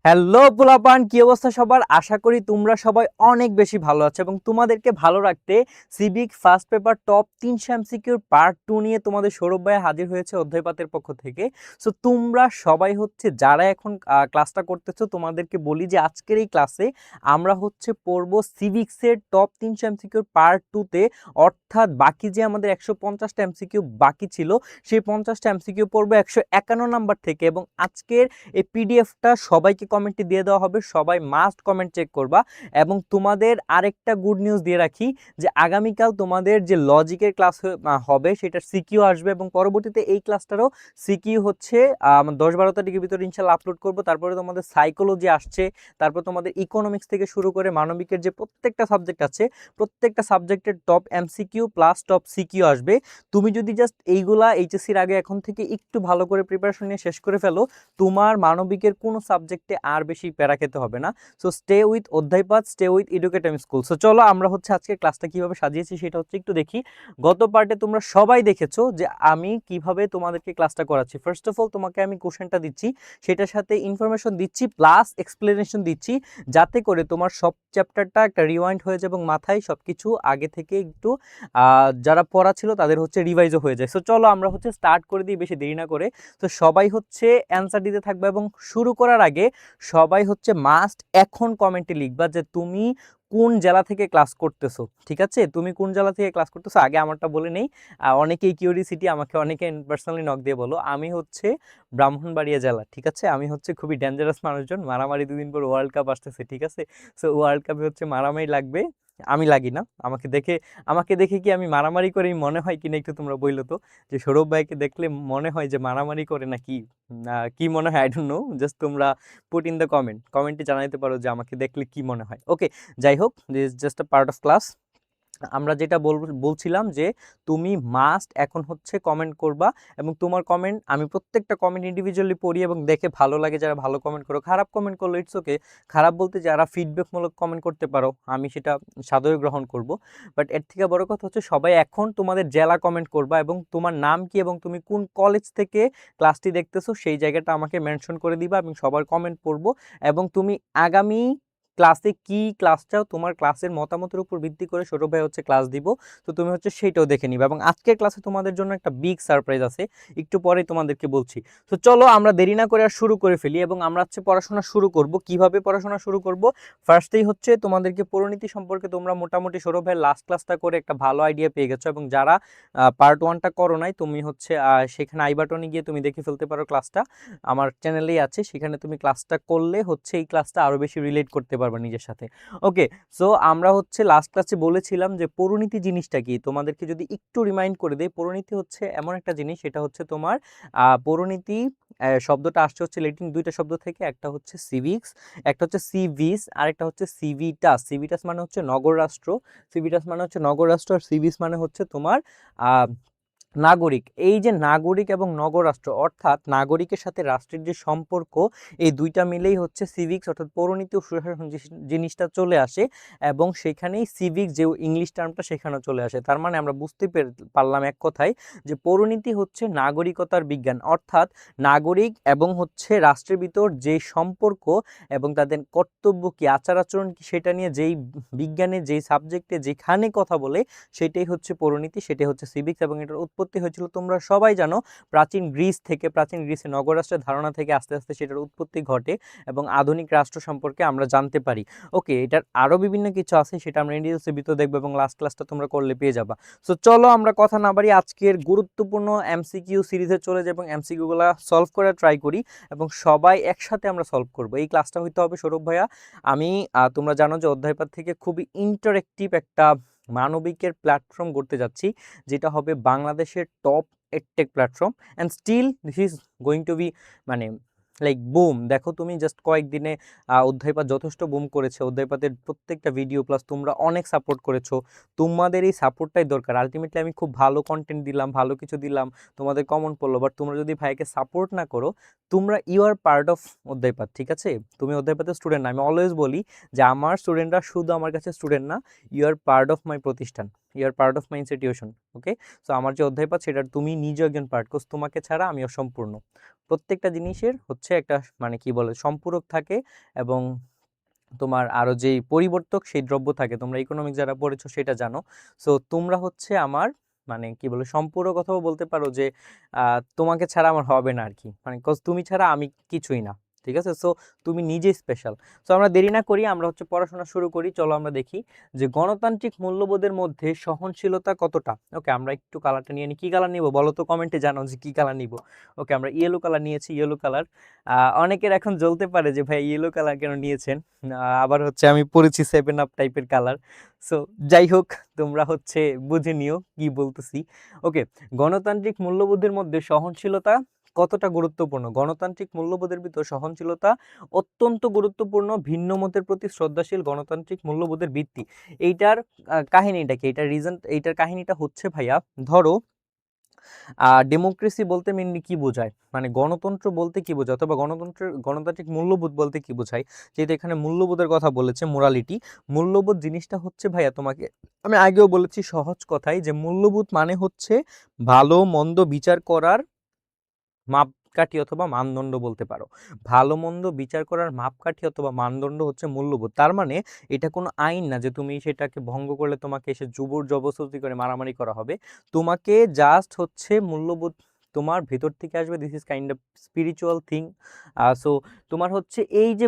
Hello পোলাপান, কি অবস্থা সবার? আশা করি তোমরা সবাই অনেক বেশি ভালো আছো এবং তোমাদেরকে ভালো রাখতে সিভিক ফার্স্ট পেপার টপ 300 এমসিকিউর পার্ট 2 নিয়ে তোমাদের সৌরভ ভাই হাজির হয়েছে অধ্যায়পাতের পক্ষ থেকে। সো তোমরা সবাই যারা এখন ক্লাসটা করতেছো, তোমাদেরকে বলি যে আজকের এই ক্লাসে আমরা পড়বো সিভিক্সের টপ 300 এমসিকিউর পার্ট 2তে। অর্থাৎ বাকি যে আমাদের 150টা এমসিকিউ বাকি ছিল, সেই 50টা এমসিকিউ পড়বো 151 নাম্বার থেকে। এবং আজকের এই পিডিএফটা সবাইকে কমেন্টে দিয়ে দেওয়া হবে, সবাই মাস্ট কমেন্ট চেক করবা। এবং তোমাদের আরেকটা গুড নিউজ দিয়ে রাখি যে আগামীকাল তোমাদের যে লজিকের ক্লাস হবে সেটা সিকিউ আসবে, এবং পরবর্তীতে এই ক্লাসটারও সিকিউ 10-12টা দিকের ভিতরে ইনশাল্লাহ আপলোড করব। তারপরে তোমাদের সাইকোলজি আসছে, তারপর তোমাদের ইকোনমিক্স থেকে শুরু করে মানবিকের যে প্রত্যেকটা সাবজেক্ট আছে, প্রত্যেকটা সাবজেক্টের top MCQ plus top CQ আসবে। তুমি যদি জাস্ট এইগুলা এইচএসসির আগে এখন থেকে একটু ভালো করে প্রিপারেশন নিয়ে শেষ করে ফেলো, তোমার মানবিকের কোনো সাবজেক্টে আর বেশি প্যারা খেতে হবে না। So stay with Adhyaypath, stay with Educatime school. So চলো আমরা আজকে ক্লাসটা কিভাবে সাজিয়েছি সেটা একটু দেখি। গত পার্টে তোমরা সবাই দেখেছো যে আমি কিভাবে তোমাদেরকে ক্লাসটা করাচ্ছি। ফার্স্ট অফ অল তোমাকে আমি কোশ্চেনটা দিচ্ছি, সেটার সাথে ইনফরমেশন দিচ্ছি প্লাস এক্সপ্লেনেশন দিচ্ছি, যাতে করে তোমার সব চ্যাপ্টারটা একটা রিওয়াইন্ড হয়ে যায় এবং মাথায় সব কিছু আগে থেকে একটু যারা পড়া ছিল তাদের রিভাইজও হয়ে যায়। সো চলো আমরা স্টার্ট করে দিই বেশি দেরি না করে। তো সবাই অ্যান্সার দিতে থাকবে, এবং শুরু করার আগে সবাই মাস্ট এখন কমেন্টে লিখবা যে তুমি কোন জেলা থেকে ক্লাস করতেছো। ঠিক আছে, তুমি কোন জেলা থেকে ক্লাস করতেছো আগে আমারটা বলে নেই। অনেকেই কিউরিসিটি, আমাকে অনেকে পার্সোনালি নক দিয়ে বলো। আমি ব্রাহ্মণবাড়িয়া জেলা। ঠিক আছে, আমি খুবই ডেঞ্জারাস মানুষজন, মারামারি দুদিন পর ওয়ার্ল্ড কাপ আসতেছে। ঠিক আছে, সো ওয়ার্ল্ড কাপে মারামারি লাগবে, আমি লাগি না। আমাকে দেখে কি আমি মারামারি করেই মনে হয় কিনা একটু তোমরা বইলো তো, যে সৌরভ ভাইকে দেখলে মনে হয় যে মারামারি করে নাকি কি মনে হয়? আই ডোন্ট নো, জাস্ট তোমরা পুট ইন দ্য কমেন্টে জানাইতে পারো যে আমাকে দেখলে কি মনে হয়। ওকে, যাই হোক, this is just a part of class. আমরা যেটা বলছিলাম যে তুমি মাস্ট এখন কমেন্ট করবা, এবং তোমার কমেন্ট আমি প্রত্যেকটা কমেন্ট ইন্ডিভিজুয়ালি পড়ি এবং দেখে ভালো লাগে। যারা ভালো কমেন্ট করো, খারাপ কমেন্ট করলো ইটস ওকে। খারাপ বলতে যারা ফিডব্যাকমূলক কমেন্ট করতে পারো, আমি সেটা সাদরে গ্রহণ করব। বাট এর থেকে বড় কথা সবাই এখন তোমাদের জেলা কমেন্ট করবা, এবং তোমার নাম কি এবং তুমি কোন কলেজ থেকে ক্লাসটি দেখতেছো সেই জায়গাটা আমাকে মেনশন করে দিবা। আমি সবার কমেন্ট পড়বো, এবং তুমি আগামী ক্লাসে কি ক্লাস চাও, তোমার ক্লাসের মতামতের উপর ভিত্তি করে সৌরভ ভাই ক্লাস দিব। তো তুমি সেইটাও দেখে নিবে। এবং আজকের ক্লাসে তোমাদের জন্য একটা বিগ সারপ্রাইজ আছে, একটু পরেই তোমাদেরকে বলছি। তো চলো আমরা দেরি না করে আর শুরু করে ফেলি, এবং আমরা পড়াশোনা শুরু করব। কিভাবে পড়াশোনা শুরু করব? ফার্স্টেই তোমাদেরকে পরিণতি সম্পর্কে তোমরা মোটামুটি সৌরভ ভাইয়ের লাস্ট ক্লাসটা করে একটা ভালো আইডিয়া পেয়ে গেছো, এবং যারা পার্ট 1টা করো নাই, তুমি সেখানে আই বাটনে গিয়ে তুমি দেখে ফেলতে পারো ক্লাসটা, আমার চ্যানেলেই আছে। সেখানে তুমি ক্লাসটা করলে এই ক্লাসটা আরো বেশি রিলেট করতে পারবে নিজের সাথে। ওকে, সো আমরা লাস্ট ক্লাসে বলেছিলাম যে পরিণতি জিনিসটা কি। তোমাদেরকে যদি একটু রিমাইন্ড করে দেই, পরিণতি এমন একটা জিনিস, সেটা তোমার পরিণতি শব্দটা আসছে ল্যাটিন দুইটা শব্দ থেকে। একটা সিভিক্স, একটা সিভিস, আর একটা সিভিটাস। সিভিটাস মানে নগর রাষ্ট্র, সিভিটাস মানে নগর রাষ্ট্র, আর সিভিস মানে তোমার নাগরিক। এই যে নাগরিক এবং নগরাষ্ট্র, অর্থাৎ নাগরিকের সাথে রাষ্ট্রের যে সম্পর্ক, এই দুইটা মিলেই সিভিক্স, অর্থাৎ পৌরনীতি ও সুশাসন জিনিসটা চলে আসে। এবং সেখানেই সিভিক্স যে ইংলিশ টার্মটা সেখানেও চলে আসে। তার মানে আমরা বুঝতে পারলাম এক কথায় যে পৌরনীতি নাগরিকতার বিজ্ঞান, অর্থাৎ নাগরিক এবং রাষ্ট্রের ভিতর যে সম্পর্ক এবং তাদের কর্তব্য কি, আচার আচরণ কি, সেটা নিয়ে যেই বিজ্ঞানে যেই সাবজেক্টে যেখানে কথা বলে সেটাই পৌরনীতি, সেটাই সিভিক্স। এবং এটার উৎপত্তি হয়েছিল তোমরা সবাই জানো প্রাচীন গ্রিস থেকে। প্রাচীন গ্রিসে নগরাষ্ট্রের ধারণা থেকে আস্তে আস্তে সেটার উৎপত্তি ঘটে, এবং আধুনিক রাষ্ট্র সম্পর্কে আমরা জানতে পারি। ওকে, এটার আরও বিভিন্ন কিছু আছে, সেটা আমরা ইন্ডিয়াসের ভিতর দেখবো, এবং লাস্ট ক্লাসটা তোমরা করলে পেয়ে যাবা। সো চলো আমরা কথা না বাড়ি আজকের গুরুত্বপূর্ণ এমসিকিউ সিরিজে চলে যাই এবং এমসিকিউগুলো সলভ করার ট্রাই করি, এবং সবাই একসাথে আমরা সলভ করবো। এই ক্লাসটা হইতে হবে সৌরভ ভাইয়া, আমি তোমরা জানো যে অধ্যায়পাঠ থেকে খুবই ইন্টারেক্টিভ একটা মানবিকের প্ল্যাটফর্ম করতে যাচ্ছি, যেটা হবে বাংলাদেশের top edtech platform. And still this is going to be মানে লাইক বুম। দেখো তুমি জাস্ট কয়েকদিনে অধ্যায়পাঠ যথেষ্ট বুম করেছে। অধ্যায়পাঠের প্রত্যেকটা ভিডিও প্লাস তোমরা অনেক সাপোর্ট করেছো, তোমাদের এই সাপোর্টটাই দরকার। আলটিমেটলি আমি খুব ভালো কন্টেন্ট দিলাম, ভালো কিছু দিলাম, তোমাদের কমন পড়লো, বাট তোমরা যদি ভাইকে সাপোর্ট না করো, তোমরা ইউ আর পার্ট অফ অধ্যায়পাঠ। ঠিক আছে, তুমি অধ্যায়পাঠের স্টুডেন্ট না। আমি অলওয়েজ বলি যে আমার স্টুডেন্টরা শুধু আমার কাছে স্টুডেন্ট না, you are part of my প্রতিষ্ঠান, you are part of my institution. Okay, so আমার যে অধ্যায়পাঠ সেটার তুমি নিজে একজন পার্ট, কোর্স তোমাকে ছাড়া আমি অসম্পূর্ণ। প্রত্যেকটা জিনিসের হচ্ছে একটা মানে কি বলে সম্পূরক থাকে এবং তোমার আরো যেই পরিবর্তক সেই দ্রব্য থাকে, তোমরা ইকোনমিক্স যারা পড়েছো সেটা জানো। সো তোমরা হচ্ছে আমার মানে কি বলে সম্পূরক কথাও বলতে পারো যে তোমাকে ছাড়া আমার হবে না আর কি, মানে কজ তুমি ছাড়া আমি কিছুই না। ঠিক আছে, সো তুমি নিজে স্পেশাল। সো আমরা দেরি না করি, আমরা হচ্ছে পড়াশোনা শুরু করি। চলো আমরা দেখি যে গণতান্ত্রিক মূল্যবোধের মধ্যে সহনশীলতা কতটা। ওকে, আমরা একটু কালারটা নিয়ে নিই। কি কালার নিব বলো তো, কমেন্টে জানাও যে কি কালার নিব। ওকে, আমরা ইয়েলো কালার নিয়েছি, ইয়েলো কালার। অনেকের এখন জ্বলতে পারে যে ভাই ইয়েলো কালার কেন নিয়েছেন, আবার হচ্ছে আমি পরেছি 7 আপ টাইপের কালার। সো যাই হোক, তোমরা হচ্ছে বুঝে নিও কি বলতেছি। ওকে, গণতান্ত্রিক মূল্যবোধের মধ্যে সহনশীলতা কতটা গুরুত্বপূর্ণ। গণতান্ত্রিক মূল্যবোধের ভিতর সহনশীলতা অত্যন্ত গুরুত্বপূর্ণ। ভিন্ন মতের প্রতি শ্রদ্ধাশীল গণতান্ত্রিক মূল্যবোধের ভিত্তি। এইটার কাহিনীটা কি, এইটার রিজন, এইটার কাহিনীটা হচ্ছে ভাইয়া, ধরো ডেমোক্রেসি বলতে মেনলি কি বোঝায়, মানে গণতন্ত্র বলতে কি বোঝায়, অথবা গণতান্ত্রিক মূল্যবোধ বলতে কি বোঝায়। যেহেতু এখানে মূল্যবোধের কথা বলেছে, মোরালিটি, মূল্যবোধ জিনিসটা হচ্ছে ভাইয়া, তোমাকে আমি আগেও বলেছি সহজ কথায় যে মূল্যবোধ মানে হচ্ছে ভালো মন্দ বিচার করার মাপকাঠি অথবা মানদণ্ড বলতে পারো। ভালো মন্দ বিচার করার মাপকাঠি অথবা মানদণ্ড হচ্ছে মূল্যবোধ। তার মানে এটা কোনো আইন না যে তুমি সেটাকে ভঙ্গ করলে তোমাকে এসে জবর জবরদস্তি করে মারামারি করা হবে। তোমাকে জাস্ট হচ্ছে মূল্যবোধ তোমার ভেতর থেকে আসবে। This is kind of spiritual thing. So তোমার হচ্ছে এই যে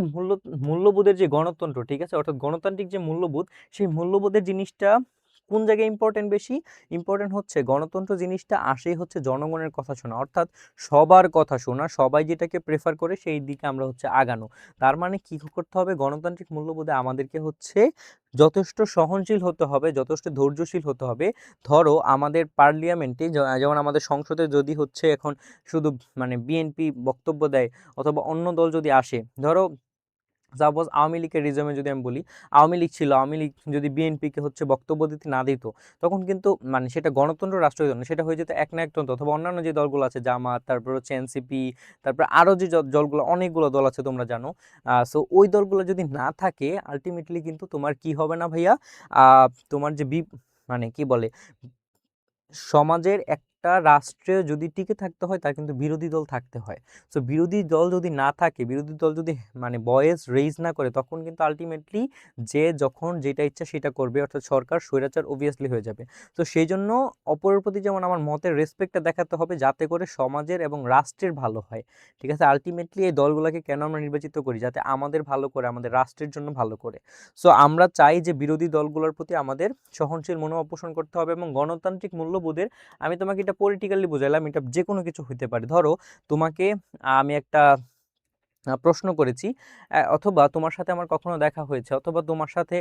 মূল্যবোধের যে গণতন্ত্র, ঠিক আছে, অর্থাৎ গণতান্ত্রিক যে মূল্যবোধ, সেই মূল্যবোধের জিনিসটা কোন জায়গায় ইম্পর্টেন্ট, বেশি ইম্পর্টেন্ট হচ্ছে গণতন্ত্র জিনিসটা আসেই হচ্ছে জনগণের কথা শোনা, অর্থাৎ সবার কথা শোনা, সবাই যেটাকে প্রেফার করে সেই দিকে আমরা হচ্ছে আগানো। তার মানে কি করতে হবে, গণতান্ত্রিক মূল্যবোধে আমাদেরকে হচ্ছে যথেষ্ট সহনশীল হতে হবে, যথেষ্ট ধৈর্যশীল হতে হবে। ধরো আমাদের পার্লিয়ামেন্টে যেমন আমাদের সংসদে যদি হচ্ছে এখন শুধু মানে বিএনপি বক্তব্য দেয় অথবা অন্য দল যদি আসে, ধরো সাপোজ আওয়ামী লীগের রিজমে যদি আমি বলি, আওয়ামী লীগ ছিল, আওয়ামী লীগ যদি বিএনপিকে হচ্ছে বক্তব্য দিতে না দিত, তখন কিন্তু মানে সেটা গণতন্ত্র রাষ্ট্র হতো না, সেটা হয়ে যেত একনায়কতন্ত্র। অথবা অন্যান্য যে দলগুলো আছে, জামাত, তারপর হচ্ছে এনসিপি, তারপর আরও যে দলগুলো, অনেকগুলো দল আছে তোমরা জানো। সো ওই দলগুলো যদি না থাকে, আলটিমেটলি কিন্তু তোমার কি হবে না ভাইয়া, তোমার যে মানে কি বলে, সমাজের একটা রাষ্ট্রে যদি টিকে থাকতে হয় তার কিন্তু বিরোধী দল থাকতে হয়। সো বিরোধী দল যদি না থাকে, বিরোধী দল যদি মানে ভয়েস রেইজ না করে, তখন কিন্তু আলটিমেটলি যে যখন যেটা ইচ্ছা সেটা করবে, অর্থাৎ সরকার স্বৈরাচার অবভিয়াসলি হয়ে যাবে। তো সেই জন্য অপরের প্রতি যেমন আমার মতের রেসপেক্টটা দেখাতে হবে, যাতে করে সমাজের এবং রাষ্ট্রের ভালো হয়। ঠিক আছে, আলটিমেটলি এই দলগুলোকে কেন আমরা নির্বাচিত করি, যাতে আমাদের ভালো করে, আমাদের রাষ্ট্রের জন্য ভালো করে। সো আমরা চাই যে বিরোধী দলগুলোর প্রতি আমাদের সহনশীল মনোভাব পোষণ করতে হবে। এবং গণতান্ত্রিক মূল্যবোধের, আমি তোমাকে এটা পলিটিক্যালি বুঝাইলাম, এটা যে কোনো কিছু হইতে পারে। ধরো তোমাকে আমি একটা প্রশ্ন করেছি, অথবা তোমার সাথে আমার কখনো দেখা হয়েছে, অথবা তোমার সাথে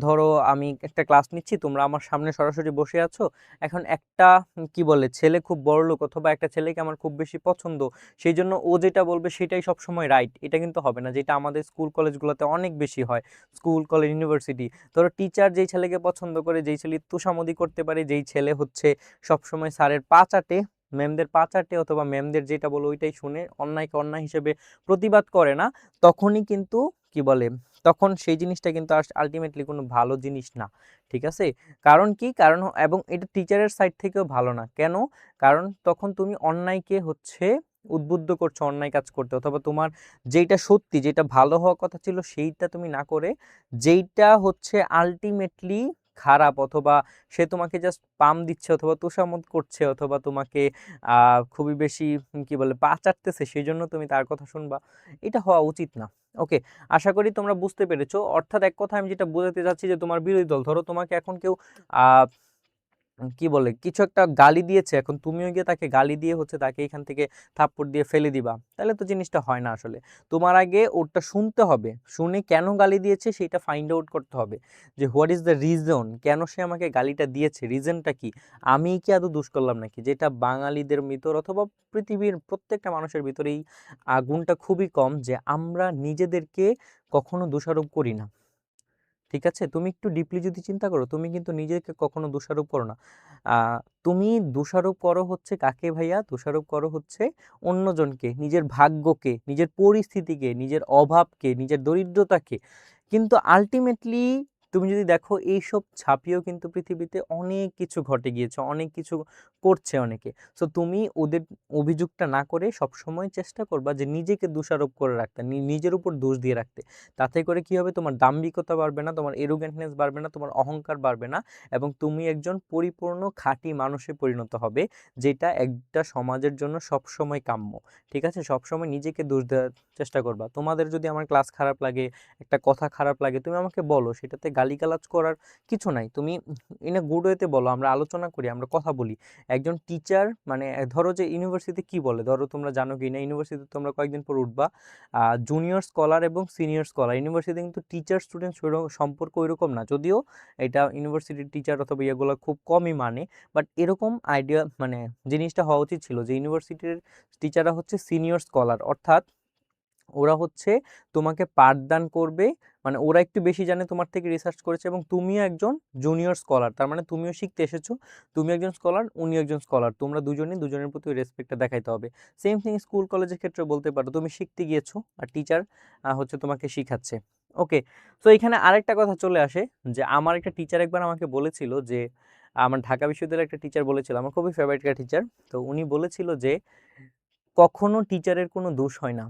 ধরো আমি একটা ক্লাস নিচ্ছি, তোমরা আমার সামনে সরাসরি বসে আছো। এখন একটা কি বলে ছেলে খুব বড়লোক, অথবা একটা ছেলেকে আমার খুব বেশি পছন্দ, সেই জন্য ও যেটা বলবে সেটাই সবসময় রাইট, এটা কিন্তু হবে না, যেটা আমাদের স্কুল কলেজগুলোতে অনেক বেশি হয়। স্কুল কলেজ ইউনিভার্সিটি, ধরো টিচার যেই ছেলেকে পছন্দ করে, যেই ছেলে তোষামোদী করতে পারে, যেই ছেলে হচ্ছে সবসময় স্যারের পা চাটে, ম্যামদের পা চাটে, অথবা ম্যামদের যেটা বলো ওইটাই শুনে, অন্যায়কে অন্যায় হিসেবে প্রতিবাদ করে না, তখনই কিন্তু কি বলে, তখন সেই জিনিসটা কিন্তু আলটিমেটলি কোনো ভালো জিনিস না। ঠিক আছে, কারণ কি, কারণ এবং এটা টিচারের সাইড থেকেও ভালো না। কেন? কারণ তখন তুমি অন্যায়কে হচ্ছে উদ্বুদ্ধ করছো অন্যায় কাজ করতে, অথবা তোমার যেইটা সত্যি, যেটা ভালো হওয়ার কথা ছিল সেইটা তুমি না করে, যেইটা হচ্ছে আলটিমেটলি খারাপ, অথবা সে তোমাকে জাস্ট পাম দিচ্ছে, অথবা তোষামোদ করছে, অথবা তোমাকে খুবই বেশি কি বলে পা চাটতেছে, সেই জন্য তুমি তার কথা শুনবা, এটা হওয়া উচিত না। ওকে, আশা করি তোমরা বুঝতে পেরেছো। অর্থাৎ এক কথা আমি যেটা বোঝাতে চাচ্ছি যে তোমার বিরোধী দল, ধরো তোমাকে এখন কেউ আহ কি বলে কিছু একটা গালি দিয়েছে, এখন তুমিও গিয়ে তাকে গালি দিয়ে হচ্ছে তাকে এখান থেকে থাপ্পড় দিয়ে ফেলে দিবা, তাহলে তো জিনিসটা হয় না আসলে। তোমার আগে ওটা শুনতে হবে, শুনে কেন গালি দিয়েছে সেটা ফাইন্ড আউট করতে হবে, যে হোয়াট ইজ দ্য রিজন, কেন সে আমাকে গালিটা দিয়েছে, রিজনটা কি, আমি কি আদৌ দোষ করলাম নাকি। যেটা বাঙালিদের ভিতর অথবা পৃথিবীর প্রত্যেকটা মানুষের ভিতরেই গুণটা খুবই কম, যে আমরা নিজেদেরকে কখনো দোষারোপ করি না। ঠিক আছে, তুমি একটু ডিপলি যদি চিন্তা করো, তুমি কিন্তু নিজেকে কখনো দোষারোপ করো না। আহ, তুমি দোষারোপ করো হচ্ছে কাকে ভাইয়া, দোষারোপ করো হচ্ছে অন্যজনকে, নিজের ভাগ্যকে, নিজের পরিস্থিতিকে, নিজের অভাবকে, নিজের দরিদ্রতাকে। কিন্তু আলটিমেটলি তুমি যদি দেখো এইসব ছাপিয়েও কিন্তু পৃথিবীতে অনেক কিছু ঘটে গিয়েছে, অনেক কিছু করছে অনেকে। সো তুমি ওদের অভিযোগটা না করে সবসময় চেষ্টা করবা যে নিজেকে দোষারোপ করে রাখতে, নিজের উপর দোষ দিয়ে রাখতে। তাতে করে কি হবে, তোমার দাম্ভিকতা বাড়বে না, তোমার এরোগেন্টনেস বাড়বে না, তোমার অহংকার বাড়বে না, এবং তুমি একজন পরিপূর্ণ খাঁটি মানুষে পরিণত হবে, যেটা একটা সমাজের জন্য সবসময় কাম্য। ঠিক আছে, সবসময় নিজেকে দোষ দেওয়ার চেষ্টা করবা। তোমাদের যদি আমার ক্লাস খারাপ লাগে, একটা কথা খারাপ লাগে, তুমি আমাকে বলো, সেটাতে গালিগালাজ করার কিছু নাই। তুমি ইন এ গুড ওয়েতে বলো, আমরা আলোচনা করি, আমরা কথা বলি। একজন টিচার মানে ধরো যে ইউনিভার্সিটি কি বলে, ধরো তোমরা জানো কি না, ইউনিভার্সিটিতে তোমরা কয়েকদিন পর উঠবা, জুনিয়র স্কলার এবং সিনিয়র স্কলার। ইউনিভার্সিটি কিন্তু টিচার স্টুডেন্ট সম্পর্ক ওইরকম না, যদিও এটা ইউনিভার্সিটির টিচার অথবা ইয়েগুলো খুব কমই মানে, বাট এরকম আইডিয়া মানে জিনিসটা হওয়া উচিত ছিল যে ইউনিভার্সিটির টিচাররা হচ্ছে সিনিয়র স্কলার, অর্থাৎ ওরা হচ্ছে তোমাকে পাঠদান করবে, মানে ওরা একটু বেশি জানে, তোমার থেকে রিসার্চ করেছে, এবং তুমিও একজন জুনিয়র স্কলার, তার মানে তুমিও শিখতে এসেছো, তুমি একজন স্কলার, উনি একজন স্কলার, তোমরা দুজনই দুজনের প্রতি রেসপেক্টটা দেখাইতে হবে। সেম থিং স্কুল কলেজের ক্ষেত্রে বলতে পারো, তুমি শিখতে গিয়েছো আর টিচার হচ্ছে তোমাকে শিখাচ্ছে। ওকে, তো এখানে আরেকটা কথা চলে আসে, যে আমার একটা টিচার একবার আমাকে বলেছিল যে, আমার ঢাকা বিশ্ববিদ্যালয়ের একটা টিচার বলেছিল, আমার খুবই ফেভারিট একটা টিচার, তো উনি বলেছিল যে কখনো টিচারের কোনো দোষ হয় না।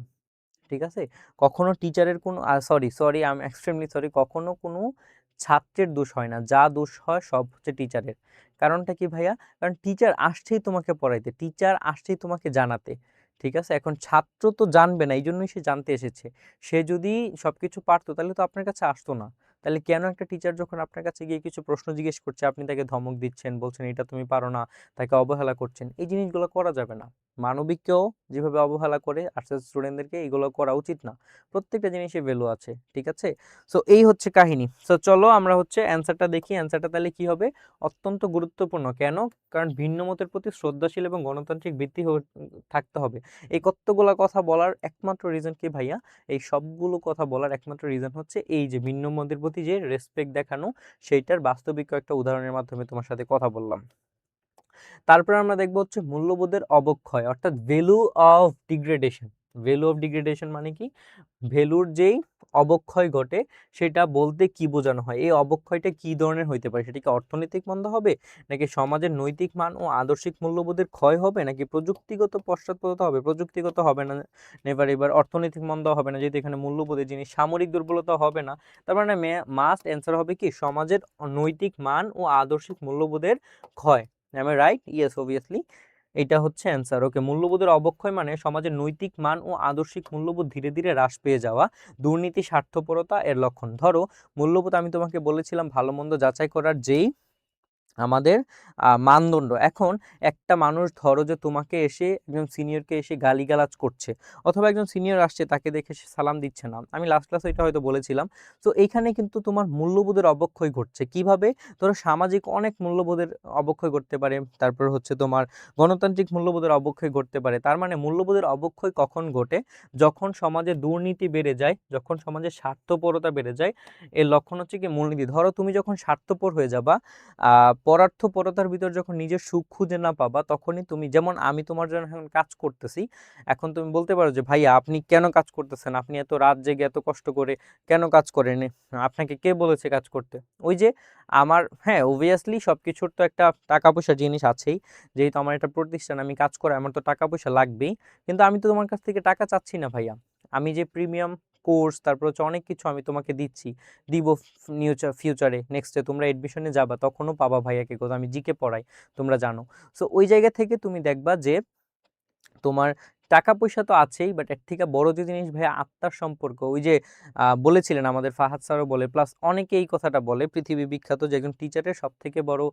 ঠিক আছে, কখনো টিচারের কোনো sorry sorry I am extremely sorry, কখনো কোনো ছাত্রের দোষ হয় না, যা দোষ হয় সব হচ্ছে টিচারের। কারণটা কি ভাইয়া? কারণ টিচার আসছেই তোমাকে পড়াইতে, টিচার আসছেই তোমাকে জানাতে। ঠিক আছে, এখন ছাত্র তো জানবে না, এই জন্যই সে জানতে এসেছে। সে যদি সবকিছু পারতো তাহলে তো আপনার কাছে আসতো না। তাহলে কেন একটা টিচার যখন আপনার কাছে গিয়ে কিছু প্রশ্ন জিজ্ঞেস করছে, আপনি তাকে ধমক দিচ্ছেন, বলছেন এটা তুমি পারো না, তাকে অবহেলা করছেন? এই জিনিসগুলো করা যাবে না। মানবিককেও যেভাবে অবহেলা করে আর্টসের স্টুডেন্টদেরকে, এগুলো করা উচিত না। প্রত্যেকটা জিনিসের ভ্যালু আছে। ঠিক আছে, সো এই হচ্ছে কাহিনী। সো চলো আমরা হচ্ছে অ্যান্সারটা দেখি। অ্যান্সারটা তাহলে কি হবে? অত্যন্ত গুরুত্বপূর্ণ। কেন? কারণ ভিন্ন মতের প্রতি শ্রদ্ধাশীল এবং গণতান্ত্রিক ভিত্তি থাকতে হবে। এই কতগুলা কথা বলার একমাত্র রিজন কি ভাইয়া? এই সবগুলো কথা বলার একমাত্র রিজন হচ্ছে এই যে ভিন্ন মতের প্রতি যে রেসপেক্ট দেখানো, সেইটার বাস্তবিক একটা উদাহরণের মাধ্যমে তোমার সাথে কথা বললাম। তারপরে আমরা দেখবো হচ্ছে মূল্যবোধের অবক্ষয়, অর্থাৎ value of degradation. Value of degradation মানে কি? ভ্যালুর যেই অবক্ষয় ঘটে, সেটা বলতে কি বোঝানো হয়? এই অবক্ষয়টা কি ধরনের হইতে পারে? সেটা কি অর্থনৈতিক মন্দা হবে, নাকি সমাজের নৈতিক মান ও আদর্শিক মূল্যবোধের ক্ষয় হবে, নাকি প্রযুক্তিগত পশ্চাৎপদতা হবে? প্রযুক্তিগত হবে না, নেভার এবার। অর্থনৈতিক মন্দা হবে না, যেহেতু এখানে মূল্যবোধের জিনিস। সামরিক দুর্বলতা হবে না। তার মানে মাস্ট অ্যান্সার হবে কি? সমাজের নৈতিক মান ও আদর্শিক মূল্যবোধের ক্ষয়। am I right? Yes, obviously এটা হচ্ছে অ্যান্সার। ওকে, মূল্যবোধের অবক্ষয় মানে সমাজের নৈতিক মান ও আদর্শিক মূল্যবোধ ধীরে ধীরে হ্রাস পেয়ে যাওয়া, দুর্নীতি, স্বার্থপরতা এর লক্ষণ। ধরো মূল্যবোধ আমি তোমাকে বলেছিলাম ভালো মন্দ যাচাই করার যেই আমাদের মানদণ্ড। এখন একটা মানুষ ধরো যে তোমাকে এসে, একজন সিনিয়রকে এসে গালিগালাজ করছে, অথবা একজন সিনিয়র আসছে তাকে দেখে সে সালাম দিচ্ছে না, আমি লাস্ট ক্লাসে এটা হয়তো বলেছিলাম। তো এইখানে কিন্তু তোমার মূল্যবোধের অবক্ষয় ঘটছে। কিভাবে? ধরো সামাজিক অনেক মূল্যবোধের অবক্ষয় ঘটতে পারে, তারপর হচ্ছে তোমার গণতান্ত্রিক মূল্যবোধের অবক্ষয় ঘটতে পারে। তার মানে মূল্যবোধের অবক্ষয় কখন ঘটে? যখন সমাজে দুর্নীতি বেড়ে যায়, যখন সমাজে স্বার্থপরতা বেড়ে যায়। এর লক্ষণ হচ্ছে কি? মূলনীতি। ধরো তুমি যখন স্বার্থপর হয়ে যাবা, পরার্থপরতার ভিতর যখন নিজের সুখ খুঁজে না পাবা, তখনই তুমি, যেমন আমি তোমার জন্য এখন কাজ করতেছি, এখন তুমি বলতে পারো যে ভাইয়া আপনি কেন কাজ করতেছেন, আপনি এত রাত জেগে এত কষ্ট করে কেন কাজ করেন, আপনাকে কে বলেছে কাজ করতে? ওই যে আমার, হ্যাঁ অবভিয়াসলি সবকিছুর তো একটা টাকা পয়সা জিনিস আছেই, যেহেতু আমার একটা প্রতিষ্ঠান, আমি কাজ করে, আমার তো টাকা পয়সা লাগবেই। কিন্তু আমি তো তোমার কাছ থেকে টাকা চাচ্ছি না ভাইয়া। আমি যে প্রিমিয়াম কোর্স, তারপর হচ্ছে অনেক কিছু আমি তোমাকে দিচ্ছি, দিব ফিউচারে, নেক্সটে তোমরা এডমিশনে যাবা তখনও পাবা ভাইয়াকে, কোথাও আমি জিকে পড়াই, তোমরা জানো। সো ওই জায়গা থেকে তুমি দেখবা যে তোমার টাকা পয়সা তো আছেই, বাট এর থেকে বড় যে জিনিস ভাইয়া, আত্মার সম্পর্ক। ওই যে বলেছিলেন আমাদের ফাহাদ স্যারও বলে, প্লাস অনেকে এই কথাটা বলে, পৃথিবী বিখ্যাত, যে একজন টিচারের সব থেকে বড়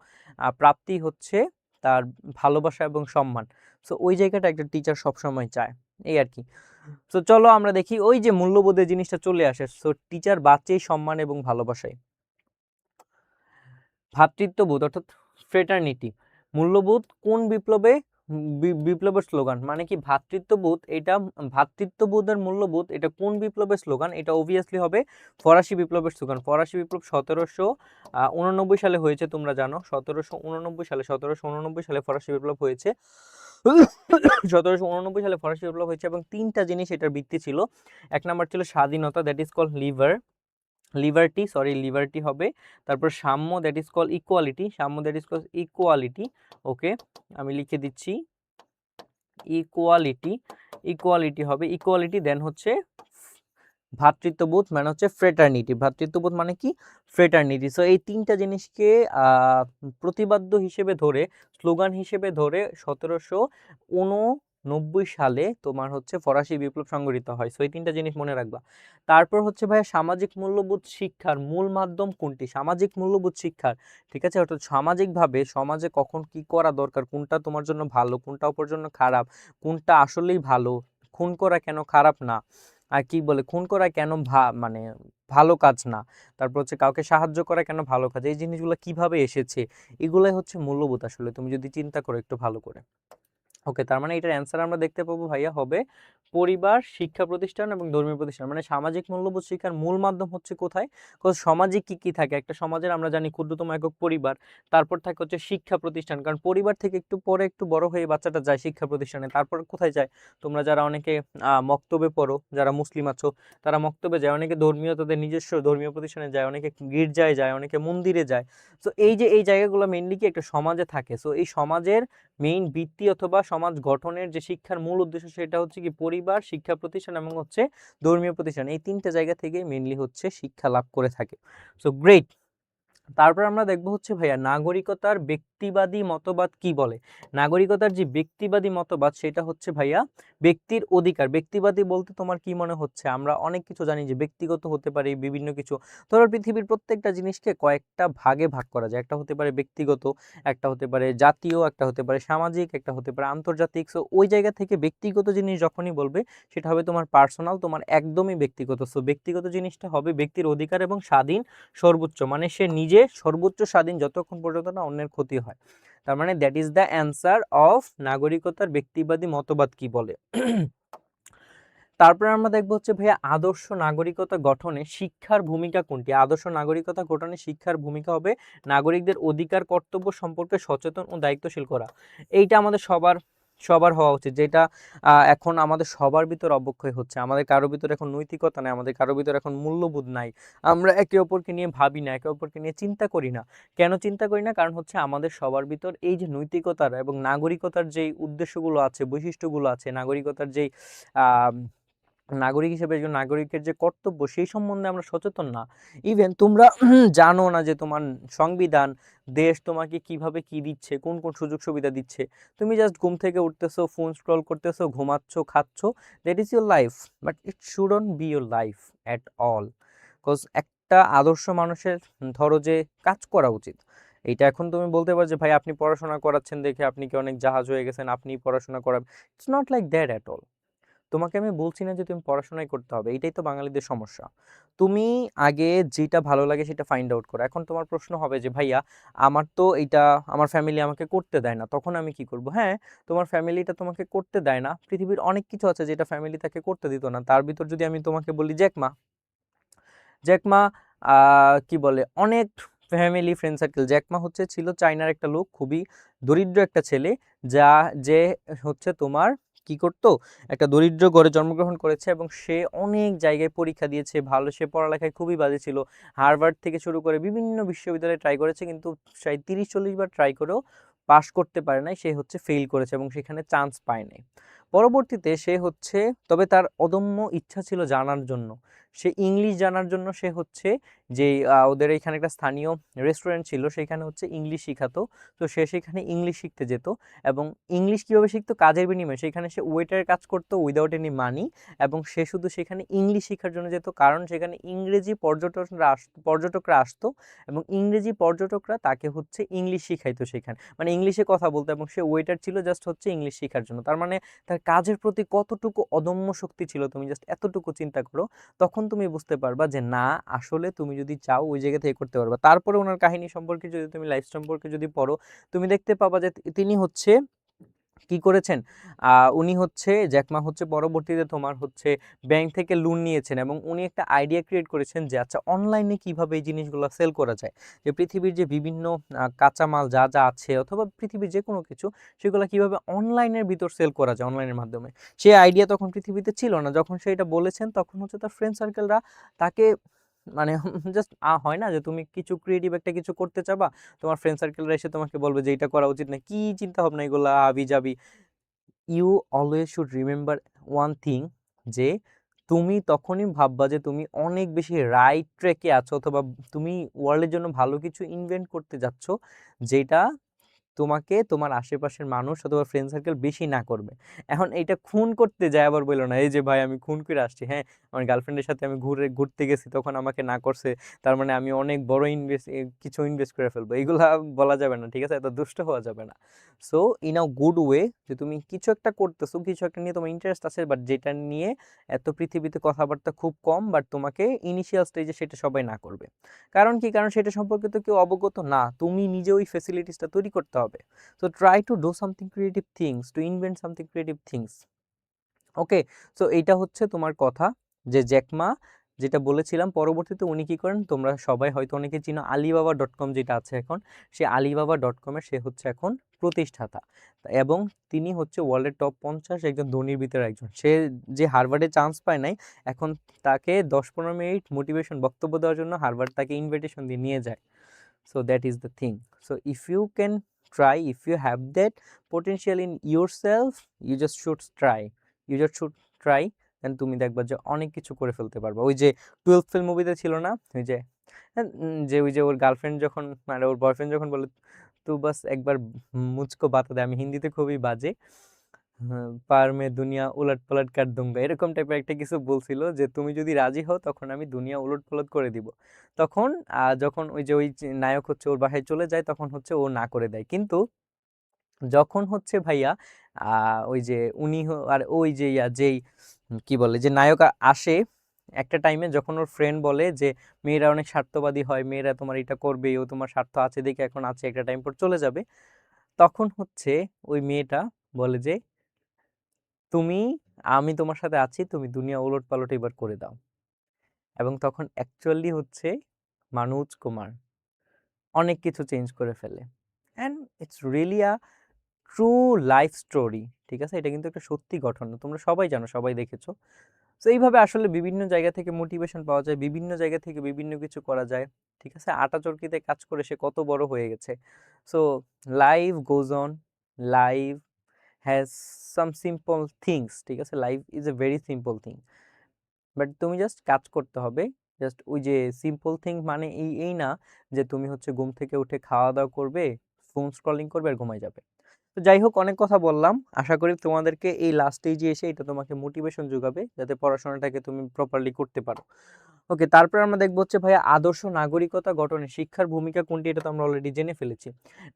প্রাপ্তি হচ্ছে তার ভালোবাসা এবং সম্মান। সো ওই জায়গাটা একটা টিচার সবসময় চায়, এই আর কি। তো চলো আমরা দেখি, ওই যে মূল্যবোধের জিনিসটা চলে আসে। সো টিচার বাঁচে সম্মান এবং ভালোবাসায়। ভ্রাতৃত্ববোধ অর্থাৎ ফ্রেটার্নিটি, মূল্যবোধ কোন বিপ্লবে বিপ্লবের স্লোগান? মানে কি ভ্রাতৃত্ববোধ, এটা ভ্রাতৃত্ববোধের মূল্যবোধ, এটা কোন বিপ্লবের স্লোগান? এটা অবভিয়াসলি হবে ফরাসি বিপ্লবের স্লোগান। ফরাসি বিপ্লব 1789 সালে হয়েছে, তোমরা জানো। 1789 সালে ফরাসি বিপ্লব হয়েছে। 1789 সালে ফরাসি বিপ্লব হয়েছে, এবং তিনটা জিনিস এটার ভিত্তি ছিল। এক নাম্বার ছিল স্বাধীনতা, that is called liver. Liberty হবে। তারপর সাম্য, দ্যাট ইজ কল ইকুয়ালিটি, সাম্য that is call equality. Okay, আমি লিখে দিচ্ছি ইকুয়ালিটি, ইকুয়ালিটি হবে ইকুয়ালিটি। দেন হচ্ছে ভ্রাতৃত্ববোধ, মানে হচ্ছে ফ্রেটার্নিটি। ভ্রাতৃত্ববোধ মানে কি? ফ্রেটার্নিটি। সো এই তিনটা জিনিসকে প্রতিবাদ্য হিসেবে ধরে, স্লোগান হিসেবে ধরে 1789 সালে তোমার হচ্ছে ফরাসি বিপ্লব সংঘটিত হয়। সো এই তিনটা জিনিস মনে রাখবা। তারপর হচ্ছে ভাইয়া সামাজিক মূল্যবোধ শিক্ষার মূল মাধ্যম কোনটি? সামাজিক মূল্যবোধ শিক্ষার, ঠিক আছে, অর্থাৎ সামাজিকভাবে সমাজে কখন কি করা দরকার, কোনটা তোমার জন্য ভালো, কোনটা অপর জন্য খারাপ, কোনটা আসলেই ভালো, খুন করা কেন খারাপ না, আর কি বলে খুন করা কেন মানে ভালো কাজ না, তারপর হচ্ছে কাউকে সাহায্য করা কেন ভালো কাজ, এই জিনিসগুলো কিভাবে এসেছে, এগুলাই হচ্ছে মূল্যবোধ আসলে, তুমি যদি চিন্তা করো একটু ভালো করে। ওকে, তার মানে এটার অ্যান্সার আমরা দেখতে পাবো ভাইয়া হবে পরিবার, শিক্ষা প্রতিষ্ঠান এবং ধর্মীয় প্রতিষ্ঠান। মানে সামাজিক মূল্যবোধ শিক্ষার মূল মাধ্যম হচ্ছে কোথায়? সমাজে কি কি থাকে, একটা সমাজের আমরা জানি ক্ষুদ্রতম একক পরিবার, তারপর থাকে হচ্ছে শিক্ষা প্রতিষ্ঠান, কারণ পরিবার থেকে একটু পরে একটু বড় হয়ে বাচ্চাটা যায় শিক্ষা প্রতিষ্ঠানে, তারপর কোথায় যায়? তোমরা যারা অনেকে মক্তবে পড়ো, যারা মুসলিম আছো তারা মক্তবে যায়, অনেকে ধর্মীয় তাদের নিজস্ব ধর্মীয় প্রতিষ্ঠানে যায়, অনেকে গির্জায় যায়, অনেকে মন্দিরে যায়। তো এই যে এই জায়গাগুলো মেইনলি কি একটা সমাজে থাকে। সো এই সমাজের মেইন ভিত্তি অথবা সমাজ গঠনের যে শিক্ষার মূল উদ্দেশ্য সেটা হচ্ছে কি পরিবার, শিক্ষা প্রতিষ্ঠান এবং হচ্ছে ধর্মীয় প্রতিষ্ঠান, এই তিনটে জায়গা থেকে মেইনলি হচ্ছে শিক্ষা লাভ করে থাকে। So great. তারপর আমরা দেখবো হচ্ছে ভাইয়া নাগরিকতার ব্যক্তিবাদী মতবাদ কি বলে? নাগরিকতার যে ব্যক্তিবাদী মতবাদ সেটা হচ্ছে ভাইয়া ব্যক্তির অধিকার। ব্যক্তিবাদী বলতে তোমার কি মনে হচ্ছে? আমরা অনেক কিছু জানি যে ব্যক্তিগত হতে পারে বিভিন্ন কিছু, ধরো পৃথিবীর প্রত্যেকটা জিনিসকে কয়েকটা ভাগে ভাগ করা যায়, একটা হতে পারে ব্যক্তিগত, একটা হতে পারে জাতীয়, একটা হতে পারে সামাজিক, একটা হতে পারে আন্তর্জাতিক। সো ওই জায়গা থেকে ব্যক্তিগত জিনিস যখনই বলবে সেটা হবে তোমার পার্সোনাল, তোমার একদমই ব্যক্তিগত। সো ব্যক্তিগত জিনিসটা হবে ব্যক্তির অধিকার এবং স্বাধীন সর্বোচ্চ, মানে সে নিজে সর্বোচ্চ স্বাধীন যতক্ষণ পর্যন্ত না অন্যের ক্ষতি হয়। তার মানে that is the answer of নাগরিকতার ব্যক্তিবাদী মতবাদ কি বলে। তারপরে আমরা দেখবো হচ্ছে ভাইয়া আদর্শ নাগরিকতা গঠনে শিক্ষার ভূমিকা কোনটি? আদর্শ নাগরিকতা গঠনে শিক্ষার ভূমিকা হবে নাগরিকদের অধিকার কর্তব্য সম্পর্কে সচেতন ও দায়িত্বশীল করা। এইটা আমাদের সবার সবার হওয়া উচিত, যেটা এখন আমাদের সবার ভিতর অবক্ষয় হচ্ছে। আমাদের কারো ভিতর এখন নৈতিকতা নাই, আমাদের কারো ভিতর এখন মূল্যবোধ নাই, আমরা একে অপরকে নিয়ে ভাবি না, একে অপরকে নিয়ে চিন্তা করি না। কেন চিন্তা করি না? কারণ হচ্ছে আমাদের সবার ভিতর এই যে নৈতিকতার এবং নাগরিকতার যেই উদ্দেশ্যগুলো আছে, বৈশিষ্ট্যগুলো আছে, নাগরিকতার যেই নাগরিক হিসেবে একজন নাগরিকের যে কর্তব্য সেই সম্বন্ধে আমরা সচেতন না। ইভেন তোমরা জানো না যে তোমার সংবিধান, দেশ তোমাকে কিভাবে কি দিচ্ছে, কোন কোন সুযোগ সুবিধা দিচ্ছে। তুমি জাস্ট ঘুম থেকে উঠতেছো, ফোন স্ক্রল করতেছো, ঘুমাচ্ছ, খাচ্ছ, that is your life, but it shouldn't B your life at all. Because একটা আদর্শ মানুষের ধরো যে কাজ করা উচিত, এইটা এখন তুমি বলতে পারো যে ভাই আপনি পড়াশোনা করাচ্ছেন দেখে আপনি কি অনেক জাহাজ হয়ে গেছেন, আপনি পড়াশোনা করাবেন। It's not like that at all. তোমাকে আমি বলছি না যে তুমি পড়াশোনাই করতে হবে, এটাই তো বাঙালিদের সমস্যা। তুমি আগে যেটা ভালো লাগে সেটা ফাইন্ড আউট করো। এখন তোমার প্রশ্ন হবে যে ভাইয়া আমার তো এটা আমার ফ্যামিলি আমাকে করতে দেয় না, তখন আমি কি করব? হ্যাঁ, তোমার ফ্যামিলিটা তোমাকে করতে দেয় না, পৃথিবীর অনেক কিছু আছে যেটা ফ্যামিলি তাকে করতে দিত না। তার ভিতর যদি আমি তোমাকে বলি জ্যাকমা, জ্যাকমা কি বলে অনেক ফ্যামিলি ফ্রেন্ড সার্কেল, জ্যাকমা হচ্ছে ছিল চায়নার একটা লোক, খুবই দরিদ্র একটা ছেলে, যা যে হচ্ছে তোমার কি করতো, একটা দরিদ্র ঘরে জন্মগ্রহণ করেছে এবং সে অনেক জায়গায় পরীক্ষা দিয়েছে, ভালো, সে পড়ালেখায় খুবই বাজে ছিল, হার্ভার্ড থেকে শুরু করে বিভিন্ন বিশ্ববিদ্যালয়ে ট্রাই করেছে, কিন্তু প্রায় 30-40 বার ট্রাই করেও পাশ করতে পারে নাই, সে হচ্ছে ফেল করেছে এবং সেখানে চান্স পায় নাই। পরবর্তীতে সে হচ্ছে, তবে তার অদম্য ইচ্ছা ছিল জানার জন্য, সে ইংলিশ জানার জন্য সে হচ্ছে যে ওদের এখানে একটা স্থানীয় রেস্টুরেন্ট ছিল, সেখানে হচ্ছে ইংলিশ শিখাতো। তো সে সেখানে ইংলিশ শিখতে যেত এবং ইংলিশ কীভাবে শিখতো? কাজের বিনিময়ে। সেখানে সে ওয়েটারের কাজ করতো উইদাউট এনি মানি, এবং সে শুধু সেখানে ইংলিশ শেখার জন্য যেত, কারণ সেখানে ইংরেজি পর্যটকরা আসতো এবং ইংরেজি পর্যটকরা তাকে হচ্ছে ইংলিশ শিখাইতো সেখানে, মানে ইংলিশে কথা বলতো, এবং সে ওয়েটার ছিল জাস্ট হচ্ছে ইংলিশ শেখার জন্য। তার মানে তার কাজের প্রতি কতটুকু অদম্য শক্তি ছিল, তুমি জাস্ট এতটুকু চিন্তা করো, তখন তুমি বুঝতে পারবা যে না, আসলে তুমি যদি চাও ওই জায়গা থেকে করতে পারবা। তারপরে ওনার কাহিনী সম্পর্কে যদি তুমি লাইফ সম্পর্কে যদি পড়ো, তুমি দেখতে পাবা যে তিনি হচ্ছে কি করেছেন, উনি হচ্ছে জ্যাকমা হচ্ছে পরবর্তীতে তোমার হচ্ছে ব্যাংক থেকে লোন নিয়েছেন এবং উনি একটা আইডিয়া ক্রিয়েট করেছেন যে আচ্ছা অনলাইনে কিভাবে এই জিনিসগুলো সেল করা যায়, যে পৃথিবীর যে বিভিন্ন কাঁচামাল যা যা আছে অথবা পৃথিবীর যে কোনো কিছু, সেগুলো কিভাবে অনলাইনের ভিতর সেল করা যায়, অনলাইনের মাধ্যমে। সে আইডিয়া তখন পৃথিবীতে ছিল না, যখন সে এটা বলেছেন তখন হচ্ছে তার ফ্রেন্ড সার্কেলরা তাকে মানে জাস্ট হয় না যে তুমি কিছু ক্রিয়েটিভ একটা কিছু করতে চাবা, তোমার ফ্রেন্ড সার্কেলরা এসে তোমাকে বলবে যে এটা করা উচিত না, কি চিন্তা ভাবনা এগুলা হাবি যাবি। You always should remember one thing, যে তুমি তখনই ভাববা যে তুমি অনেক বেশি রাইট ট্র্যাকে আছো, অথবা তুমি ওয়ার্ল্ডের জন্য ভালো কিছু ইনভেন্ট করতে যাচ্ছ, যেটা তোমাকে তোমার আশেপাশের মানুষ অথবা ফ্রেন্ড সার্কেল বেশি না করবে। এখন এইটা খুন করতে যায় আবার বললো না এই যে ভাই আমি খুন করে আসছি, হ্যাঁ আমার গার্লফ্রেন্ডের সাথে আমি ঘুরতে গেছি তখন আমাকে না করছে, তার মানে আমি অনেক বড় কিছু ইনভেস্ট করে ফেলবো, এইগুলা বলা যাবে না, ঠিক আছে, এত দুষ্ট হওয়া যাবে না। So in a good way, যে তুমি কিছু একটা করতেছো, কিছু একটা নিয়ে তোমার ইন্টারেস্ট আছে, বাট যেটা নিয়ে এত পৃথিবীতে কথাবার্তা খুব কম, বাট তোমাকে ইনিশিয়াল স্টেজে সেটা সবাই না করবে। কারণ কি, কারণ সেটা সম্পর্কে তো কেউ অবগত না, তুমি নিজে ওই ফেসিলিটিসটা তৈরি করতে হবে। So try to do something creative things, to invent something creative things. Okay, so এইটা হচ্ছে তোমার কথা, যে জ্যাকমা যেটা বলেছিলাম। পরবর্তীতে উনি কি করেন, তোমরা সবাই হয়তো অনেকে চিনো, alibaba.com যেটা আছে এখন, সে alibaba.com-এর সে হচ্ছে এখন প্রতিষ্ঠাতা, এবং তিনি হচ্ছে ওয়ার্ল্ডের টপ 50 একজন ধনীর ভিতরে একজন। সে যে হার্ভার্ডে চান্স পায় নাই, এখন তাকে 10-15 মিনিট মোটিভেশন বক্তব্য দেওয়ার জন্য হার্ভার্ড তাকে ইনভিটেশন দিয়ে নিয়ে যায়। So that is the thing. So if you can try, if you have that potential in yourself, you just should try, you just should try, and তুমি দেখবা যে অনেক কিছু করে ফেলতে পারবা। ওই যে 12 ফেল মুভিতে ছিল না, ওই যে যে ওই যে ওর গার্লফ্রেন্ড যখন মানে ওর বয়ফ্রেন্ড যখন বলে তু বাস একবার মুঝকো বাতা দে, আমি হিন্দিতে খুবই বাজে, পার মে দুনিয়া উলট পালট কার দুঙ্গা, এরকম টাইপের একটা কিছু বলছিল, যে তুমি যদি রাজি হও তখন আমি দুনিয়া উলট পালট করে দিব। তখন যখন ওই যে ওই নায়ক হচ্ছে ওর বাসায় চলে যায়, তখন হচ্ছে ও না করে দেয়। কিন্তু যখন হচ্ছে ভাইয়া ওই যে উনি আর ওই যে যেই কি বলে যে নায়ক আসে একটা টাইমে, যখন ওর ফ্রেন্ড বলে যে মেয়েরা অনেক স্বার্থবাদী হয়, মেয়েরা তোমার এটা করবে, ও তোমার স্বার্থ আছে দেখে এখন আছে, একটা টাইম পর চলে যাবে, তখন হচ্ছে ওই মেয়েটা বলে যে তুমি, আমি তোমার সাথে আছি, তুমি দুনিয়া উলট পালট এবার করে দাও। এবং তখন অ্যাকচুয়ালি হচ্ছে মানুজ কুমার অনেক কিছু চেঞ্জ করে ফেলে। And it's really a true life story, ঠিক আছে, এটা কিন্তু একটা সত্যি ঘটনা, তোমরা সবাই জানো, সবাই দেখেছো। তো এইভাবে আসলে বিভিন্ন জায়গা থেকে মোটিভেশন পাওয়া যায়, বিভিন্ন জায়গা থেকে বিভিন্ন কিছু করা যায়, ঠিক আছে। আটা চরকিতে কাজ করে সে কত বড় হয়ে গেছে। So life goes on, life has some simple things, ঠিক আছে, life is a very simple thing, but তুমি জাস্ট কাজ করতে হবে। জাস্ট ওই যে সিম্পল থিং মানে এই না যে তুমি হচ্ছে ঘুম থেকে উঠে খাওয়া দাওয়া করবে, ফোন স্ক্রলিং করবে আর ঘুমাই যাবে। তো যাই হোক, অনেক কথা বললাম, আশা করি তোমাদেরকে এই লাস্ট স্টেজে এসে এটা তোমাকে মোটিভেশন যোগাবে, যাতে পড়াশোনাটাকে তুমি প্রপারলি করতে পারো। ওকে, তারপর আমরা দেখবো হচ্ছে ভাইয়া আদর্শ নাগরিকতা গঠনে শিক্ষার ভূমিকা কোনটি, এটা তো আমরা অলরেডি জেনে ফেলেছি।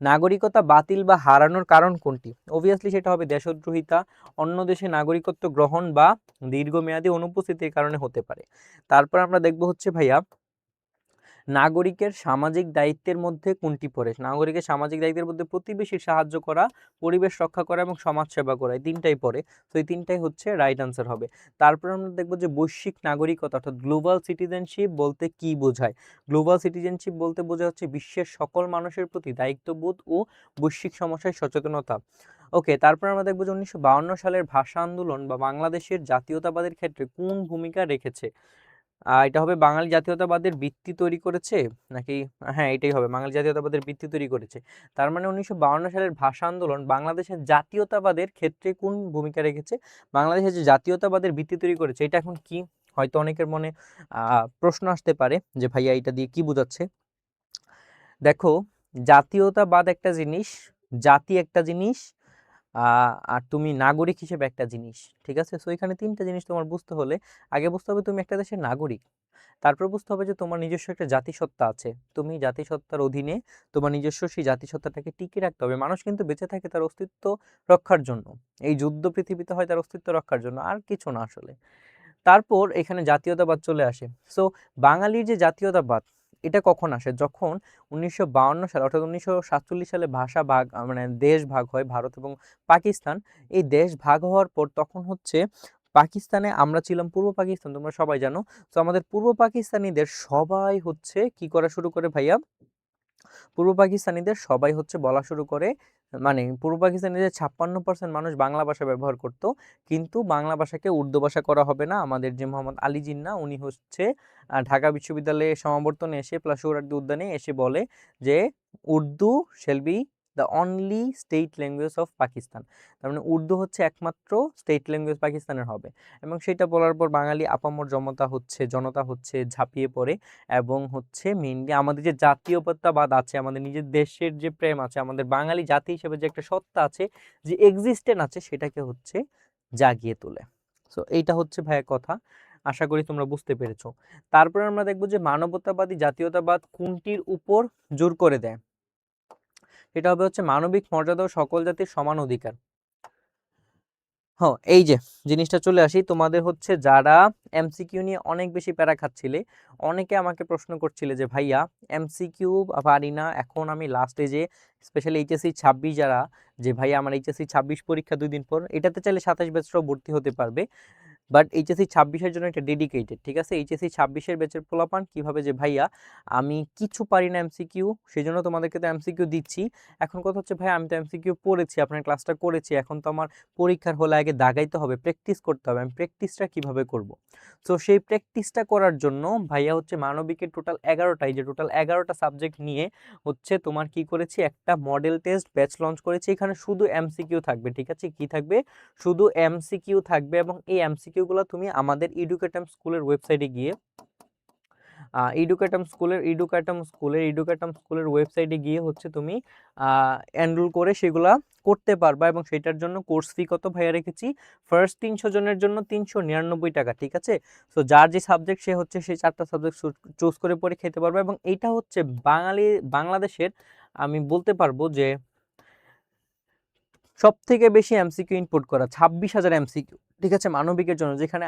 নাগরিকতা বাতিল বা হারানোর কারণ কোনটি, অবভিয়াসলি সেটা হবে দেশদ্রোহিতা, অন্য দেশে নাগরিকত্ব গ্রহণ বা দীর্ঘমেয়াদী অনুপস্থিতির কারণে হতে পারে। তারপর আমরা দেখবো হচ্ছে ভাইয়া নাগরিকের সামাজিক দায়িত্বের মধ্যে কোনটি পড়ে, নাগরিকের সামাজিক দায়িত্বের মধ্যে প্রতিবেশীর সাহায্য করা, পরিবেশ রক্ষা করা এবং সমাজ সেবা করা, এই তিনটাই পড়ে। তো এই তিনটাই হচ্ছে রাইট আনসার হবে। তারপর আমরা দেখবো যে বৈশ্বিক নাগরিকতা অর্থাৎ গ্লোবাল সিটিজেনশিপ বলতে কি বোঝায়। গ্লোবাল সিটিজেনশিপ বলতে বোঝা হচ্ছে বিশ্বের সকল মানুষের প্রতি দায়িত্ববোধ ও বৈশ্বিক সমস্যায় সচেতনতা। ওকে, তারপর আমরা দেখবো যে 1952 সালের ভাষা আন্দোলন বা বাংলাদেশের জাতীয়তাবাদের ক্ষেত্রে কোন ভূমিকা রেখেছে। এটা হবে বাঙালি জাতীয়তাবাদের ভিত্তি তৈরি করেছে নাকি, হ্যাঁ এটাই হবে, বাঙালি জাতীয়তাবাদের ভিত্তি তৈরি করেছে। তার মানে 1952 সালের ভাষা আন্দোলন বাংলাদেশের জাতীয়তাবাদের ক্ষেত্রে কোন ভূমিকা রেখেছে, বাংলাদেশের যে জাতীয়তাবাদের ভিত্তি তৈরি করেছে, এটা এখন কি, হয়তো অনেকের মনে প্রশ্ন আসতে পারে যে ভাইয়া এটা দিয়ে কি বোঝাচ্ছে। দেখো, জাতীয়তাবাদ একটা জিনিস, জাতি একটা জিনিস, আর তুমি নাগরিক হিসেবে একটা জিনিস, ঠিক আছে। সো এখানে তিনটা জিনিস তোমার বুঝতে হলে আগে বুঝতে হবে তুমি একটা দেশের নাগরিক, তারপর বুঝতে হবে যে তোমার নিজস্ব একটা জাতিসত্তা আছে, তুমি জাতিসত্তার অধীনে তোমার নিজস্ব সেই জাতিসত্তাটাকে টিকিয়ে রাখতে হবে। মানুষ কিন্তু বেঁচে থাকে তার অস্তিত্ব রক্ষার জন্য, এই যুদ্ধ পৃথিবীতে হয় তার অস্তিত্ব রক্ষার জন্য, আর কিছু না আসলে। তারপর এখানে জাতীয়তাবাদ চলে আসে। সো বাঙালির যে জাতীয়তাবাদ, এটা কখন আসে, যখন 1952 সালে অর্থাৎ 1947 সালে ভাষা ভাগ মানে দেশ ভাগ হয় ভারত এবং পাকিস্তান। এই দেশ ভাগ হওয়ার পর তখন হচ্ছে পাকিস্তানে আমরা ছিলাম পূর্ব পাকিস্তান, তোমরা সবাই জানো। তো আমাদের পূর্ব পাকিস্তানিদের সবাই হচ্ছে কি করা শুরু করে ভাইয়া, পূর্ব পাকিস্তানিদের সবাই হচ্ছে বলা শুরু করে, মানে পূর্ব পাকিস্তানিদের 56% মানুষ বাংলা ভাষা ব্যবহার করত, কিন্তু বাংলা ভাষাকে উর্দু ভাষা করা হবে না। আমাদের যে মোহাম্মদ আলী জিন্নাহ উনি হচ্ছে ঢাকা বিশ্ববিদ্যালয়ে সমাবর্তনে এসে প্লাস সোহরাওয়ার্দী উদ্যানে এসে বলে যে Urdu shall be the only state language of Pakistan. তার মানে উর্দু হচ্ছে একমাত্র স্টেট ল্যাঙ্গুয়েজ পাকিস্তানের হবে। এবং সেটা বলার পর বাঙালি আপামর জনতা হচ্ছে ঝাঁপিয়ে পড়ে এবং হচ্ছে মেইনলি আমাদের যে জাতীয়তাবাদ আছে, আমাদের নিজের দেশের যে প্রেম আছে, আমাদের বাঙালি জাতি হিসেবে যে একটা সত্তা আছে, যে এক্সিস্টেন্স আছে, সেটাকে হচ্ছে জাগিয়ে তোলে। সো এইটা হচ্ছে ভাইয়া কথা, আশা করি তোমরা বুঝতে পেরেছো। তারপরে আমরা দেখবো যে মানবতাবাদী জাতীয়তাবাদ কোনটির উপর জোর করে দেয়, এটা হবে হচ্ছে মানবিক মর্যাদা ও সকল জাতির সমান অধিকার। হ্যাঁ, এই যে জিনিসটা চলে আসি, তোমাদের হচ্ছে যারা এমসিকিউ নিয়ে অনেক বেশি প্যারা খাচ্ছিলে, অনেকে আমাকে প্রশ্ন করছিলে যে ভাইয়া এমসিকিউ পারি না, এখন আমি লাস্টে যে স্পেশালি এইচএসসি 26 যারা, যে ভাইয়া আমার এইচএসসি 26 পরীক্ষা 2 দিন পর, এটাতে চাইলে 27 ব্যাচরাও ভর্তি হতে পারবে, বাট এইচএসসি 26-এর জন্য এটা ডেডিকেটেড, ঠিক আছে। এইচএসসি 26-এর ব্যাচের পোলাপান কিভাবে যে ভাইয়া আমি কিছু পারি না এমসিকিউ, সেই জন্য তোমাদেরকে তো এমসিকিউ দিচ্ছি। এখন কথা হচ্ছে ভাই আমি তো এমসিকিউ পড়েছি, আপনার ক্লাসটা করেছি, এখন তো আমার পরীক্ষার হলে আগে দাগাইতে হবে, প্র্যাকটিস করতে হবে, আমি প্র্যাকটিসটা কিভাবে করব। তো সেই প্র্যাকটিসটা করার জন্য ভাইয়া হচ্ছে মানবিকের টোটাল 11টাই, যে টোটাল 11টা সাবজেক্ট নিয়ে হচ্ছে তোমার কি করেছি, একটা মডেল টেস্ট ব্যাচ লঞ্চ করেছি। এখানে শুধু এমসিকিউ থাকবে, ঠিক আছে, কি থাকবে, শুধু এমসিকিউ থাকবে। এবং এই এমসিকিউগুলো তুমি আমাদের এডুকেটাম স্কুলের ওয়েবসাইটে গিয়ে এডুকেটাম স্কুলের ওয়েবসাইটে গিয়ে হচ্ছে তুমি এনরোল করে সেগুলা করতে পারবা। এবং সেটার জন্য কোর্স ফি কত ভাইয়া রেখেছি, ফার্স্ট 300 জনের জন্য 399 টাকা, ঠিক আছে। সো যার যে সাবজেক্ট সে হচ্ছে সেই 4টা সাবজেক্ট চুজ করে পরীক্ষা খেতে পারবে। এবং এইটা হচ্ছে বাংলাদেশের আমি বলতে পারবো যে সব থেকে বেশি এমসিকিউ ইনপুট করা, 26,000 এমসিকিউ, ঠিক আছে, মানবিকের জন্য, যেখানে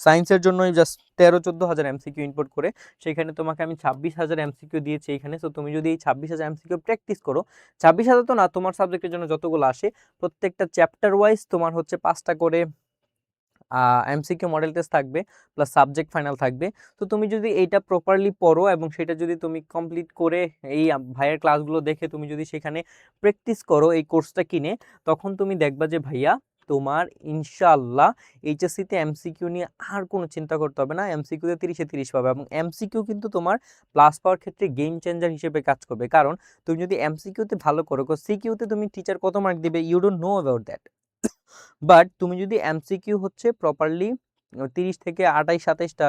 সায়েন্সের জন্যই জাস্ট 13-14 হাজার এমসিকিউ ইনপুট করে, সেখানে তোমাকে আমি 26,000 এমসিকিউ দিয়েছি এখানে। তো তুমি যদি এই 26,000 এমসিকিউ প্র্যাকটিস করো, 26,000 তো না, তোমার সাবজেক্টের জন্য যতগুলো আসে প্রত্যেকটা চ্যাপ্টার ওয়াইজ তোমার হচ্ছে 5টা করে এমসিকিউ মডেল টেস্ট থাকবে, প্লাস সাবজেক্ট ফাইনাল থাকবে। তো তুমি যদি এইটা প্রপারলি পড়ো এবং সেটা যদি তুমি কমপ্লিট করে এই ভাইয়ের ক্লাসগুলো দেখে তুমি যদি সেখানে প্র্যাকটিস করো এই কোর্সটা কিনে, তখন তুমি দেখবা যে ভাইয়া তোমার ইনশাআল্লাহ এইচএসসিতে এমসিকিউ নিয়ে আর কোনো চিন্তা করতে হবে না, এমসিকিউতে 30-এ 30 পাবে। এবং এমসিকিউ কিন্তু তোমার প্লাস পাওয়ার ক্ষেত্রে গেম চেঞ্জার হিসেবে কাজ করবে, কারণ তুমি যদি এমসিকিউতে ভালো করো, সিকিউতে তুমি টিচার কত মার্ক দিবে you don't know about that, but তুমি যদি এমসিকিউ হচ্ছে প্রপারলি 30 থেকে 28-27টা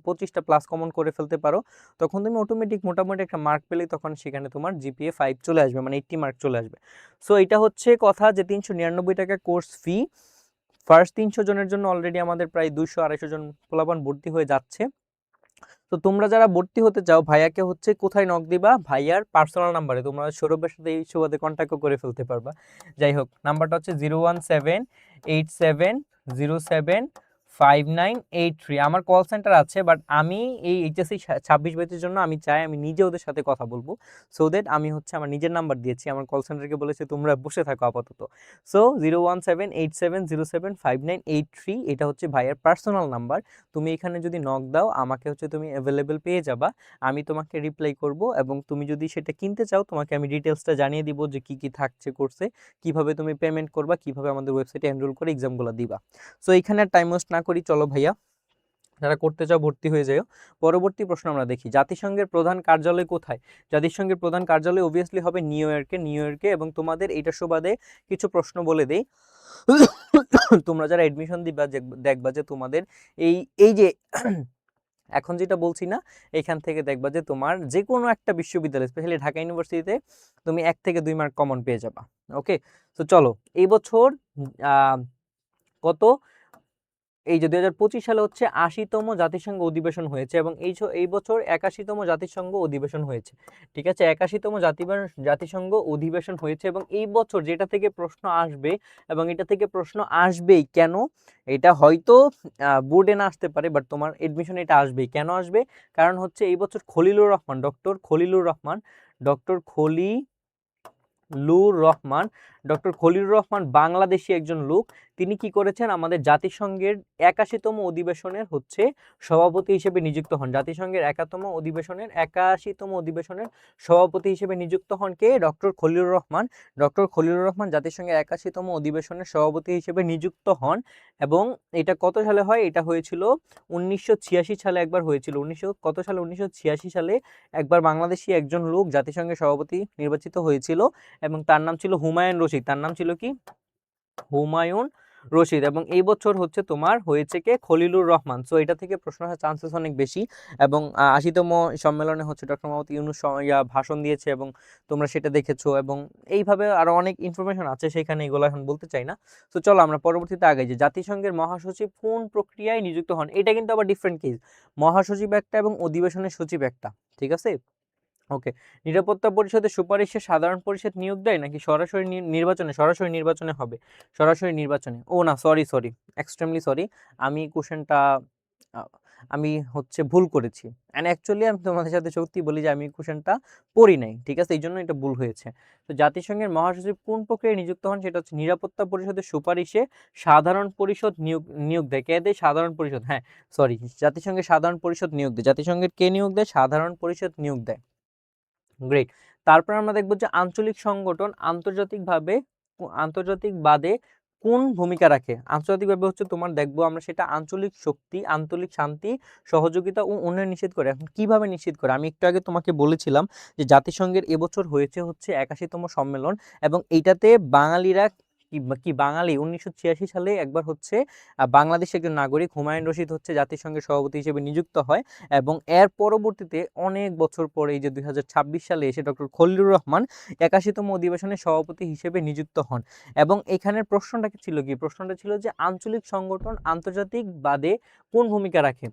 25টা প্লাস কমন করে ফেলতে পারো, তখন তুমি অটোমেটিক মোটামুটি একটা মার্ক পেলে তখন সেখানে তোমার জিপিএ 5 চলে আসবে, মানে 80 মার্ক চলে আসবে। সো এটা হচ্ছে কথা যে 399 টাকা কোর্স ফি, ফার্স্ট 300 জনের জন্য অলরেডি আমাদের প্রায় 200-250 জন পোলাপান ভর্তি হয়ে যাচ্ছে। তো তোমরা যারা ভর্তি হতে চাও ভাইয়াকে হচ্ছে কোথায় নক দিবা, ভাইয়ার পার্সোনাল নাম্বারে, তোমরা সৌরভের সাথে এই সুবাদে কন্ট্যাক্টও করে ফেলতে পারবা। যাই হোক, নাম্বারটা হচ্ছে 01787075983। আমার কল সেন্টার আছে, বাট আমি এই এইচএসসি 26 ব্যাচের জন্য আমি চাই আমি নিজে ওদের সাথে কথা বলবো, সো দ্যাট আমি হচ্ছে আমার নিজের নাম্বার দিয়েছি, আমার কল সেন্টারকে বলেছে তোমরা বসে থাকো আপাতত। সো 01787075983, এটা হচ্ছে ভাইয়ার পার্সোনাল নাম্বার। তুমি এখানে যদি নক দাও আমাকে হচ্ছে তুমি অ্যাভেলেবেল পেয়ে যাবা, আমি তোমাকে রিপ্লাই করব। এবং তুমি যদি সেটা কিনতে চাও তোমাকে আমি ডিটেলসটা জানিয়ে দিব যে কি কি থাকছে কোর্সে, কিভাবে তুমি পেমেন্ট করবা, কিভাবে আমাদের ওয়েবসাইটে এনরোল করে এক্সামগুলো দিবা। সো এখানে টাইম ওয়েস্ট না করি, চলো ভাইয়া যারা করতে চাও ভর্তি হয়ে যাও। পরবর্তী প্রশ্ন আমরা দেখি, জাতিসংঘের প্রধান কার্যালয় কোথায়? জাতিসংঘের প্রধান কার্যালয় অবভিয়াসলি হবে নিউ ইয়র্কে। এবং তোমাদের এইটার সুবাদে কিছু প্রশ্ন বলে দেই, তোমরা যারা এডমিশন দিবা দেখবা যে তোমাদের এই এই যে এখন যেটা বলছি না, এখান থেকে দেখবা যে তোমার যে কোনো একটা বিশ্ববিদ্যালয়, স্পেশালি ঢাকা ইউনিভার্সিটিতে তুমি 1 থেকে 2 মার্ক কমন পেয়ে যাবা। ওকে, তো চলো এই বছর কত, এই যে 2025 সালে হচ্ছে 80তম জাতিসংঘ অধিবেশন হয়েছে, এবং এই বছর 81তম জাতিসংঘ অধিবেশন হয়েছে, ঠিক আছে, 81তম জাতিসংঘ অধিবেশন হয়েছে। এবং এই বছর যেটা থেকে প্রশ্ন আসবে, এবং এটা থেকে প্রশ্ন আসবেই কেন, এটা হয়তো বোর্ডে না আসতে পারে, বাট তোমার এডমিশন এটা আসবেই। কেন আসবে, কারণ হচ্ছে এই বছর ডক্টর খলিলুর রহমান ডক্টর খলিলুর রহমান বাংলাদেশি একজন লোক। তিনি কি করেছেন, আমাদের জাতিসংঘের 81তম অধিবেশনের হচ্ছে সভাপতি হিসেবে নিযুক্ত হন। জাতিসংঘের 81তম অধিবেশনের সভাপতি হিসেবে নিযুক্ত হন কে? ডক্টর খলিলুর রহমান। ডক্টর খলিলুর রহমান জাতিসংঘের 81তম অধিবেশনের সভাপতি হিসেবে নিযুক্ত হন এবং এটা কত সালে হয়? এটা হয়েছিল 1986 সালে একবার হয়েছিল। কত সালে? 1986 সালে একবার বাংলাদেশি একজন লোক জাতিসংঘের সভাপতি নির্বাচিত হয়েছিল এবং তার নাম ছিল হুমায়ুন রশিদ। তার নাম ছিল কি? হুমায়ুন রশিদ। এবং এই বছর হচ্ছে তোমার হয়েছে কে? খলিলুর রহমান। সো এটা থেকে প্রশ্ন আসার চান্সেস অনেক বেশি। এবং 80তম সম্মেলনে হচ্ছে ডক্টর মোহাম্মদ ইউনূস ভাষণ দিয়েছে এবং তোমরা সেটা দেখেছো। এবং এইভাবে আরো অনেক ইনফরমেশন আছে সেখানে, এগুলো এখন বলতে চাই না। তো চলো আমরা পরবর্তীতে আগাই। যে জাতিসংঘের মহাসচিব কোন প্রক্রিয়ায় নিযুক্ত হন? এটা কিন্তু আবার ডিফারেন্ট কেস। মহাসচিব একটা এবং অধিবেশনের সচিব একটা, ঠিক আছে? ওকে। নিরাপত্তা পরিষদের সুপারিশে সাধারণ পরিষদ নিয়োগ দেয় নাকি সরাসরি নির্বাচনে? সরাসরি নির্বাচনে হবে, সরাসরি নির্বাচনে। ও না, সরি সরি, এক্সট্রিমলি সরি, আমি কোশ্চেনটা আমি হচ্ছে ভুল করেছি। অ্যান্ড অ্যাকচুয়ালি আমি তোমাদের সাথে সত্যি বলি যে আমি কোশ্চেনটা পড়ি নাই, ঠিক আছে? এই জন্য এটা ভুল হয়েছে। তো জাতিসংঘের মহাসচিব কোন প্রক্রিয়ায় নিযুক্ত হন? সেটা হচ্ছে নিরাপত্তা পরিষদের সুপারিশে সাধারণ পরিষদ নিয়োগ দেয়। কে দেয়? সাধারণ পরিষদ। হ্যাঁ সরি, জাতিসংঘের সাধারণ পরিষদ নিয়োগ দেয়। জাতিসংঘের কে নিয়োগ দেয়? সাধারণ পরিষদ নিয়োগ দেয়। গ্রেট। তারপর আমরা দেখব যে আঞ্চলিক সংগঠন আন্তর্জাতিক বাদে কোন ভূমিকা রাখে? আন্তর্জাতিকভাবে হচ্ছে তোমার দেখবো আমরা সেটা আঞ্চলিক শক্তি, আঞ্চলিক শান্তি, সহযোগিতা ও উন্নয়ন নিশ্চিত করে। এখন কিভাবে নিশ্চিত করে? আমি একটু আগে তোমাকে বলেছিলাম যে জাতিসংঘের এবছর হয়েছে হচ্ছে 81তম সম্মেলন এবং এইটাতে বাঙালিরা বাঙালি 1986 সালে একবার হচ্ছে বাংলাদেশের একজন নাগরিক হুমায়ুন রশিদ হচ্ছে জাতিসংঘের সভাপতি হিসেবে নিযুক্ত হয় এবং এর পরবর্তীতে অনেক বছর পরে এই যে 2026 সালে এসে ডক্টর খলিলুর রহমান 81তম অধিবেশনের সভাপতি হিসেবে নিযুক্ত হন। এবং এখানের প্রশ্নটা ছিল কি? প্রশ্নটা ছিল যে আঞ্চলিক সংগঠন আন্তর্জাতিক বাদে কোন ভূমিকা রাখে?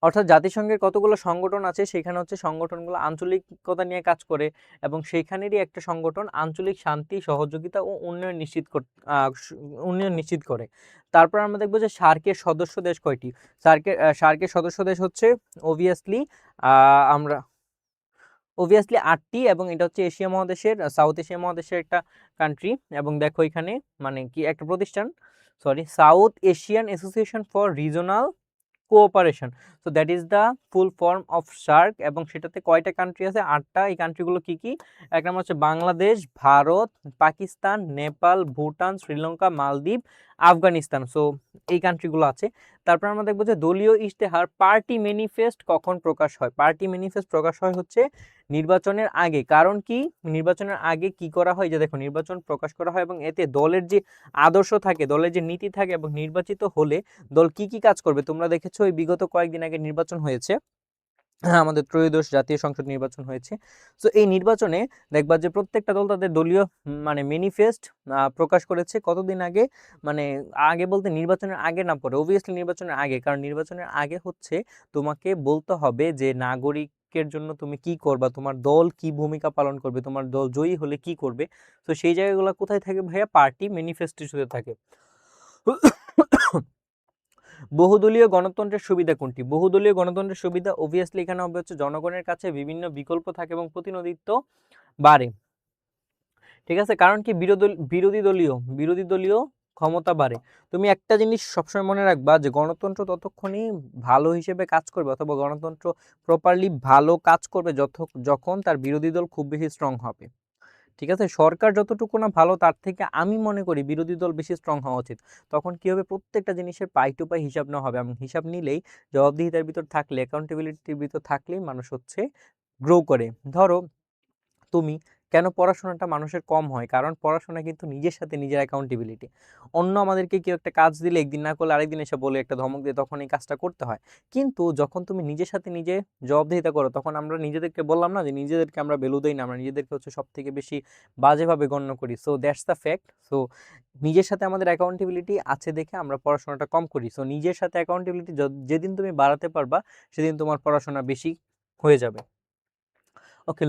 অর্থাৎ জাতিসংঘের কতগুলো সংগঠন আছে, সেখানে হচ্ছে সংগঠনগুলো আঞ্চলিকতা নিয়ে কাজ করে এবং সেইখানেরই একটা সংগঠন আঞ্চলিক শান্তি, সহযোগিতা ও উন্নয়ন নিশ্চিত করে। তারপর আমরা দেখবো যে সার্কের সদস্য দেশ কয়টি? সার্কের সদস্য দেশ হচ্ছে অবভিয়াসলি আমরা 8টি এবং এটা হচ্ছে এশিয়া মহাদেশের, সাউথ এশিয়া মহাদেশের একটা কান্ট্রি। এবং দেখো এখানে মানে কি একটা প্রতিষ্ঠান, sorry, south Asian association for regional cooperation. So that is the full form of SAARC. এবং সেটাতে কয়টা কান্ট্রি আছে? 8টা। এই কান্ট্রিগুলো কি কি? এক নাম হচ্ছে বাংলাদেশ, ভারত, পাকিস্তান, নেপাল, ভুটান, শ্রীলঙ্কা, মালদ্বীপ, আফগানিস্তান। সো এই কান্ট্রিগুলো আছে। তারপর আমরা দেখবো যে দলীয় ইশতেহার, পার্টি ম্যানিফেস্ট কখন প্রকাশ হয়? পার্টি ম্যানিফেস্ট প্রকাশ হয় হচ্ছে নির্বাচনের আগে। কারণ কি? নির্বাচনের আগে কি করা হয়? যে দেখো নির্বাচন প্রকাশ করা হয় এবং এতে দলের যে আদর্শ থাকে, দলের যে নীতি থাকে এবং নির্বাচিত হলে দল কি কি কাজ করবে। তোমরা দেখেছো এই বিগত কয়েকদিন আগে নির্বাচন হয়েছে, আমাদের ত্রয়োদশ জাতীয় সংসদ নির্বাচন হয়েছে। সো এই নির্বাচনে দেখবা যে প্রত্যেকটা দল তাদের দলীয় মানে ম্যানিফেস্ট প্রকাশ করেছে কতদিন আগে, মানে আগে বলতে নির্বাচনের আগে না পরে, অবভিয়াসলি নির্বাচনের আগে। কারণ নির্বাচনের আগে হচ্ছে তোমাকে বলতে হবে যে নাগরিকের জন্য তুমি কি করবা, তোমার দল কি ভূমিকা পালন করবে, তোমার দল জয়ী হলে কি করবে। তো সেই জায়গাগুলো কোথায় থাকে ভাইয়া? পার্টি ম্যানিফেস্টোতে থাকে। বহুদলীয় গণতন্ত্রের সুবিধা কোনটি? বহুদলীয় গণতন্ত্রের সুবিধা অবভিয়াসলি এখানে হবে হচ্ছে জনগণের কাছে বিভিন্ন বিকল্প থাকে এবং প্রতিনিধিত্ব বাড়ে, ঠিক আছে? কারণ কি? বিরোধী দলীয় ক্ষমতা বাড়ে। তুমি একটা জিনিস সবসময় মনে রাখবা যে গণতন্ত্র ততক্ষণই ভালো হিসেবে কাজ করবে অথবা গণতন্ত্র প্রপারলি ভালো কাজ করবে যখন তার বিরোধী দল খুব বেশি স্ট্রং হবে, ঠিক আছে? সরকার যতটুকু না ভালো তার থেকে আমি মনে করি বিরোধী দল বেশি স্ট্রং হওয়া উচিত। তখন কি হবে? প্রত্যেকটা জিনিসের পাই টু পাই হিসাব নেওয়া হবে এবং হিসাব নিলেই, জবাবদিহিতার ভিতর থাকলে, অ্যাকাউন্টেবিলিটির ভিতর থাকলেই মানুষ হচ্ছে গ্রো করে। ধরো তুমি কেন পড়াশোনাটা মানুষের কম হয়? কারণ পড়াশোনা কিন্তু নিজের সাথে নিজের অ্যাকাউন্টেবিলিটি। অন্য আমাদেরকে কেউ একটা কাজ দিলে একদিন না করলে আরেকদিন এসে বলে একটা ধমক দিয়ে তখন এই কাজটা করতে হয়। কিন্তু যখন তুমি নিজের সাথে নিজে জবাবদিহিতা করো তখন আমরা নিজেদেরকে বললাম না যে নিজেদেরকে আমরা ভ্যালু দেই না, আমরা নিজেদেরকে হচ্ছে সব থেকে বেশি বাজেভাবে গণ্য করি। So that's the fact. So নিজের সাথে আমাদের অ্যাকাউন্টেবিলিটি আছে দেখে আমরা পড়াশোনাটা কম করি। সো নিজের সাথে অ্যাকাউন্টেবিলিটি যেদিন তুমি বাড়াতে পারবা সেদিন তোমার পড়াশোনা বেশি হয়ে যাবে। ওকে,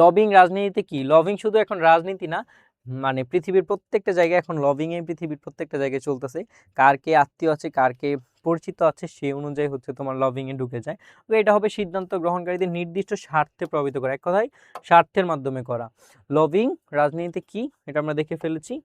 লবিং রাজনীতিতে কি? লবিং শুধু এখন রাজনীতি না, মানে পৃথিবীর প্রত্যেকটা জায়গায় এখন লবিং এ পৃথিবীর প্রত্যেকটা জায়গায় চলতেছে। কার কে আত্মীয় আছে, কার কে পরিচিত আছে সেই অনুযায়ী হচ্ছে তোমার লবিং এ ঢুকে যায়। তো এটা হবে সিদ্ধান্ত গ্রহণকারীদের নির্দিষ্ট স্বার্থে প্রভাবিত করা, এক কথায় স্বার্থের মাধ্যমে করা। লবিং রাজনীতিতে কি এটা আমরা দেখে ফেলেছি।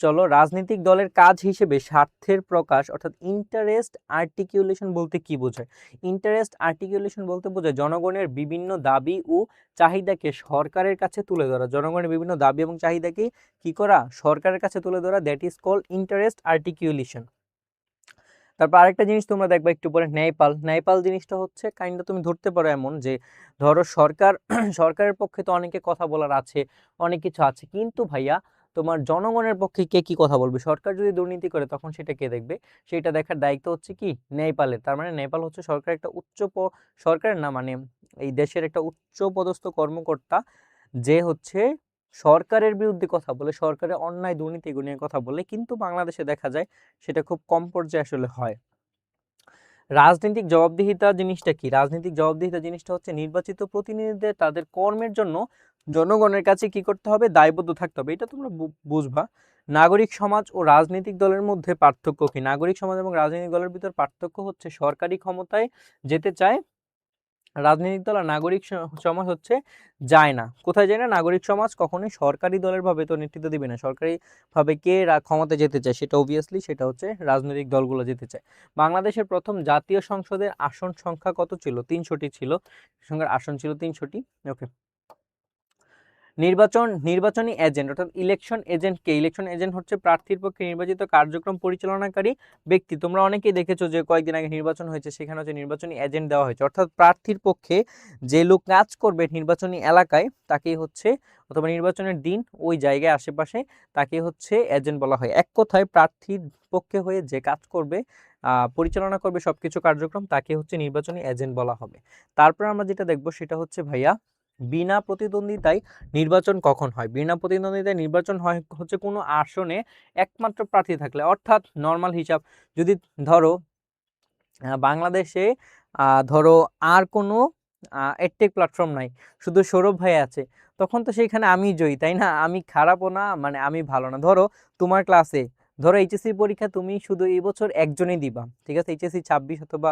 চলো, রাজনৈতিক দলের কাজ হিসেবে স্বার্থের প্রকাশ অর্থাৎ ইন্টারেস্ট আর্টিকুলেশন বলতে কি বোঝায়? ইন্টারেস্ট আর্টিকুলেশন বলতে বোঝায় জনগণের বিভিন্ন দাবি ও চাহিদাকে সরকারের কাছে তুলে ধরা। জনগণের বিভিন্ন দাবি এবং চাহিদাকে কি করা? সরকারের কাছে তুলে ধরা, that is called interest articulation. তারপর আরেকটা জিনিস তোমরা দেখবা একটু পরে, ন্যায়পাল। ন্যায়পাল জিনিসটা হচ্ছে কাইন্ডটা তুমি ধরতে পারো এমন যে ধরো সরকার সরকারের পক্ষে তো অনেকে কথা বলার আছে, অনেক কিছু আছে, কিন্তু ভাইয়া তোমার জনগণের পক্ষে কে কি কথা বলবে? সরকার যদি দুর্নীতি করে তখন সেটা কে দেখবে? সেটা দেখার দায়িত্ব হচ্ছে কি ন্যায়পালের। তার মানে ন্যায়পাল হচ্ছে সরকার একটা সরকারের না, মানে এই দেশের একটা উচ্চ পদস্থ কর্মকর্তা, যে হচ্ছে সরকারের বিরুদ্ধে কথা বলে, সরকারের অন্যায় দুর্নীতি এগুলো নিয়ে কথা বলে, কিন্তু বাংলাদেশে দেখা যায় সেটা খুব কম পর্যায়ে আসলে হয়। রাজনৈতিক জবাবদিহিতা জিনিসটা কি? রাজনৈতিক জবাবদিহিতা জিনিসটা হচ্ছে নির্বাচিত প্রতিনিধিদের তাদের কর্মের জন্য জনগণের কাছে কি করতে হবে? দায়বদ্ধ থাকতে হবে। এটা তোমরা বুঝবা। নাগরিক সমাজ ও রাজনৈতিক দলের মধ্যে পার্থক্য কি? নাগরিক সমাজ এবং রাজনৈতিক দলের ভিতর পার্থক্য হচ্ছে সরকারি ক্ষমতায় যেতে চায় রাজনৈতিক দল, আর নাগরিক সমাজ হচ্ছে যায় না। কোথায় যায় না? নাগরিক সমাজ কখনোই সরকারি দলের ভাবে তো নেতৃত্ব দিবে না। সরকারি ভাবে কে ক্ষমতায় যেতে চায় সেটা অবভিয়াসলি সেটা হচ্ছে রাজনৈতিক দলগুলো যেতে চায়। বাংলাদেশের প্রথম জাতীয় সংসদের আসন সংখ্যা কত ছিল? 300টি ছিল। সংখ্যার আসন ছিল 300টি। ওকে। নির্বাচনী এজেন্ট অর্থাৎ ইলেকশন এজেন্ট কে? ইলেকশন এজেন্ট হচ্ছে প্রার্থীর পক্ষে নির্বাচিত কার্যক্রম পরিচালনাকারী ব্যক্তি। তোমরা অনেকেই দেখেছো যে কয়েকদিন আগে নির্বাচন হয়েছে, সেখানে হচ্ছে নির্বাচনী এজেন্ট দেওয়া হয়েছে, অর্থাৎ প্রার্থীর পক্ষে যে লোক কাজ করবে নির্বাচনী এলাকায় তাকেই হচ্ছে, অথবা নির্বাচনের দিন ওই জায়গায় আশেপাশে, তাকে হচ্ছে এজেন্ট বলা হয়। এক কথায় প্রার্থীর পক্ষে হয়ে যে কাজ করবে, পরিচালনা করবে সবকিছু কার্যক্রম, তাকে হচ্ছে নির্বাচনী এজেন্ট বলা হবে। তারপর আমরা যেটা দেখবো সেটা হচ্ছে ভাইয়া বিনা প্রতিদ্বন্দ্বিতায় নির্বাচন কখন হয়? বিনা প্রতিদ্বন্দ্বিতায় নির্বাচন হয় হচ্ছে কোনো আসনে একমাত্র প্রার্থী থাকলে, অর্থাৎ নর্মাল হিসাব যদি ধরো বাংলাদেশে ধরো আর কোনো এডটেক প্ল্যাটফর্ম নাই, শুধু সৌরভ ভাই আছে, তখন তো সেইখানে আমি জয়ী, তাই না? আমি খারাপও না, মানে আমি ভালো না। ধরো তোমার ক্লাসে ধরো এইচএসসি পরীক্ষা তুমি শুধু এই বছর একজনই দিবা, ঠিক আছে? এইচএসসি 26 অথবা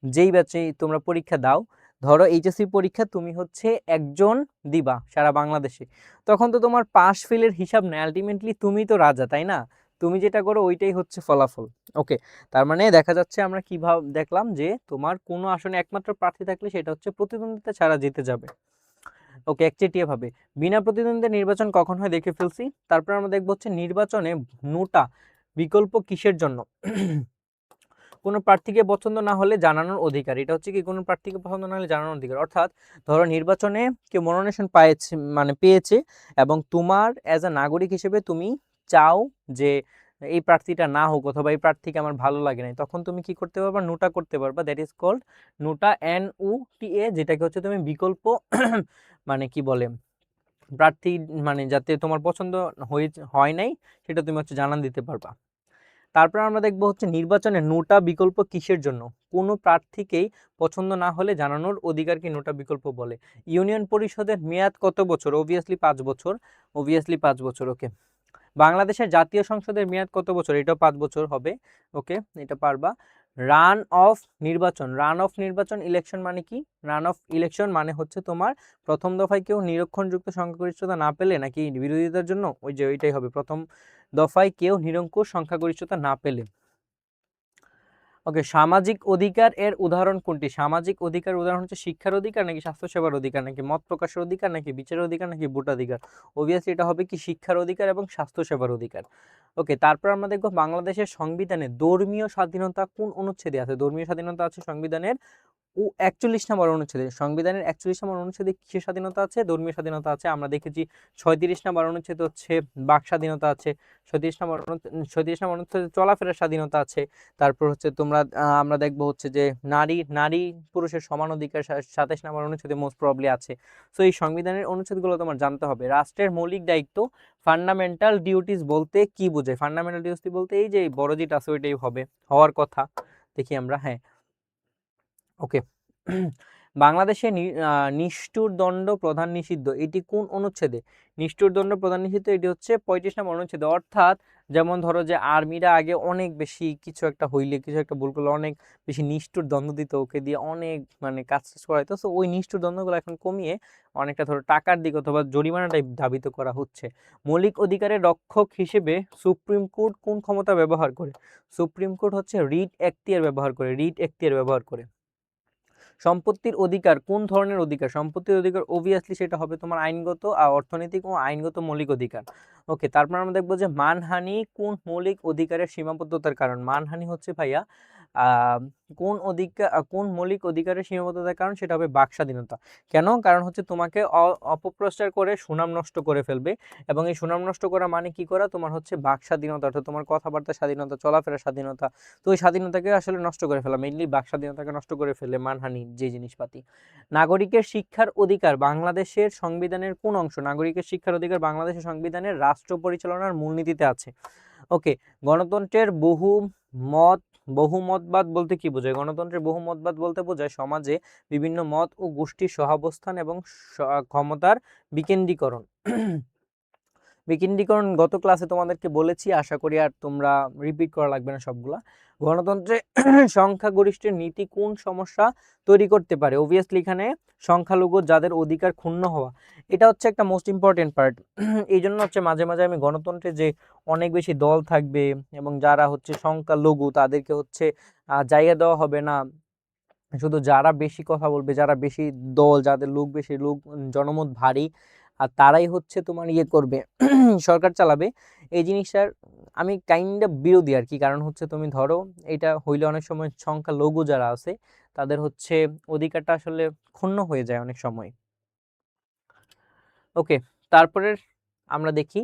যেই ব্যাচে তোমরা পরীক্ষা দাও, ধরো এইচএসসি পরীক্ষা তুমি হচ্ছে একজন দিবা সারা বাংলাদেশে, তখন তো তোমার পাস ফেলের হিসাব নেই, আলটিমেটলি তুমি তো রাজা, তাই না? তুমি যেটা করো ওইটাই হচ্ছে ফলাফল। ওকে, তার মানে দেখা যাচ্ছে আমরা কিভাবে দেখলাম যে তোমার কোনো আসনে একমাত্র প্রার্থী থাকলে সেটা হচ্ছে প্রতিদ্বন্দ্বিতা ছাড়া জিতে যাবে। ওকে, একচেটিয়া ভাবে। বিনা প্রতিদ্বন্দ্বিতা নির্বাচন কখন হয় দেখে ফেলছি। তারপর আমরা দেখবো হচ্ছে নির্বাচনে নোটা বিকল্প কিসের জন্য? কোনো প্রার্থীকে পছন্দ না হলে জানানোর অধিকার। এটা হচ্ছে কি কোনো প্রার্থীকে পছন্দ না হলে জানানোর অধিকার, অর্থাৎ ধরো নির্বাচনে কেউ মনোনয়ন পাইছে, মানে পেয়েছে, এবং তোমার অ্যাজ আ নাগরিক হিসেবে তুমি চাও যে এই প্রার্থীটা না হোক, অথবা এই প্রার্থীকে আমার ভালো লাগে নাই, তখন তুমি কি করতে পারবা? নোটা করতে পারবা, দ্যাট ইজ কল্ড নোটা, NUTA, যেটাকে হচ্ছে তুমি বিকল্প মানে কি বলে প্রার্থী, মানে যাতে তোমার পছন্দ হয় নাই সেটা তুমি হচ্ছে জানান দিতে পারবা। তারপর আমরা দেখব হচ্ছে নির্বাচনে নোটা বিকল্প কিসের জন্য? কোনো প্রার্থীকেই পছন্দ না হলে জানানোর অধিকারকে নোটা বিকল্প বলে। ইউনিয়ন পরিষদের মেয়াদ কত বছর? অবভিয়াসলি 5 বছর, অবভিয়াসলি 5 বছর। ওকে। বাংলাদেশের জাতীয় সংসদের মেয়াদ কত বছর? এটাও 5 বছর হবে। ওকে, এটা পারবা। রান অফ নির্বাচন, রান অফ নির্বাচন ইলেকশন মানে কি? রান অফ ইলেকশন মানে হচ্ছে তোমার প্রথম দফায় কেউ নিরক্ষণযুক্ত সংখ্যাগরিষ্ঠতা না পেলে, নাকি বিরোধিতার জন্য, ওই যে ওইটাই হবে, প্রথম দফায় কেউ নিরঙ্কুশ সংখ্যাগরিষ্ঠতা না পেলে। ওকে, সামাজিক অধিকার এর উদাহরণ কোনটি? সামাজিক অধিকার উদাহরণ হচ্ছে শিক্ষার অধিকার, নাকি স্বাস্থ্যসেবার অধিকার, নাকি মত প্রকাশের অধিকার, নাকি বিচারের অধিকার, নাকি ভোটাধিকার? অবভিয়াসলি এটা হবে কি শিক্ষার অধিকার এবং স্বাস্থ্যসেবার অধিকার। ওকে, তারপর আমরা দেখব বাংলাদেশের সংবিধানে ধর্মীয় স্বাধীনতা কোন অনুচ্ছেদে আছে? ধর্মীয় স্বাধীনতা আছে সংবিধানের 41 নম্বর অনুচ্ছেদে। সংবিধানের 41 নম্বর অনুচ্ছেদে কিসের স্বাধীনতা আছে? ধর্মীয় স্বাধীনতা আছে। আমরা দেখেছি 36 নম্বর অনুচ্ছেদে হচ্ছে বাক স্বাধীনতা আছে, 37 নম্বর অনুচ্ছেদে চলাফেরার স্বাধীনতা আছে। তারপর হচ্ছে তোমরা আমরা দেখবো হচ্ছে যে নারী পুরুষের সমান অধিকার 27 নম্বর অনুচ্ছেদে মোস্ট প্রবলি আছে। সো এই সংবিধানের অনুচ্ছেদগুলো তোমার জানতে হবে। রাষ্ট্রের মৌলিক দায়িত্ব ফান্ডামেন্টাল ডিউটিস বলতে কি বোঝায়? ফান্ডামেন্টাল ডিউটি বলতে এই যে বড় যেটা আছে ওইটাই হবে, হওয়ার কথা। দেখি আমরা, হ্যাঁ। ওকে, বাংলাদেশে নিষ্ঠুর দণ্ড প্রধান নিষিদ্ধ, এটি কোন অনুচ্ছেদে? নিষ্ঠুর দণ্ড প্রধান নিষিদ্ধ এটি হচ্ছে 35 নম্বর অনুচ্ছেদে। অর্থাৎ যেমন ধরো যে আর্মিরা আগে অনেক বেশি কিছু একটা হইলে, কিছু একটা ভুল করলে অনেক বেশি নিষ্ঠুর দণ্ড দিত, ওকে দিয়ে অনেক মানে কাজ করাইতো। সো ওই নিষ্ঠুর দণ্ডগুলো এখন কমিয়ে অনেকটা ধরো টাকার দিক অথবা জরিমানাটাই ধাবিত করা হচ্ছে। মৌলিক অধিকারের রক্ষক হিসেবে সুপ্রিম কোর্ট কোন ক্ষমতা ব্যবহার করে? সুপ্রিম কোর্ট হচ্ছে রিট এখতিয়ার ব্যবহার করে, রিট এখতিয়ার ব্যবহার করে। সম্পত্তির অধিকার কোন ধরনের অধিকার? সম্পত্তির অধিকার অবভিয়াসলি সেটা হবে তোমার আইনগত, অর্থনৈতিক ও আইনগত মৌলিক অধিকার। ওকে, তারপর আমরা দেখবো যে মানহানি কোন মৌলিক অধিকারের সীমাবদ্ধতার কারণ? মানহানি হচ্ছে ভাইয়া কোন মৌলিক অধিকারের সীমাবদ্ধতার কারণ? সেটা হবে বাক স্বাধীনতা। কেন? কারণ হচ্ছে তোমাকে অপপ্রচার করে সুনাম নষ্ট করে ফেলবে, এবং এই সুনাম নষ্ট করা মানে কি করা? তোমার হচ্ছে বাক স্বাধীনতা, অর্থাৎ তোমার কথাবার্তার স্বাধীনতা, চলাফেরার স্বাধীনতা। তো ওই স্বাধীনতাকে আসলে নষ্ট করে ফেলা, মেইনলি বাক স্বাধীনতাকে নষ্ট করে ফেলে মানহানি যে জিনিসপাতি। নাগরিকের শিক্ষার অধিকার বাংলাদেশের সংবিধানের কোন অংশ? নাগরিকের শিক্ষার অধিকার বাংলাদেশের সংবিধানের রাষ্ট্র পরিচালনার মূলনীতিতে আছে। ওকে, গণতন্ত্রের বহুমতবাদ বলতে কি বোঝায়? গণতন্ত্রের বহুমতবাদ বলতে বোঝায় সমাজে বিভিন্ন মত ও গোষ্ঠীর সহাবস্থান এবং ক্ষমতার বিকেন্দ্রীকরণ। বিকেন্দ্রীকরণ গত ক্লাসে তোমাদেরকে বলেছি, আশা করি আর তোমরা রিপিট করা লাগবে না সবগুলা। গণতন্ত্রে সংখ্যাগরিষ্ঠের নীতি কোন সমস্যা তৈরি করতে পারে? অবভিয়াসলি এখানে সংখ্যালঘু যাদের অধিকার ক্ষুণ্ণ হওয়া, এটা হচ্ছে একটা মোস্ট ইম্পর্টেন্ট পার্ট। এই জন্য হচ্ছে মাঝে মাঝে আমি গণতন্ত্রে যে অনেক বেশি দল থাকবে এবং যারা হচ্ছে সংখ্যালঘু তাদেরকে হচ্ছে জায়গা দেওয়া হবে না, শুধু যারা বেশি কথা বলবে, যারা বেশি দল, যাদের লোক বেশি, লোক জনমত ভারী, আর তারাই হচ্ছে তোমার ইয়ে করবে, সরকার চালাবে, এই জিনিসটার আমি কাইন্ড অফ বিরোধী আর কি। কারণ হচ্ছে তুমি ধরো এটা হইলে অনেক সময় সংখ্যালঘু যারা আছে তাদের হচ্ছে অধিকারটা আসলে ক্ষুণ্ণ হয়ে যায় অনেক সময়। ওকে, তারপরে আমরা দেখি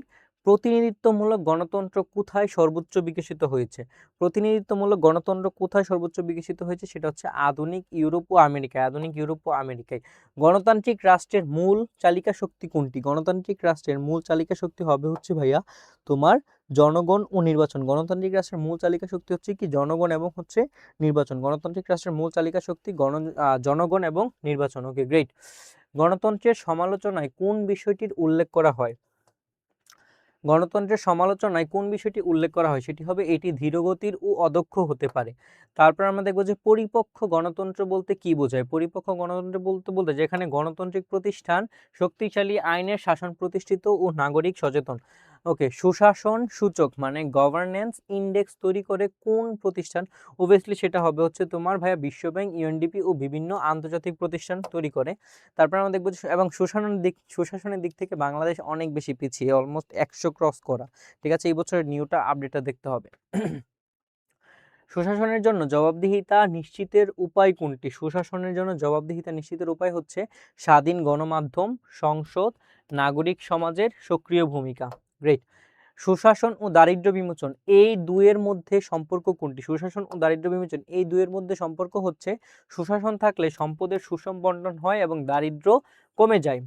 প্রতিনিধিত্বমূলক গণতন্ত্র কোথায় সর্বোচ্চ বিকশিত হয়েছে? প্রতিনিধিত্বমূলক গণতন্ত্র কোথায় সর্বোচ্চ বিকশিত হয়েছে? সেটা হচ্ছে আধুনিক ইউরোপ ও আমেরিকায়, আধুনিক ইউরোপ ও আমেরিকায়। গণতান্ত্রিক রাষ্ট্রের মূল চালিকা শক্তি কোনটি? গণতান্ত্রিক রাষ্ট্রের মূল চালিকা শক্তি হবে হচ্ছে ভাইয়া তোমার জনগণ ও নির্বাচন। গণতান্ত্রিক রাষ্ট্রের মূল চালিকা শক্তি হচ্ছে কি? জনগণ এবং হচ্ছে নির্বাচন। গণতান্ত্রিক রাষ্ট্রের মূল চালিকা শক্তি জনগণ এবং নির্বাচন। ওকে, গ্রেট। গণতন্ত্রের সমালোচনায় কোন বিষয়টির উল্লেখ করা হয়? গণতন্ত্রের সমালোচনায় কোন বিষয়টি উল্লেখ করা হয়? সেটি হবে এটি ধীরগতির ও অদক্ষ হতে পারে। তারপর আমরা দেখবো যে পরিপক্ক গণতন্ত্র বলতে কি বোঝায়? পরিপক্ক গণতন্ত্র বলতে যেখানে গণতান্ত্রিক প্রতিষ্ঠান শক্তিশালী, আইনের শাসন প্রতিষ্ঠিত ও নাগরিক সচেতন। ওকে, সুশাসন সূচক মানে গভর্নেন্স ইন্ডেক্স তৈরি করে কোন প্রতিষ্ঠান? অবভিয়াসলি সেটা হবে হচ্ছে তোমার ভাইয়া বিশ্বব্যাংক, ইউএনডিপি ও বিভিন্ন আন্তর্জাতিক প্রতিষ্ঠান তৈরি করে। তারপর আমরা দেখবো এবং সুশাসনের দিক থেকে বাংলাদেশ অনেক বেশি পিছিয়ে, অলমোস্ট 100 ক্রস করা। ঠিক আছে, এই বছরের নিউটা আপডেটটা দেখতে হবে। সুশাসনের জন্য জবাবদিহিতা নিশ্চিতের উপায় কোনটি? সুশাসনের জন্য জবাবদিহিতা নিশ্চিতের উপায় হচ্ছে স্বাধীন গণমাধ্যম, সংসদ, নাগরিক সমাজের সক্রিয় ভূমিকা। গ্রেট। সুশাসন ও দারিদ্র্য বিমোচন এই দুয়ের মধ্যে সম্পর্ক কোনটি? সুশাসন ও দারিদ্র্য বিমোচন এই দুয়ের মধ্যে সম্পর্ক হচ্ছে সুশাসন থাকলে সম্পদের সুষম বন্টন হয় এবং দারিদ্র্য কমে যায়।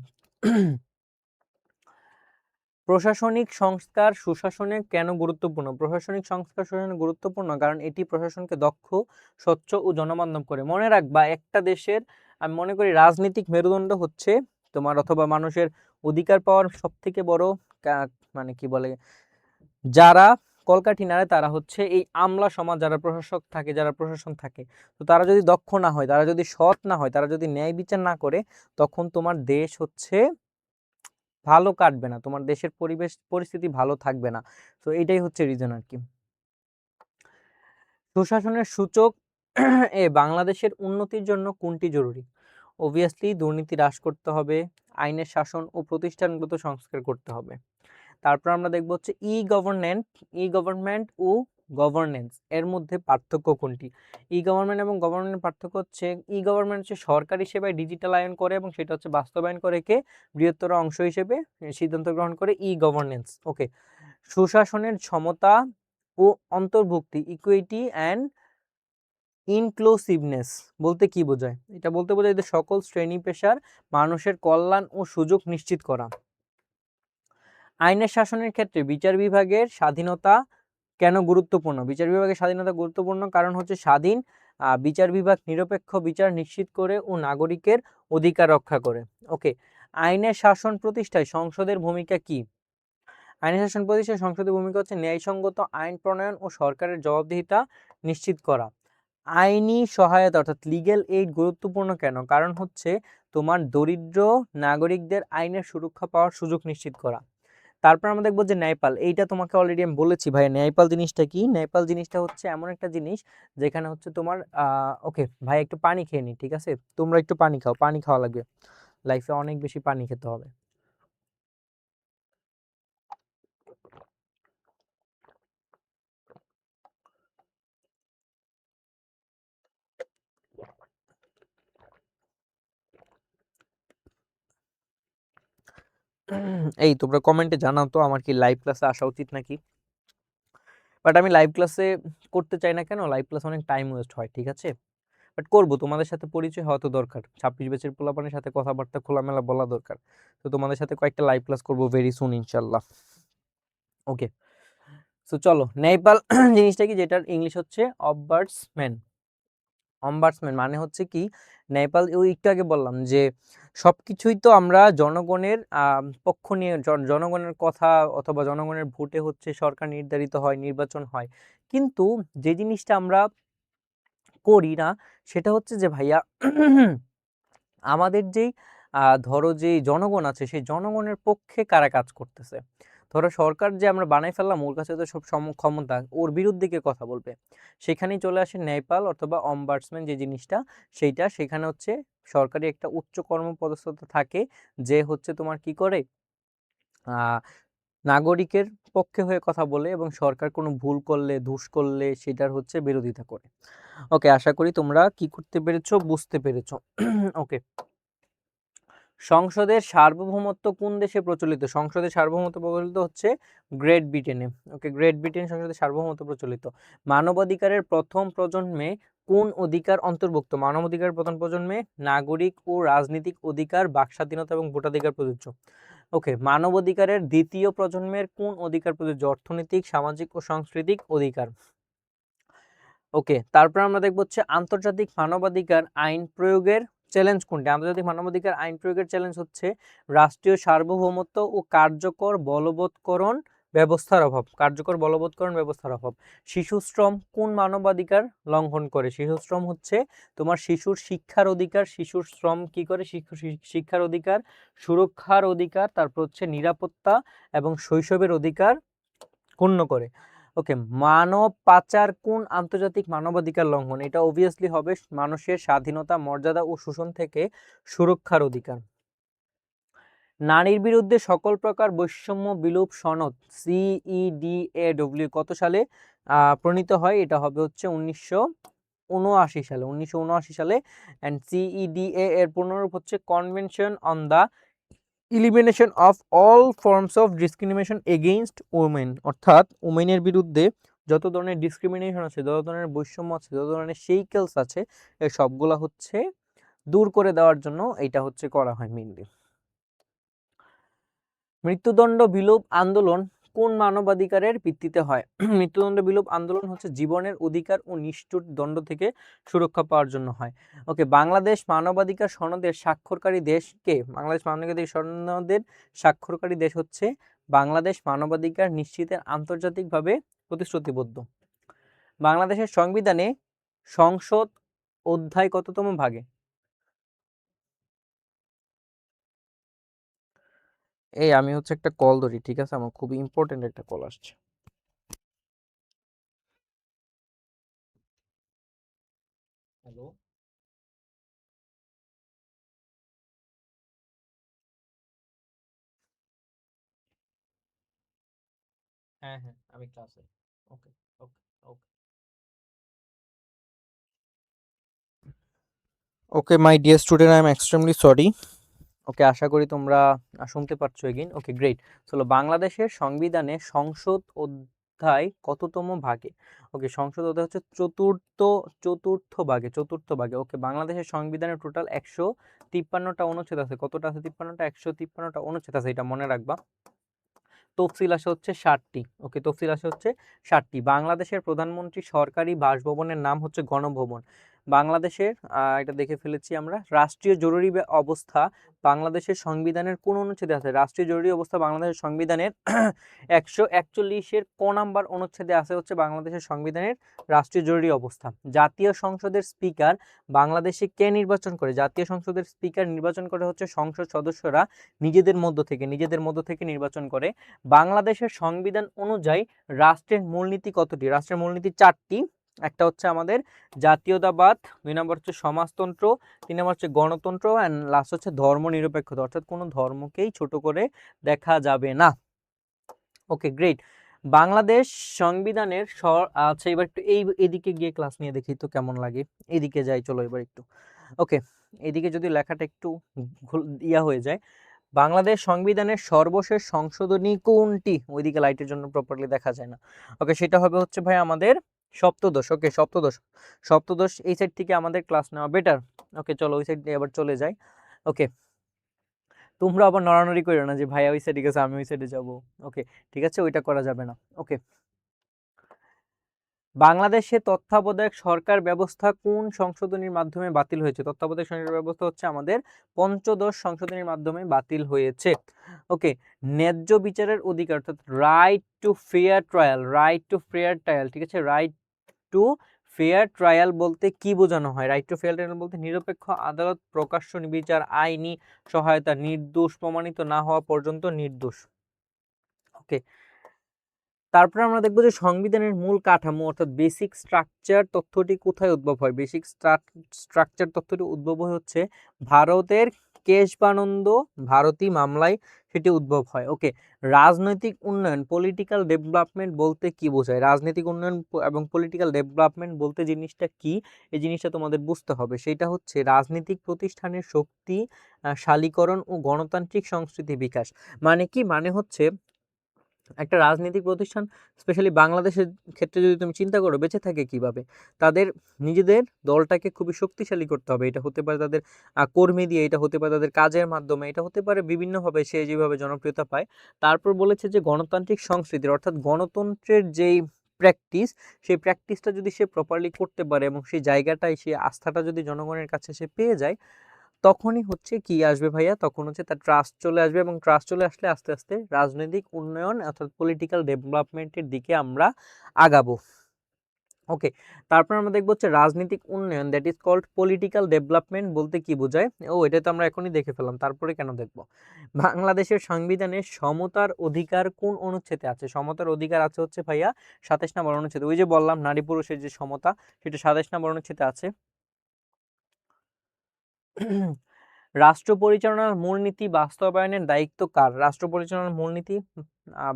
প্রশাসনিক সংস্কার সুশাসনে কেন গুরুত্বপূর্ণ? প্রশাসনিক সংস্কার সুশাসনে গুরুত্বপূর্ণ কারণ এটি প্রশাসনকে দক্ষ, স্বচ্ছ ও জনবান্ধব করে। মনে রাখবা, একটা দেশের আমি মনে করি রাজনৈতিক মেরুদণ্ড হচ্ছে তোমার অথবা মানুষের অধিকার পাওয়ার সব থেকে বড় মানে কি বলে, যারা কলকাঠি নাড়ে তারা হচ্ছে এই আমলা সমাজ, যারা প্রশাসক থাকে, যারা প্রশাসন থাকে। তো তারা যদি দক্ষ না হয়, তারা যদি সৎ না হয়, তারা যদি ন্যায় বিচার না করে, তখন তোমার দেশ হচ্ছে ভালো কাটবে না, তোমার দেশের পরিবেশ পরিস্থিতি ভালো থাকবে না। তো এটাই হচ্ছে রিজন আর কি। সুশাসনের সূচক বাংলাদেশের উন্নতির জন্য কোনটি জরুরি? অবভিয়াসলি দুর্নীতি হ্রাস করতে হবে, আইনের শাসন ও প্রতিষ্ঠানগত সংস্কার করতে হবে। তারপর আমরা দেখব হচ্ছে ই গভর্নমেন্ট ও গভর্নেন্স এর মধ্যে পার্থক্য কোনটি? ই গভর্নমেন্ট এবং গভর্নমেন্ট পার্থক্য হচ্ছে ই গভর্নমেন্ট হচ্ছে সরকারি সেবায় ডিজিটালায়ন করে এবং সেটা হচ্ছে বাস্তবায়ন করে কে? বৃহত্তর অংশ হিসেবে সিদ্ধান্ত গ্রহণ করে ই গভর্নেন্স। ওকে, সুশাসনের ক্ষমতা ও অন্তর্ভুক্তি ইকুইটি অ্যান্ড ইনক্লুসিভনেস বলতে কি বোঝায়? এটা বলতে বোঝায় যে সকল শ্রেণী পেশার মানুষের কল্যাণ ও সুযোগ নিশ্চিত করা। আইনের শাসনের ক্ষেত্রে বিচার বিভাগের স্বাধীনতা কেন গুরুত্বপূর্ণ? বিচার বিভাগের স্বাধীনতা গুরুত্বপূর্ণ কারণ হচ্ছে স্বাধীন বিচার বিভাগ নিরপেক্ষ বিচার নিশ্চিত করে ও নাগরিকের অধিকার রক্ষা করে। ওকে, আইনের শাসন প্রতিষ্ঠায় সংসদের ভূমিকা কি? আইনের শাসন প্রতিষ্ঠায় সংসদের ভূমিকা হচ্ছে ন্যায়সঙ্গত আইন প্রণয়ন ও সরকারের জবাবদিহিতা নিশ্চিত করা। আইনি সহায়তা অর্থাৎ লিগ্যাল এইড গুরুত্বপূর্ণ কেন? কারণ হচ্ছে তোমার দরিদ্র নাগরিকদের আইনের সুরক্ষা পাওয়ার সুযোগ নিশ্চিত করা। তারপর আমরা দেখবো যে ন্যায়পাল, এইটা তোমাকে অলরেডি আমি বলেছি ভাই। ন্যায়পাল জিনিসটা কি? ন্যায়পাল জিনিসটা হচ্ছে এমন একটা জিনিস যেখানে হচ্ছে তোমার ওকে ভাই একটু পানি খেয়ে নি, ঠিক আছে? তোমরা একটু পানি খাও, পানি খাওয়া লাগবে, লাইফে অনেক বেশি পানি খেতে হবে। এই তোমরা কমেন্টে জানাও তো আমার কি লাইভ ক্লাসে আসা উচিত নাকি? বাট আমি লাইভ ক্লাসে করতে চাই না কেন, লাইভ ক্লাস অনেক টাইম ওয়েস্ট হয়, ঠিক আছে? বাট করবো, তোমাদের সাথে পরিচয় হওয়া তো দরকার, 26 ব্যাচের পোলাপানের সাথে কথাবার্তা খোলামেলা বলা দরকার। তো তোমাদের সাথে কয়েকটা লাইভ ক্লাস করবো ভেরি সুন ইনশাল্লাহ। ওকে, সো চলো ন্যায়পাল জিনিসটা কি, যেটার ইংলিশ হচ্ছে অববার্ডসম্যান। অম্বার্সম্যান মানে হচ্ছে কি, ন্যায়পাল ওই একটু আগে বললাম যে সবকিছুই তো আমরা জনগণের পক্ষ নিয়ে, জনগণের কথা অথবা জনগণের ভোটে হচ্ছে সরকার নির্ধারিত হয়, নির্বাচন হয়, কিন্তু যে জিনিসটা আমরা করি না সেটা হচ্ছে যে ভাইয়া আমাদের যেই ধরো যে জনগণ আছে সেই জনগণের পক্ষে কারা কাজ করতেছে। ধরো সরকার যে আমরা বানাই ফেললাম, ওর কাছে তো সব ক্ষমতা, ওর বিরুদ্ধে কে কথা বলবে? সেখানেই চলে আসে ন্যায়পাল অথবা অম্বার্সম্যান যে জিনিসটা, সেইটা সেখানে হচ্ছে সরকারি একটা উচ্চ কর্মপদস্থ থাকে, যে হচ্ছে তোমার কি করে আহ নাগরিকের পক্ষে হয়ে কথা বলে এবং সরকার কোনো ভুল করলে, দোষ করলে সেটার হচ্ছে বিরোধিতা করে। ওকে, আশা করি তোমরা কি করতে পেরেছো, বুঝতে পেরেছো। ওকে, সংসদের সার্বভৌমত্ব কোন দেশে প্রচলিত? সংসদের সার্বভৌমত্ব প্রচলিত হচ্ছে গ্রেট ব্রিটেনে। ওকে, গ্রেট ব্রিটেন সংসদের সার্বভৌমত্ব প্রচলিত। মানবাধিকারের প্রথম প্রজন্মে কোন অধিকার অন্তর্ভুক্ত? মানবাধিকারের প্রথম প্রজন্মে নাগরিক ও রাজনৈতিক অধিকার, বাক স্বাধীনতা এবং ভোটাধিকার প্রযোজ্য। ওকে, মানবাধিকারের দ্বিতীয় প্রজন্মের কোন অধিকার প্রযোজ্য? অর্থনৈতিক, সামাজিক ও সাংস্কৃতিক অধিকার। ওকে, তারপর আমরা দেখব হচ্ছে আন্তর্জাতিক মানবাধিকার আইন প্রয়োগের চ্যালেঞ্জ কোনটি? আন্তর্জাতিক মানবাধিকার আইন প্রয়োগের চ্যালেঞ্জ হচ্ছে রাষ্ট্রীয় সার্বভৌমত্ব ও কার্যকর বলবৎকরণ ব্যবস্থার অভাব। কার্যকর বলবৎকরণ ব্যবস্থার অভাব। শিশু শ্রম কোন মানবাধিকার লঙ্ঘন করে? শিশু শ্রম হচ্ছে তোমার শিশুর শিক্ষার অধিকার। শিশুর শ্রম কি করে? শিক্ষার অধিকার, সুরক্ষার অধিকার, তারপর হচ্ছে নিরাপত্তা এবং শৈশবের অধিকার ক্ষুণ্ণ করে। ওকে, মানব পাচার কোন আন্তর্জাতিক মানবাধিকার লঙ্ঘন? এটা অবভিয়াসলি হবে মানুষের স্বাধীনতা, মর্যাদা ও শোষণ থেকে সুরক্ষার অধিকার। নারীর বিরুদ্ধে সকল প্রকার বৈষম্য বিলোপ সনদ CEDAW কত সালে প্রণীত হয়? এটা হবে হচ্ছে 1979 সালে। 1979 সালে। অ্যান্ড CEDA এর পুনরূপ হচ্ছে convention on the elimination of all forms of discrimination against women, অর্থাৎ ওমেনের বিরুদ্ধে যত ধরনের ডিসক্রিমিনেশন আছে, যত ধরনের বৈষম্য আছে, যত ধরনের সেইকেলস আছে, এই সবগুলা হচ্ছে দূর করে দেওয়ার জন্য এটা হচ্ছে করা হয় মেইনলি। মৃত্যুদণ্ড বিলোপ আন্দোলন কোন মানবাধিকারের ভিত্তিতে হয়? মৃত্যুদণ্ড বিলোপ আন্দোলন হচ্ছে জীবনের অধিকার ও নিষ্ঠুর দণ্ড থেকে সুরক্ষা পাওয়ার জন্য হয়। ওকে, বাংলাদেশ মানবাধিকার সনদের স্বাক্ষরকারী দেশ কে? বাংলাদেশ মানবাধিকার সনদের স্বাক্ষরকারী দেশ হচ্ছে বাংলাদেশ মানবাধিকার নিশ্চিতের আন্তর্জাতিকভাবে প্রতিশ্রুতিবদ্ধ। বাংলাদেশের সংবিধানে সংসদ অধ্যায় কততম ভাগে? এই আমি হচ্ছে একটা কল ধরি, ঠিক আছে? আমার খুবই ইম্পর্টেন্ট একটা কল আসছে। হ্যালো। হ্যাঁ হ্যাঁ, আমি ক্লাসে। Okay. Okay. Okay. Okay my dear student, I am extremely sorry. Okay, আশা করি তোমরা শুনতে পাচ্ছ এগেইন। ওকে, গ্রেট। চলো, বাংলাদেশের সংবিধানে সংসদ অধ্যায় কততম ভাগে? ওকে, সংসদ অধ্যায় হচ্ছে চতুর্থ ভাগে। ওকে, বাংলাদেশের সংবিধানের টোটাল 153টা অনুচ্ছেদ আছে। কতটা আছে? 53টা। 153টা অনুচ্ছেদ আছে, এটা মনে রাখবা। তফসিল আসে হচ্ছে 60টি। ওকে, তফসিল আসে হচ্ছে 60টি। বাংলাদেশের প্রধানমন্ত্রী সরকারি বাসভবনের নাম হচ্ছে গণভবন। বাংলাদেশের এটা দেখে ফেলেছি আমরা, রাষ্ট্রীয় জরুরি অবস্থা বাংলাদেশের সংবিধানের কোন অনুচ্ছেদে আছে? রাষ্ট্রীয় জরুরি অবস্থা বাংলাদেশের সংবিধানের 141-এর ক নাম্বার অনুচ্ছেদে আছে হচ্ছে বাংলাদেশের সংবিধানের রাষ্ট্রীয় জরুরি অবস্থা। জাতীয় সংসদের স্পিকার বাংলাদেশে কে নির্বাচন করে? জাতীয় সংসদের স্পিকার নির্বাচন করে হচ্ছে সংসদ সদস্যরা নিজেদের মধ্য থেকে নির্বাচন করে। বাংলাদেশের সংবিধান অনুযায়ী রাষ্ট্রের মূলনীতি কতটি? রাষ্ট্রের মূলনীতি 4টি। একটা হচ্ছে আমাদের জাতীয়তাবাদ, 2 নম্বর হচ্ছে সমাজতন্ত্র, 3 নম্বর হচ্ছে গণতন্ত্র, এন্ড লাস্ট হচ্ছে ধর্মনিরপেক্ষতা, অর্থাৎ কোনো ধর্মকেই ছোট করে দেখা যাবে না। ওকে, গ্রেট। বাংলাদেশ সংবিধানের আচ্ছা, এবার একটু এদিকে গিয়ে ক্লাস নিয়ে দেখি তো কেমন লাগে। এদিকে যাই, চলো এবার একটু। ওকে, এদিকে যদি লেখাটা একটু হয়ে যায়, বাংলাদেশ সংবিধানের সর্বশেষ সংশোধনী কোনটি? ওইদিকে লাইটের জন্য প্রপারলি দেখা যায় না। ওকে, সেটা হবে হচ্ছে ভাই আমাদের সপ্তদশ। ওকে, সপ্তদশ এই সাইড থেকে আমাদের ক্লাস নেওয়া বেটার। ওকে, চলো ওই সাইড দিয়ে আবার চলে যাই। ওকে, তোমরা আবার নড়ানড়ি করো না যে ভাইয়া ওই সাইডে গেছে আমি ওই সাইডে যাবো। ওকে, ঠিক আছে, ওইটা করা যাবে না। ওকে, বাংলাদেশে তত্ত্বাবধায়ক সরকার ব্যবস্থা কোন সংশোধনীর মাধ্যমে বাতিল হয়েছে? তত্ত্বাবধায়ক সরকার ব্যবস্থা হচ্ছে আমাদের পঞ্চদশ সংশোধনীর মাধ্যমে বাতিল হয়েছে। ওকে, ন্যায্য বিচারের অধিকার অর্থাৎ রাইট টু ফেয়ার ট্রায়াল, ঠিক আছে, রাইট টু ফেয়ার ট্রায়াল বলতে কি বোঝানো হয়? রাইট টু ফেয়ার ট্রায়াল বলতে নিরপেক্ষ আদালত, প্রকাশ্য বিচার, আইনি সহায়তা, নির্দোষ প্রমাণিত না হওয়া পর্যন্ত নির্দোষ। ওকে, তারপরে আমরা দেখবো যে সংবিধানের মূল কাঠামো অর্থাৎ বেসিক স্ট্রাকচার তথ্যটি কোথায় উদ্ভব হয়? বেসিক স্ট্রাকচার তথ্যটি উদ্ভব হচ্ছে ভারতের কেশবানন্দ ভারতী মামলায় সেটি উদ্ভব হয়। ওকে, রাজনৈতিক উন্নয়ন পলিটিক্যাল ডেভেলপমেন্ট বলতে কি বোঝায়? রাজনৈতিক উন্নয়ন এবং পলিটিক্যাল ডেভেলপমেন্ট বলতে জিনিসটা কি, এই জিনিসটা তোমাদের বুঝতে হবে। সেটা হচ্ছে রাজনৈতিক প্রতিষ্ঠানের শক্তি শালীকরণ ও গণতান্ত্রিক সংস্কৃতি বিকাশ। মানে কি? মানে হচ্ছে একটা রাজনৈতিক প্রতিষ্ঠান, স্পেশালি বাংলাদেশের ক্ষেত্রে যদি তুমি চিন্তা করো বেঁচে থাকে কিভাবে, তাদের নিজেদের দলটাকে খুবই শক্তিশালী করতে হবে। এটা হতে পারে তাদের কর্মী দিয়ে, এটা হতে পারে তাদের কাজের মাধ্যমে, এটা হতে পারে বিভিন্নভাবে সে যেভাবে জনপ্রিয়তা পায়। তারপর বলেছে যে গণতান্ত্রিক সংস্কৃতির অর্থাৎ গণতন্ত্রের যেই প্র্যাকটিস, সেই প্র্যাকটিসটা যদি সে প্রপারলি করতে পারে এবং সেই জায়গাটায় সে আস্থাটা যদি জনগণের কাছে সে পেয়ে যায়, তখনই হচ্ছে কি আসবে ভাইয়া, তখন হচ্ছে তার ট্রাস্ট চলে আসবে, এবং ট্রাস্ট চলে আসলে আস্তে আস্তে রাজনৈতিক উন্নয়ন অর্থাৎ পলিটিক্যাল ডেভেলপমেন্টের দিকে আমরা আগাবো। ওকে, তারপর আমরা দেখবো হচ্ছে রাজনৈতিক উন্নয়ন, that is called political development বলতে কি বোঝায়? ও, এটা তো আমরা এখনই দেখে ফেললাম, তারপরে কেন দেখবো? বাংলাদেশের সংবিধানে সমতার অধিকার কোন অনুচ্ছেদে আছে? সমতার অধিকার আছে হচ্ছে ভাইয়া 27 নম্বর অনুচ্ছেদে। ওই যে বললাম নারী পুরুষের যে সমতা, সেটা 27 নম্বর অনুচ্ছেদে আছে। রাষ্ট্র পরিচালনার মূলনীতি বাস্তবায়নের দায়িত্ব কার? রাষ্ট্র পরিচালনার মূলনীতি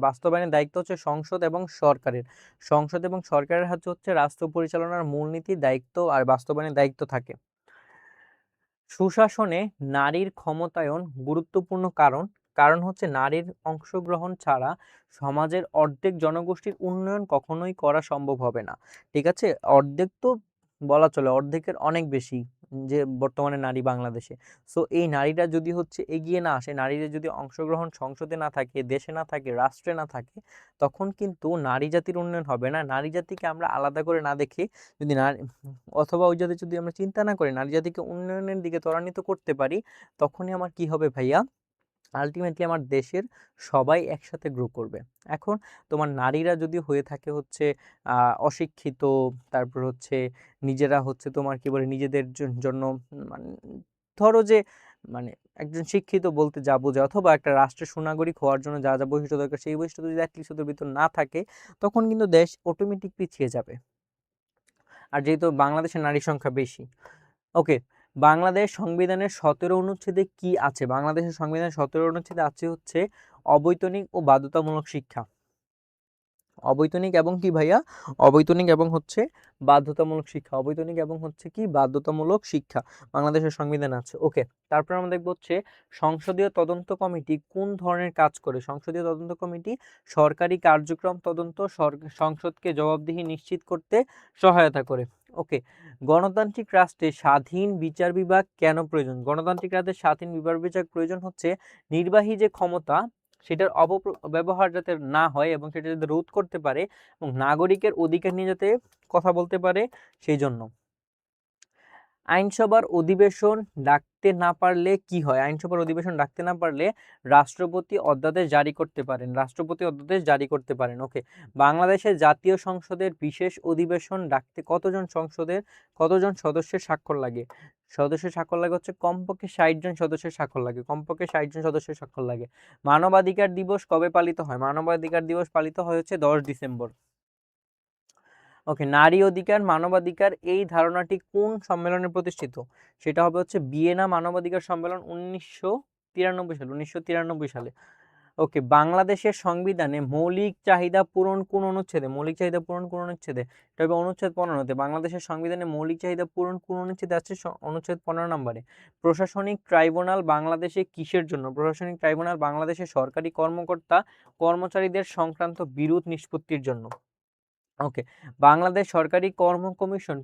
বাস্তবায়নের দায়িত্ব হচ্ছে সংসদ এবং সরকারের। সংসদ এবং সরকারের হাতে হচ্ছে রাষ্ট্র পরিচালনার মূলনীতির দায়িত্ব আর বাস্তবায়নের দায়িত্ব থাকে। সুশাসনে নারীর ক্ষমতায়ন গুরুত্বপূর্ণ কারণ, কারণ হচ্ছে নারীর অংশগ্রহণ ছাড়া সমাজের অর্ধেক জনগোষ্ঠীর উন্নয়ন কখনোই করা সম্ভব হবে না। ঠিক আছে, অর্ধেক তো বলা চলে, অর্ধেকের অনেক বেশি যে বর্তমানে নারী বাংলাদেশে। সো এই নারীরা যদি হচ্ছে এগিয়ে না আসে, নারীদের যদি অংশগ্রহণ সংসদে না থাকে, দেশে না থাকে, রাষ্ট্রে না থাকে, তখন কিন্তু নারী জাতির উন্নয়ন হবে না। নারী জাতিকে আমরা আলাদা করে না দেখে যদি নারী, অথবা ওই জাতি যদি আমরা চিন্তা না করি নারী জাতিকে উন্নয়নের দিকে ত্বরান্বিত করতে পারি, তখনই আমার কি হবে ভাইয়া, আলটিমেটলি আমার দেশের সবাই একসাথে গ্রো করবে। এখন তোমার নারীরা যদি হয়ে থাকে হচ্ছে অশিক্ষিত, তারপর হচ্ছে নিজেরা হচ্ছে তোমার কি বলে নিজেদের জন্য, মানে ধরো যে মানে একজন শিক্ষিত বলতে যা বোঝায়, অথবা একটা রাষ্ট্রের সুনাগরিক হওয়ার জন্য যা যা বৈশিষ্ট্য দরকার সেই বৈশিষ্ট্য যদি অ্যাটলিস্ট ওদের ভিতর না থাকে, তখন কিন্তু দেশ অটোমেটিক পিছিয়ে যাবে। আর যেহেতু বাংলাদেশের নারী সংখ্যা বেশি। ওকে, বাংলাদেশ সংবিধানের 17 অনুচ্ছেদে কি আছে? বাংলাদেশের সংবিধানের 17 অনুচ্ছেদে আছে হচ্ছে অবৈতনিক ও বাধ্যতামূলক শিক্ষা। অবৈতনিক এবং কি ভাইয়া? অবৈতনিক এবং হচ্ছে বাধ্যতামূলক শিক্ষা। অবৈতনিক এবং হচ্ছে কি বাধ্যতামূলক শিক্ষা বাংলাদেশের সংবিধানে আছে। ওকে, তারপর আমরা দেখব হচ্ছে সংসদীয় তদন্ত কমিটি কোন ধরনের কাজ করে? সংসদীয় তদন্ত কমিটি সরকারি কার্যক্রম তদন্ত, সংসদকে জবাবদিহি নিশ্চিত করতে সহায়তা করে। ওকে, গণতান্ত্রিক রাষ্ট্রে স্বাধীন বিচার বিভাগ কেন প্রয়োজন? গণতান্ত্রিক রাষ্ট্রে স্বাধীন বিচার বিভাগ প্রয়োজন হচ্ছে নির্বাহী যে ক্ষমতা, সেটার অপব্যবহার যাতে না হয় এবং সেটা যাতে রোধ করতে পারে এবং নাগরিকের অধিকার নিয়ে যাতে কথা বলতে পারে সেই জন্য। আইনসভার অধিবেশন ডাকতে না পারলে কি হয়? আইনসভার অধিবেশন ডাকতে না পারলে রাষ্ট্রপতি অধ্যাদেশ জারি করতে পারেন। রাষ্ট্রপতি অধ্যাদেশ জারি করতে পারেন। ওকে, বাংলাদেশের জাতীয় সংসদের বিশেষ অধিবেশন ডাকতে কতজন সদস্যের স্বাক্ষর লাগে? সদস্যের স্বাক্ষর লাগে হচ্ছে কমপক্ষে 60 জন সদস্যের স্বাক্ষর লাগে। কমপক্ষে 60 জন সদস্যের স্বাক্ষর লাগে। মানবাধিকার দিবস কবে পালিত হয়? মানবাধিকার দিবস পালিত হয় হচ্ছে 10 ডিসেম্বর। ওকে, নারী অধিকার মানবাধিকার এই ধারণাটি কোন সম্মেলনে প্রতিষ্ঠিত? সেটা হবে হচ্ছে ভিয়েনা মানবাধিকার সম্মেলন 1993 সালে। ওকে, বাংলাদেশের সংবিধানে মৌলিক চাহিদা পূরণ কোন অনুচ্ছেদে? মৌলিক চাহিদা পূরণ কোন অনুচ্ছেদে? এটা হবে অনুচ্ছেদ 15-তে। বাংলাদেশের সংবিধানে মৌলিক চাহিদা পূরণ কোন অনুচ্ছেদে আছে? অনুচ্ছেদ 15 নম্বরে। প্রশাসনিক ট্রাইব্যুনাল বাংলাদেশে কিসের জন্য? প্রশাসনিক ট্রাইব্যুনাল বাংলাদেশে সরকারি কর্মকর্তা কর্মচারীদের সংক্রান্ত বিরোধ নিষ্পত্তির জন্য। ওকে, বাংলাদেশ সরকারি কর্ম কমিশন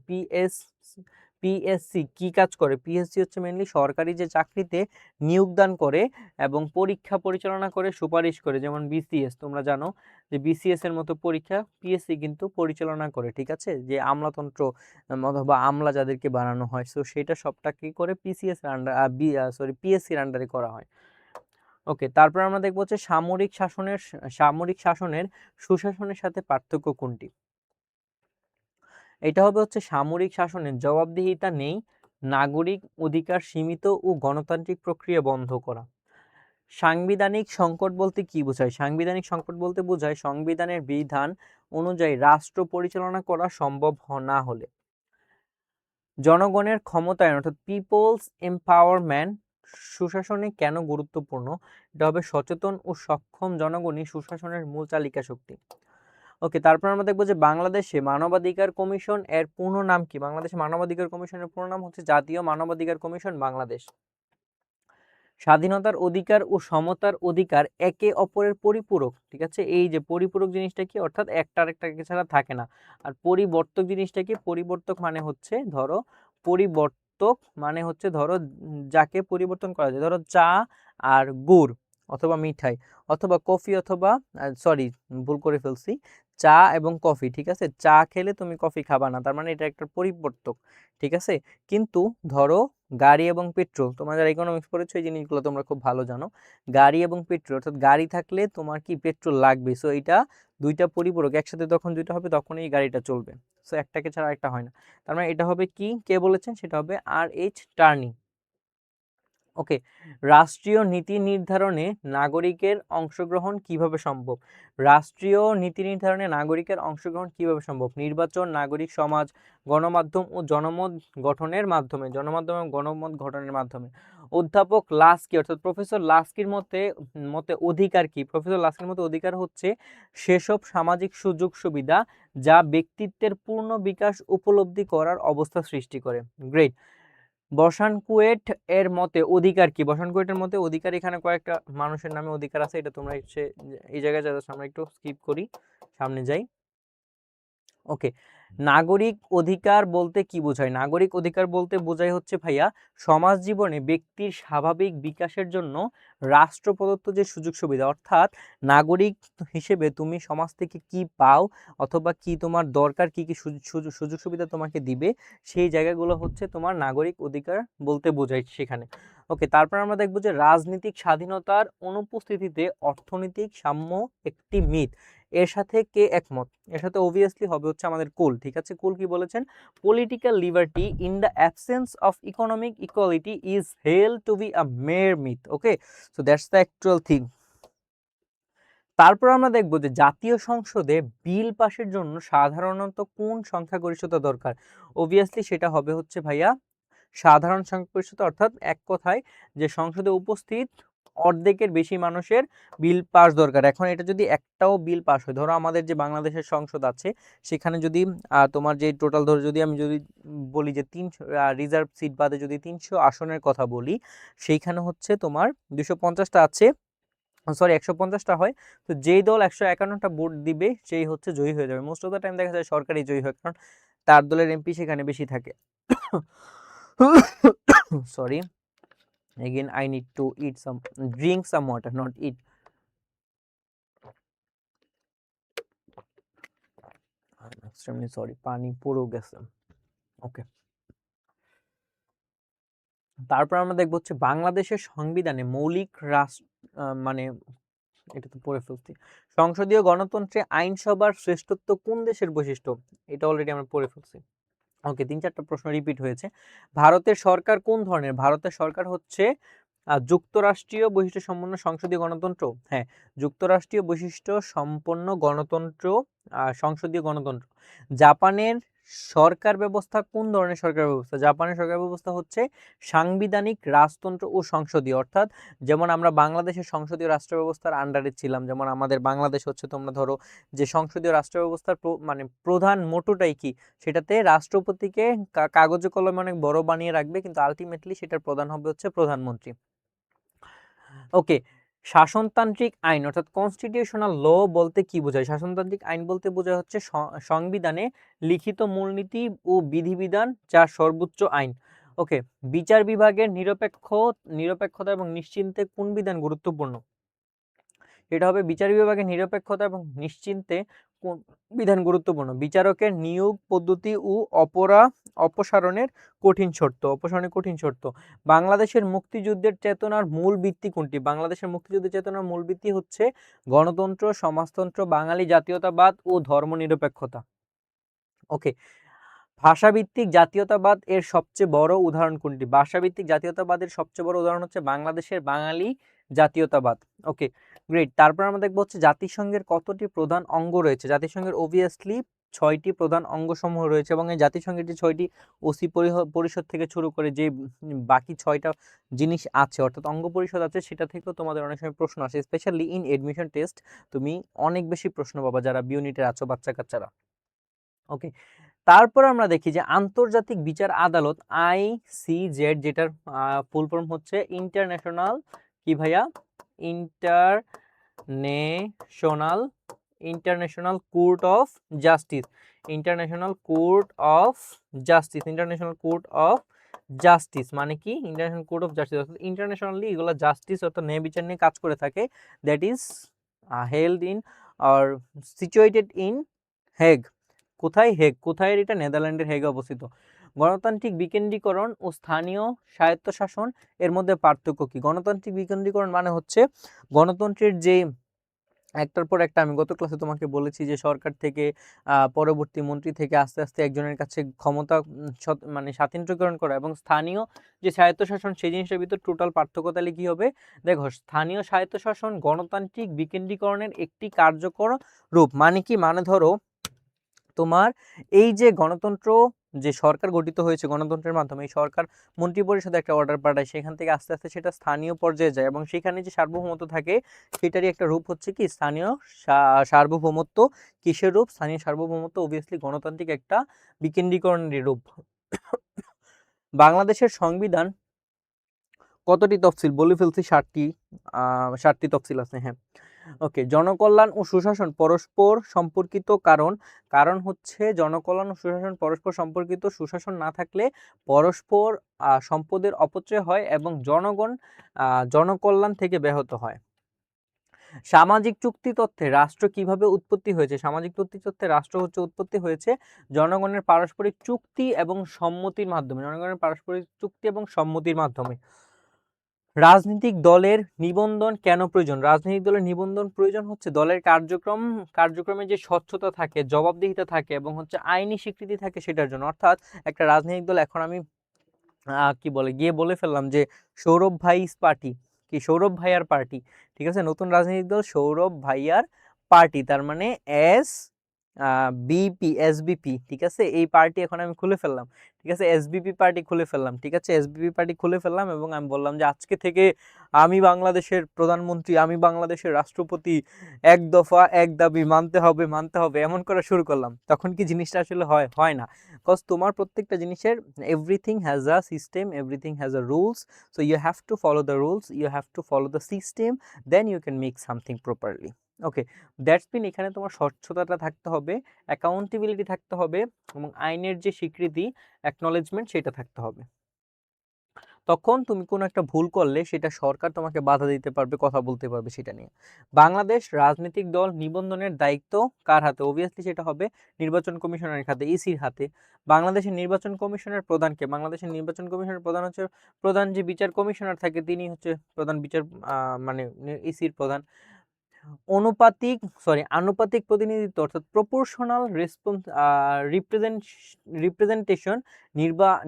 পিএসসি কি কাজ করে? পিএসসি হচ্ছে মেইনলি সরকারি যে চাকরিতে নিয়োগদান করে এবং পরীক্ষা পরিচালনা করে, সুপারিশ করে, যেমন বিসিএস তোমরা জানো যে বিসিএস এর মতো পরীক্ষা পিএসসি কিন্তু পরিচালনা করে, ঠিক আছে, যে আমলাতন্ত্র অথবা আমলা যাদেরকে বানানো হয়, সো সেটা সবটা কি করে পিসিএস এর আন্ডার পিএসসির আন্ডারে করা হয়। ওকে, তারপর আমরা দেখবো হচ্ছে সামরিক শাসনের সুশাসনের সাথে পার্থক্য কোনটি? এটা হবে হচ্ছে সামরিক শাসনের জবাবদিহিতা নেই, নাগরিক অধিকার সীমিত ও গণতান্ত্রিক প্রক্রিয়া বন্ধ করা। সাংবিধানিক সংকট বলতে কি বোঝায়? সাংবিধানিক সংকট বলতে বোঝায় সংবিধানের বিধান অনুযায়ী রাষ্ট্র পরিচালনা করা সম্ভব না হলে। জনগণের ক্ষমতায়ন অর্থাৎ পিপলস এম্পাওয়ারমেন্ট সুশাসনে কেন গুরুত্বপূর্ণ? এটা হবে সচেতন ও সক্ষম জনগণই সুশাসনের মূল চালিকা শক্তি। ওকে, তারপর আমরা দেখবো যে বাংলাদেশে মানবাধিকার কমিশন এর পূর্ণ নাম কি? বাংলাদেশে মানবাধিকার কমিশনের পূর্ণ নাম হচ্ছে জাতীয় মানবাধিকার কমিশন বাংলাদেশ। স্বাধীনতার অধিকার ও সমতার অধিকার একে অপরের পরিপূরক, ঠিক আছে, এই যে পরিপূরক জিনিসটা কি, অর্থাৎ একটা আরেকটাকে ছাড়া থাকে না। আর পরিবর্তক জিনিসটা কি? পরিবর্তক মানে হচ্ছে ধরো যাকে পরিবর্তন করা যায়, ধরো চা আর গুড় অথবা মিঠাই অথবা কফি অথবা সরি ভুল করে ফেলছি, চা এবং কফি, ঠিক আছে, চা খেলে তুমি কফি খাবা না, তার মানে এটা একটা পরিবর্তক, ঠিক আছে। কিন্তু ধরো গাড়ি এবং পেট্রোল, তোমরা যারা ইকোনমিক্স পড়েছো এই জিনিসগুলো তোমরা খুব ভালো জানো। গাড়ি এবং পেট্রোল, অর্থাৎ গাড়ি থাকলে তোমার কি পেট্রোল লাগবে, সো এটা দুইটা পরিপূরক একসাথে যখন দুইটা হবে তখনই গাড়িটা চলবে, সো একটাকে ছাড়া একটা হয় না। তার মানে এটা হবে কি, কে বলেছেন? সেটা হবে আর.এইচ. টার্নি। ওকে, রাষ্ট্রীয় নীতি নির্ধারণে নাগরিকের অংশগ্রহণ কিভাবে সম্ভব? রাষ্ট্রীয় নীতি নির্ধারণে নাগরিকের অংশগ্রহণ কিভাবে সম্ভব? নির্বাচন, নাগরিক সমাজ, গণমাধ্যম ও জনমত গঠনের মাধ্যমে। অধ্যাপক লাস্কি অর্থাৎ প্রফেসর লাস্কির মতে অধিকার কি? প্রফেসর লাস্কির মতে অধিকার হচ্ছে সেসব সামাজিক সুযোগ সুবিধা যা ব্যক্তিত্বের পূর্ণ বিকাশ উপলব্ধি করার অবস্থা সৃষ্টি করে। গ্রেট। বসানকুয়েট এর মতে অধিকার কি? বসানকুয়েটের মতে অধিকার, এখানে কয়েকটা মানুষের নামে অধিকার আছে, এটা তোমরা এই জায়গায় আমরা একটু স্কিপ করি, সামনে যাই। ওকে, নাগরিক অধিকার বলতে কি বোঝায়? নাগরিক অধিকার বলতে বোঝায় হচ্ছে ভাইয়া সমাজ জীবনে ব্যক্তির স্বাভাবিক বিকাশের জন্য রাষ্ট্র প্রদত্ত যে সুযোগ সুবিধা, অর্থাৎ নাগরিক হিসেবে তুমি সমাজ থেকে কি পাও অথবা কি তোমার দরকার, কি কি সুযোগ সুবিধা তোমাকে দিবে, সেই জায়গাগুলো হচ্ছে তোমার নাগরিক অধিকার বলতে বোঝায় সেখানে। ওকে, তারপর আমরা দেখবো যে রাজনৈতিক স্বাধীনতার অনুপস্থিতিতে অর্থনৈতিক সাম্য একটি মিথ, এর সাথে কে একমত? এর সাথে অবভিয়াসলি হবে হচ্ছে আমাদের কুল, ঠিক আছে। কুল কি বলেছেন? Political liberty in the absence of economic equality is held to be a mere myth. Okay, so that's the actual thing. তারপর আমরা দেখব যে জাতীয় সংসদে বিল পাশের জন্য সাধারণত কোন সংখ্যাগরিষ্ঠতা দরকার? অবভিয়াসলি সেটা হবে হচ্ছে ভাইয়া সাধারণ সংখ্যাগরিষ্ঠতা, অর্থাৎ এক কথায় যে সংসদে উপস্থিত অর্ধেকের বেশি মানুষের বিল পাস দরকার। এখন এটা যদি একটাও বিল পাস হয়, ধরো আমাদের যে বাংলাদেশের সংসদ আছে সেখানে যদি তোমার যে টোটাল ধরো যদি আমি বলি যে 300 রিজার্ভ সিট বাদে যদি 300 আসনের কথা বলি, সেইখানে হচ্ছে তোমার 250টা আছে, সরি 150টা হয়, তো যেই দল 151টা ভোট দিবে সেই হচ্ছে জয়ী হয়ে যাবে। মোস্ট অফ দ্য টাইম দেখা যায় সরকারি জয়ী হয়, কারণ তার দলের এমপি সেখানে বেশি থাকে। Sorry, again I need to drink some water, not eat. Extremely sorry, পানি পড়েও গেছে। ওকে, তারপর আমরা দেখবো হচ্ছে বাংলাদেশের সংবিধানে মৌলিক রাষ্ট্র মানে এটা তো পড়ে ফেলছি, সংসদীয় গণতন্ত্রে আইনসভার শ্রেষ্ঠত্ব কোন দেশের বৈশিষ্ট্য? এটা অলরেডি আমরা পড়ে ফেলছি। ওকে, 3-4টা প্রশ্ন রিপিট হয়েছে। ভারতের সরকার কোন ধরনের? ভারতের সরকার হচ্ছে যুক্তরাষ্ট্রীয় বৈশিষ্ট্য সম্পন্ন সংসদীয় গণতন্ত্র। হ্যাঁ, যুক্তরাষ্ট্রীয় বৈশিষ্ট্য সম্পন্ন গণতন্ত্র, সংসদীয় গণতন্ত্র। জাপানের সরকার ব্যবস্থা কোন ধরনের সরকার ব্যবস্থা? জাপানের সরকার ব্যবস্থা হচ্ছে সাংবিধানিক, রাজতন্ত্র ও সংসদীয়। অর্থাৎ যেমন আমরা বাংলাদেশের সংসদীয় রাষ্ট্র ব্যবস্থার আন্ডারে ছিলাম, যেমন আমাদের বাংলাদেশ হচ্ছে, তোমরা ধরো যে সংসদীয় রাষ্ট্র ব্যবস্থার মানে প্রধান মোটোটাই কি, সেটাতে রাষ্ট্রপতিকে কাগজে কলমে অনেক বড় বানিয়ে রাখবে, কিন্তু আলটিমেটলি সেটার প্রধান হবে হচ্ছে প্রধানমন্ত্রী। ওকে, শাসনতান্ত্রিক আইন অর্থাৎ কনস্টিটিউশনাল ল বলতে কি বোঝায়? শাসনতান্ত্রিক আইন বলতে বোঝায় হচ্ছে সংবিধানে লিখিত মূলনীতি ও বিধিবিধান যা সর্বোচ্চ আইন। ওকে, বিচার বিভাগের নিরপেক্ষতা এবং নিশ্চিন্তে কোন বিধান গুরুত্বপূর্ণ? এটা হবে বিচার বিভাগের নিরপেক্ষতা এবং নিশ্চিন্তে কোন বিধান গুরুত্বপূর্ণ? বিচারকের নিয়োগ পদ্ধতি ও অপসারণের কঠিন শর্ত। বাংলাদেশের মুক্তিযুদ্ধের চেতনার মূল ভিত্তি কোনটি? বাংলাদেশের মুক্তিযুদ্ধের চেতনার মূল ভিত্তি হচ্ছে গণতন্ত্র, সমাজতন্ত্র, বাঙালি জাতীয়তাবাদ ও ধর্মনিরপেক্ষতা। ওকে, ভাষাভিত্তিক জাতীয়তাবাদ এর সবচেয়ে বড় উদাহরণ কোনটি? ভাষাভিত্তিক জাতীয়তাবাদের সবচেয়ে বড় উদাহরণ হচ্ছে বাংলাদেশের বাঙালি জাতীয়তাবাদ। ওকে, গ্রেট। তারপর আমরা দেখবো হচ্ছে জাতিসংঘের কতটি প্রধান অঙ্গ রয়েছে? জাতিসংঘের অবভিয়াসলি 6টি প্রধান অঙ্গসমূহ রয়েছে, এবং এই জাতিসংঘের যে 6টি ওসি পরিষদ থেকে শুরু করে যে বাকি 6টা জিনিস আছে, অর্থাৎ অঙ্গ পরিষদ আছে, সেটা থেকেও তোমাদের অনেক সময় প্রশ্ন আসে, স্পেশালি ইন এডমিশন টেস্ট তুমি অনেক বেশি প্রশ্ন পাবা যারা বিউনিটের আছো বাচ্চা কাচ্চারা। ওকে, তারপর আমরা দেখি যে আন্তর্জাতিক বিচার আদালত ICJ, যেটার ফুল ফর্ম হচ্ছে ইন্টারন্যাশনাল কি ভাইয়া? International court of justice. International court of justice মানে কি? ইন্টারন্যাশনাল কোর্ট অফ জাস্টিস অর্থাৎ ইন্টারন্যাশনালি এগুলো জাস্টিস অর্থাৎ ন্যায় বিচার নিয়ে কাজ করে থাকে। That is held in or situated in Hague. কোথায়? হেগ। কোথায় এটা? নেদারল্যান্ডের হেগে অবস্থিত। গণতান্ত্রিক বিকেন্দ্রীকরণ ও স্থানীয় স্বায়ত্তশাসন এর মধ্যে পার্থক্য কি? গণতান্ত্রিক বিকেন্দ্রীকরণ মানে হচ্ছে গণতন্ত্রের যে একটার পর একটা, আমি গত ক্লাসে তোমাকে বলেছি যে সরকার থেকে পরবর্তী মন্ত্রী থেকে আস্তে আস্তে একজনের কাছে ক্ষমতা মানে স্বাতন্ত্র্যকরণ করা, এবং স্থানীয় যে স্বায়ত্তশাসন সেই জিনিসটার ভিতর টোটাল পার্থক্য তাহলে কি হবে? দেখো, স্থানীয় স্বায়ত্তশাসন গণতান্ত্রিক বিকেন্দ্রীকরণের একটি কার্যকর রূপ। মানে কি? মানে ধরো তোমার এই যে গণতন্ত্র, যে সরকার গঠিত হয়েছে গণতন্ত্রের মাধ্যমে, এই সরকার মন্ত্রী পরিষদে একটা অর্ডার পাঠায়, সেখান থেকে আস্তে আস্তে সেটা স্থানীয় পর্যায়ে যায়, এবং সেখানে যে সার্বভৌমত্ব থাকে সেটারই একটা রূপ হচ্ছে কি? স্থানীয় সার্বভৌমত্ব। কিসের রূপ? স্থানীয় সার্বভৌমত্ব অবভিয়াসলি গণতান্ত্রিক একটা বিকেন্দ্রীকরণের রূপ। বাংলাদেশের সংবিধান কতটি তফসিল? বলে ফেলছি 7টি তফসিল আছে। হ্যাঁ, ওকে। জনকল্যাণ ও সুশাসন পরস্পর সম্পর্কিত, কারণ হচ্ছে জনকল্যাণ ও সুশাসন পরস্পর সম্পর্কিত। সুশাসন না থাকলে পরস্পর সম্পদের অপচয় হয় এবং জনগণ জনকল্যাণ থেকে ব্যাহত হয়। সামাজিক চুক্তি তত্ত্বে রাষ্ট্র কিভাবে উৎপত্তি হয়েছে? সামাজিক চুক্তি তত্ত্বে রাষ্ট্র হচ্ছে উৎপত্তি হয়েছে জনগণের পারস্পরিক চুক্তি এবং সম্মতির মাধ্যমে। রাজনৈতিক দলের নিবন্ধন কেন প্রয়োজন? রাজনৈতিক দলের নিবন্ধন প্রয়োজন হচ্ছে দলের কার্যক্রমে যে স্বচ্ছতা থাকে, জবাবদিহিতা থাকে, এবং হচ্ছে আইনি স্বীকৃতি থাকে সেটার জন্য। অর্থাৎ একটা রাজনৈতিক দল, এখন আমি কি বলে গিয়ে বলে ফেললাম যে সৌরভ ভাইস পার্টি, কি সৌরভ ভাইয়ার পার্টি, ঠিক আছে, নতুন রাজনৈতিক দল সৌরভ ভাইয়ার পার্টি, তার মানে এসবিপি, ঠিক আছে, এই পার্টি এখন আমি খুলে ফেললাম, ঠিক আছে, এসবিপি পার্টি খুলে ফেললাম, ঠিক আছে, এসবিপি পার্টি খুলে ফেললাম, এবং আমি বললাম যে আজকে থেকে আমি বাংলাদেশের প্রধানমন্ত্রী, আমি বাংলাদেশের রাষ্ট্রপতি, এক দফা এক দাবি মানতে হবে, এমন করা শুরু করলাম। তখন কি জিনিসটা আসলে হয় না? বিকজ তোমার প্রত্যেকটা জিনিসের everything has a system, everything has a rules, so you have to follow the rules, you have to follow the system, then you can make something properly. Okay, that's mean এখানে তোমার স্বচ্ছতাটা থাকতে হবে, accountability থাকতে হবে, এবং আইনের যে স্বীকৃতি, অ্যাকনলেজমেন্ট, সেটা থাকতে হবে। তখন তুমি কোনো একটা ভুল করলে সেটা সরকার তোমাকে বাধা দিতে পারবে, কথা বলতে পারবে সেটা নিয়ে। বাংলাদেশ রাজনৈতিক দল নিবন্ধনের দায়িত্ব কার হাতে? অবভিয়াসলি সেটা হবে নির্বাচন কমিশনের হাতে, ইসির হাতে। বাংলাদেশের নির্বাচন কমিশনের প্রধানকে? বাংলাদেশের নির্বাচন কমিশনের প্রধান হচ্ছে প্রধান যে বিচার কমিশনার থাকে তিনি হচ্ছে প্রধান বিচার মানে ইসির প্রধান। আনুপাতিক প্রতিনিধিত্ব অর্থাৎ প্রপোর্শনাল রিপ্রেজেন্টেশন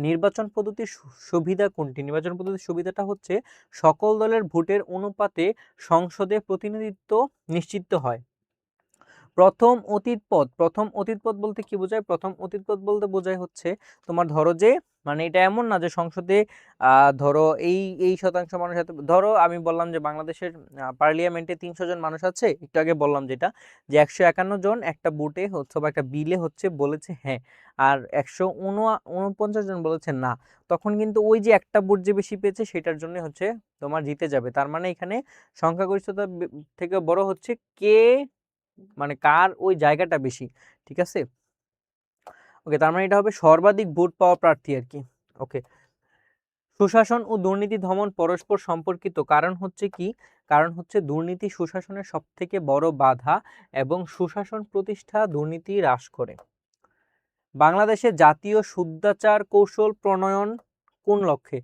নির্বাচন পদ্ধতির সুবিধা কোনটি? নির্বাচন পদ্ধতির সুবিধাটা হচ্ছে সকল দলের ভোটের অনুপাতে সংসদে প্রতিনিধিত্ব নিশ্চিত হয়। প্রথম অতীত পদ বলতে কি বোঝায়? প্রথম অতীত পদ বলতে বোঝায় হচ্ছে তোমার ধরো যে মানে এটা এমন না যে সংসদে ধরো এই শতাংশ মানুষ আছে। ধরো আমি বললাম যে বাংলাদেশের পার্লিয়ামেন্টে 300 জন মানুষ আছে, একটু আগে বললাম যেটা, যে 151 জন একটা বুটে হচ্ছে বা একটা বিলে হচ্ছে বলেছে হ্যাঁ, আর 149 জন বলেছে না, তখন কিন্তু ওই যে একটা বুট যে বেশি পেয়েছে সেটার জন্য হচ্ছে তোমার জিতে যাবে। তার মানে এখানে সংখ্যাগরিষ্ঠতা থেকে বড় হচ্ছে কে, মানে কার ওই জায়গাটা বেশি। ঠিক আছে, ওকে, তার মানে এটা হবে সর্বাধিক ভোট পাওয়া প্রার্থী আর কি। ওকে, সুশাসন ও দুর্নীতি দমন পরস্পর সম্পর্কিত, কারণ হচ্ছে কি? কারণ হচ্ছে দুর্নীতি সুশাসনের সব থেকে বড় বাধা এবং সুশাসন প্রতিষ্ঠা দুর্নীতি হ্রাস করে। বাংলাদেশে জাতীয় শুদ্ধাচার কৌশল প্রণয়ন কোন লক্ষ্যে?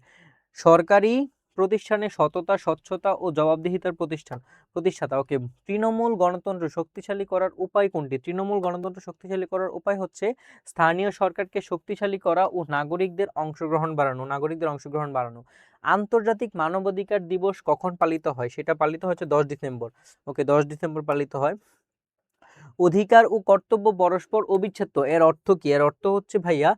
সরকারি প্রতিষ্ঠানে সততা, স্বচ্ছতা ও জবাবদিহিতার প্রতিষ্ঠাতা। ওকে, তৃণমূল গণতন্ত্র শক্তিশালী করার উপায় কোনটি? তৃণমূল গণতন্ত্র শক্তিশালী করার উপায় হচ্ছে স্থানীয় সরকারকে শক্তিশালী করা ও নাগরিকদের অংশগ্রহণ বাড়ানো। আন্তর্জাতিক মানবাধিকার দিবস কখন পালিত হয়? সেটা পালিত হচ্ছে 10 ডিসেম্বর। ওকে, 10 ডিসেম্বর পালিত হয়। অধিকার ও কর্তব্য পরস্পর অবিচ্ছেদ্য, এর অর্থ কি? এর অর্থ হচ্ছে ভাইয়া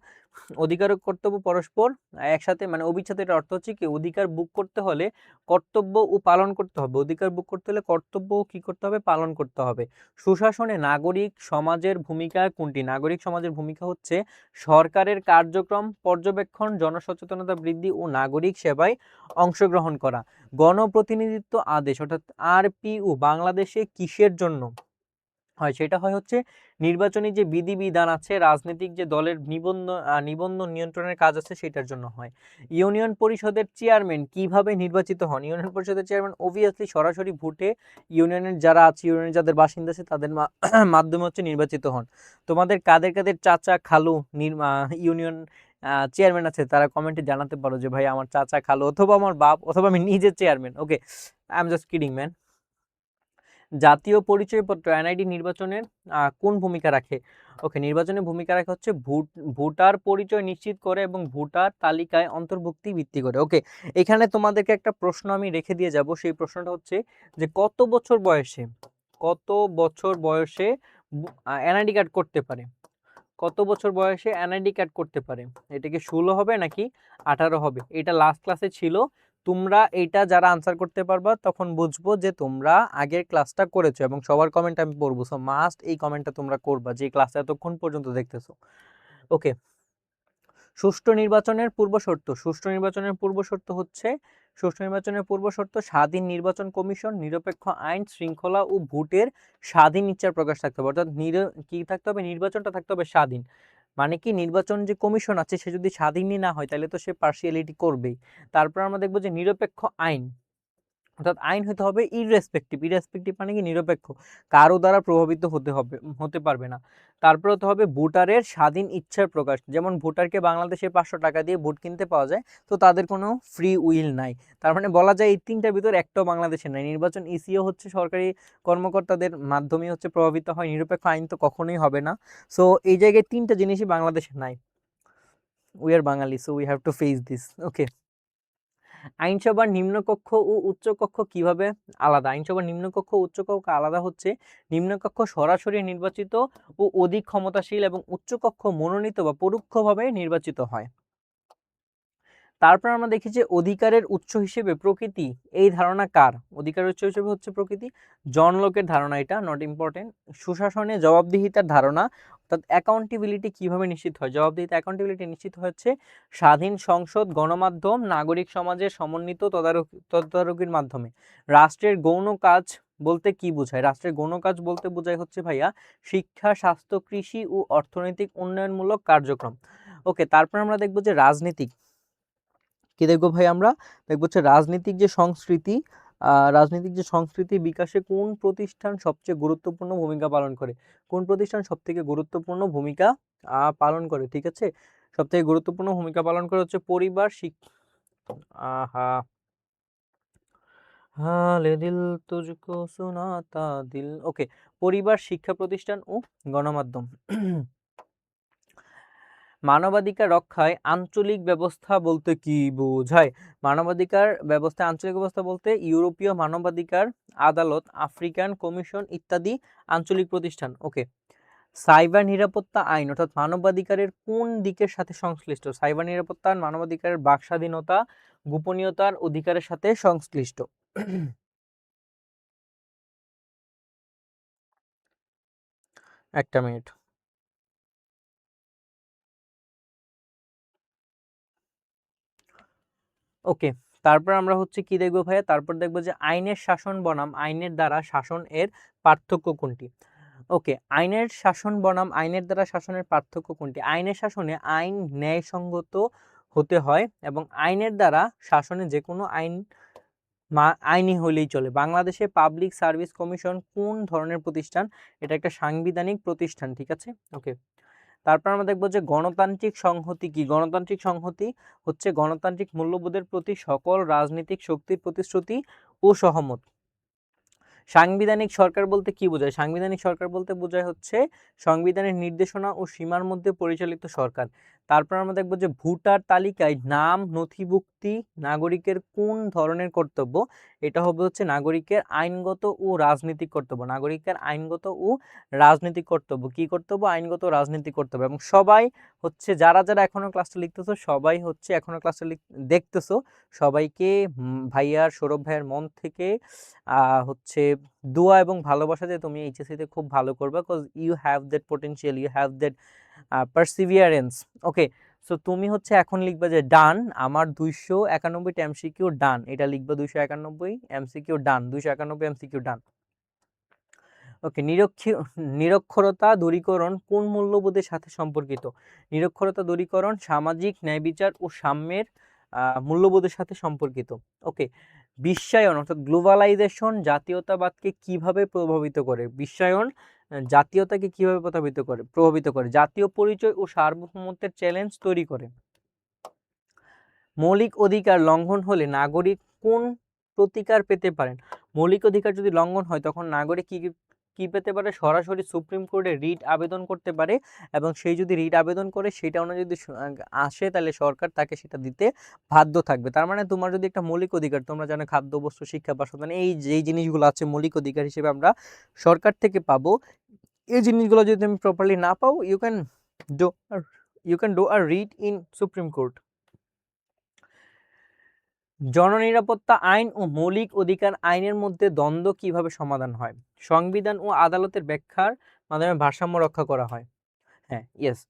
অধিকার ও কর্তব্য পরস্পর একসাথে, মানে অবিচ্ছেদ্য। এর অর্থ হচ্ছে কি? অধিকার ভোগ করতে হলে কর্তব্য ও পালন করতে হবে, অধিকার ভোগ করতে হলে কর্তব্য কি করতে হবে? পালন করতে হবে। সুশাসনে নাগরিক সমাজের ভূমিকা কোনটি? নাগরিক সমাজের ভূমিকা হচ্ছে সরকারের কার্যক্রম পর্যবেক্ষণ, জনসচেতনতা বৃদ্ধি ও নাগরিক সেবায় অংশগ্রহণ করা। গণপ্রতিনিধিত্ব আদেশ অর্থাৎ আরপিইউ বাংলাদেশে কিসের জন্য হয়? সেটা হয় হচ্ছে নির্বাচনী যে বিধিবিধান আছে, রাজনৈতিক যে দলের নিবন্ধন নিয়ন্ত্রণের কাজ আছে সেটার জন্য হয়। ইউনিয়ন পরিষদের চেয়ারম্যান কিভাবে নির্বাচিত হন? ইউনিয়ন পরিষদের চেয়ারম্যান অবভিয়াসলি সরাসরি ভোটে ইউনিয়নের যারা আছে, ইউনিয়নের যাদের বাসিন্দা আছে তাদের মাধ্যমে হচ্ছে নির্বাচিত হন। তোমাদের কাদের কাদের চাচা খালু ইউনিয়ন চেয়ারম্যান আছে তারা কমেন্টে জানাতে পারো যে ভাই আমার চাচা খালু অথবা আমার বাপ অথবা আমি নিজে chairman. Okay, I am just kidding man. জাতীয় পরিচয়পত্র এনআইডি নির্বাচনের কোন ভূমিকা রাখে? ওকে, নির্বাচনে ভূমিকা রাখে হচ্ছে ভোটার পরিচয় নিশ্চিত করে এবং ভোটার তালিকায় অন্তর্ভুক্তি ভিত্তি করে। ওকে, এখানে তোমাদেরকে একটা প্রশ্ন আমি রেখে দিয়ে যাব, সেই প্রশ্নটা হচ্ছে যে কত বছর বয়সে এনআইডি কার্ড করতে পারে? কত বছর বয়সে এনআইডি কার্ড করতে পারে? এটা কি 16 হবে নাকি 18 হবে? এটা লাস্ট ক্লাসে ছিল। তোমরা এইটা যারা আনসার করতে পারবা তখন বুঝবো যে তোমরা আগের ক্লাসটা করেছো এবং সবার কমেন্ট আমি পড়বো। সো মাস্ট এই কমেন্টটা তোমরা করবা যে ক্লাসে এতক্ষণ পর্যন্ত দেখতেছো। ওকে, সুষ্ঠু নির্বাচনের পূর্ব শর্ত স্বাধীন নির্বাচন কমিশন, নিরপেক্ষ আইন শৃঙ্খলা ও ভোটের স্বাধীন ইচ্ছার প্রকাশ থাকতে হবে। অর্থাৎ কি থাকতে হবে? নির্বাচনটা থাকতে হবে স্বাধীন। মানে কি? নির্বাচন যে কমিশন আছে সে যদি স্বাধীনই না হয় তাহলে তো সে পার্সিয়ালিটি করবেই। তারপর আমরা দেখবো যে নিরপেক্ষ আইন, অর্থাৎ আইন হতে হবে ইররেসপেক্টিভ মানে কি? নিরপেক্ষ, কারো দ্বারা প্রভাবিত হতে পারবে না। তারপর হতে হবে ভোটারের স্বাধীন ইচ্ছার প্রকাশ, যেমন ভোটারকে বাংলাদেশে 500 টাকা দিয়ে ভোট কিনতে পাওয়া যায়, তো তাদের কোনো ফ্রি উইল নাই। তার মানে বলা যায় এই তিনটার ভিতর একটাও বাংলাদেশে নাই। নির্বাচন ইসিও হচ্ছে সরকারি কর্মকর্তাদের মাধ্যমে হচ্ছে প্রভাবিত হয়, নিরপেক্ষ আইন তো কখনোই হবে না। সো এই জায়গায় তিনটা জিনিসই বাংলাদেশে নাই। We are Bengali, so we have to face this. Okay, আইনসভার নিম্নকক্ষ ও উচ্চকক্ষ কিভাবে আলাদা? আইনসভার নিম্নকক্ষ ও উচ্চকক্ষ আলাদা হচ্ছে নিম্নকক্ষ সরাসরি নির্বাচিত ও অধিক ক্ষমতাশীল এবং উচ্চকক্ষ মনোনীত বা পরোক্ষভাবে নির্বাচিত হয়। তারপর আমরা দেখি যে অধিকারের উৎস হিসেবে প্রকৃতি, এই ধারণা কার? অধিকারের উৎস হিসেবে হচ্ছে প্রকৃতি, জন লোকের ধারণা, এটা নট ইম্পর্টেন্ট। সুশাসনে জবাবদিহিতার ধারণা, অর্থাৎ অ্যাকাউন্টেবিলিটি কিভাবে নিশ্চিত হয়? জবাবদিহিতা অ্যাকাউন্টেবিলিটি নিশ্চিত হচ্ছে স্বাধীন সংসদ, গণমাধ্যম, নাগরিক সমাজের সমন্বিত তদারকির মাধ্যমে। রাষ্ট্রের গৌণ কাজ বলতে কি বোঝায়? রাষ্ট্রের গৌণ কাজ বলতে বোঝায় হচ্ছে ভাইয়া শিক্ষা, স্বাস্থ্য, কৃষি ও অর্থনৈতিক উন্নয়নমূলক কার্যক্রম। ওকে, তারপর আমরা দেখবো যে রাজনীতিক কি দেখবো ভাই আমরা? দেখবো হচ্ছে রাজনীতিক যে সংস্কৃতি বিকাশে কোন প্রতিষ্ঠান সবচেয়ে গুরুত্বপূর্ণ ভূমিকা পালন করে? কোন প্রতিষ্ঠান সবথেকে গুরুত্বপূর্ণ ভূমিকা পালন করে? ঠিক আছে? সবথেকে গুরুত্বপূর্ণ ভূমিকা পালন করে হচ্ছে পরিবার, আহা! হালে দিল তুঝকো সুনাতা দিল। ওকে, পরিবার, শিক্ষা প্রতিষ্ঠান ও গণমাধ্যম। মানবাধিকার রক্ষায় আঞ্চলিক ব্যবস্থা বলতে কি বোঝায়? মানবাধিকার ব্যবস্থা, আঞ্চলিক ব্যবস্থা বলতে ইউরোপীয় মানবাধিকার আদালত, আফ্রিকান কমিশন ইত্যাদি আঞ্চলিক প্রতিষ্ঠান। ওকে, সাইবার নিরাপত্তা আইন অর্থাৎ মানবাধিকারের কোন দিকের সাথে সংশ্লিষ্ট? সাইবার নিরাপত্তা মানবাধিকারের বাক স্বাধীনতা, গোপনীয়তার অধিকারের সাথে সংশ্লিষ্ট। একটা মিনিট। ওকে, তারপর আমরা হচ্ছে কি দেখবো ভাইয়া? তারপর দেখবো যে আইনের শাসন বনাম আইনের দ্বারা শাসন এর পার্থক্য কোনটি? ওকে, আইনের শাসন বনাম আইনের দ্বারা শাসনের পার্থক্য কোনটি? আইনের শাসনে আইন ন্যায়সঙ্গত হতে হয় এবং আইনের দ্বারা শাসনে যে কোনো আইনি হলেই চলে। বাংলাদেশে পাবলিক সার্ভিস কমিশন কোন ধরনের প্রতিষ্ঠান? এটা একটা সাংবিধানিক প্রতিষ্ঠান, ঠিক আছে? ওকে, তারপর আমরা দেখবো যে গণতান্ত্রিক সংহতি কি? গণতান্ত্রিক সংহতি হচ্ছে গণতান্ত্রিক মূল্যবোধের প্রতি সকল রাজনৈতিক শক্তির প্রতিশ্রুতি ও সহমত। সাংবিধানিক সরকার বলতে কি বোঝায়? সাংবিধানিক সরকার বলতে বোঝায় হচ্ছে সংবিধানের নির্দেশনা ও সীমার মধ্যে পরিচালিত সরকার। তারপর আমরা দেখবো যে ভোটার তালিকায় নাম নথিভুক্তি নাগরিকের কোন ধরনের কর্তব্য? এটা হবে হচ্ছে নাগরিকের আইনগত ও রাজনৈতিক কর্তব্য। নাগরিকের আইনগত ও রাজনৈতিক কর্তব্য। কি কর্তব্য? আইনগত ও রাজনৈতিক কর্তব্য। এবং সবাই হচ্ছে যারা যারা এখনো ক্লাসটা লিখতেছো, সবাই হচ্ছে এখনো ক্লাসটা দেখতেছো, সবাইকে ভাইয়ার, সৌরভ ভাইয়ার মন থেকে হচ্ছে দোয়া এবং ভালোবাসা যে তুমি এইচএসসি তে খুব ভালো করবে, because you have that potential, you have that perseverance. Okay, so তুমি হচ্ছে এখন লিখবে যে ডান, আমার 291টা এমসিকিউ ডান, এটা লিখবে 291 এমসিকিউ ডান, 291 এমসিকিউ ডান। ওকে, নিরক্ষরতা দূরীকরণ কোন মূল্যবোধের সাথে সম্পর্কিত? নিরক্ষরতা দূরীকরণ সামাজিক ন্যায় বিচার ও সাম্যের মূল্যবোধের সাথে সম্পর্কিত। ওকে, বিশ্বায়ন অর্থাৎ গ্লোবালাইজেশন জাতীয়তাবাদকে কিভাবে প্রভাবিত করে? বিশ্বায়ন জাতীয়তাকে কিভাবে প্রভাবিত করে? জাতীয় পরিচয় ও সার্বভৌমত্বের চ্যালেঞ্জ তৈরি করে। মৌলিক অধিকার লঙ্ঘন হলে নাগরিক কোন প্রতিকার পেতে পারেন? মৌলিক অধিকার যদি লঙ্ঘন হয় তখন নাগরিক কি কি পেতে পারে? সরাসরি সুপ্রিম কোর্টে রিট আবেদন করতে পারে এবং সেই যদি রিট আবেদন করে সেটা অনুযায়ী যদি আসে তাহলে সরকার তাকে সেটা দিতে বাধ্য থাকবে। তার মানে তোমার যদি একটা মৌলিক অধিকার, তোমরা জানো খাদ্য, বস্ত্র, শিক্ষা, বাসস্থান, এই যেই জিনিসগুলো আছে মৌলিক অধিকার হিসেবে আমরা সরকার থেকে পাবো, এই জিনিসগুলো যদি তুমি প্রপারলি না পাও, do you can do a writ in supreme court. জননিরাপত্তা আইন ও মৌলিক অধিকার আইনের মধ্যে দ্বন্দ্ব কিভাবে সমাধান হয়? সংবিধান ও আদালতের ব্যাখ্যার মাধ্যমে ভারসাম্য রক্ষা করা হয়। হ্যাঁ, ইয়েস।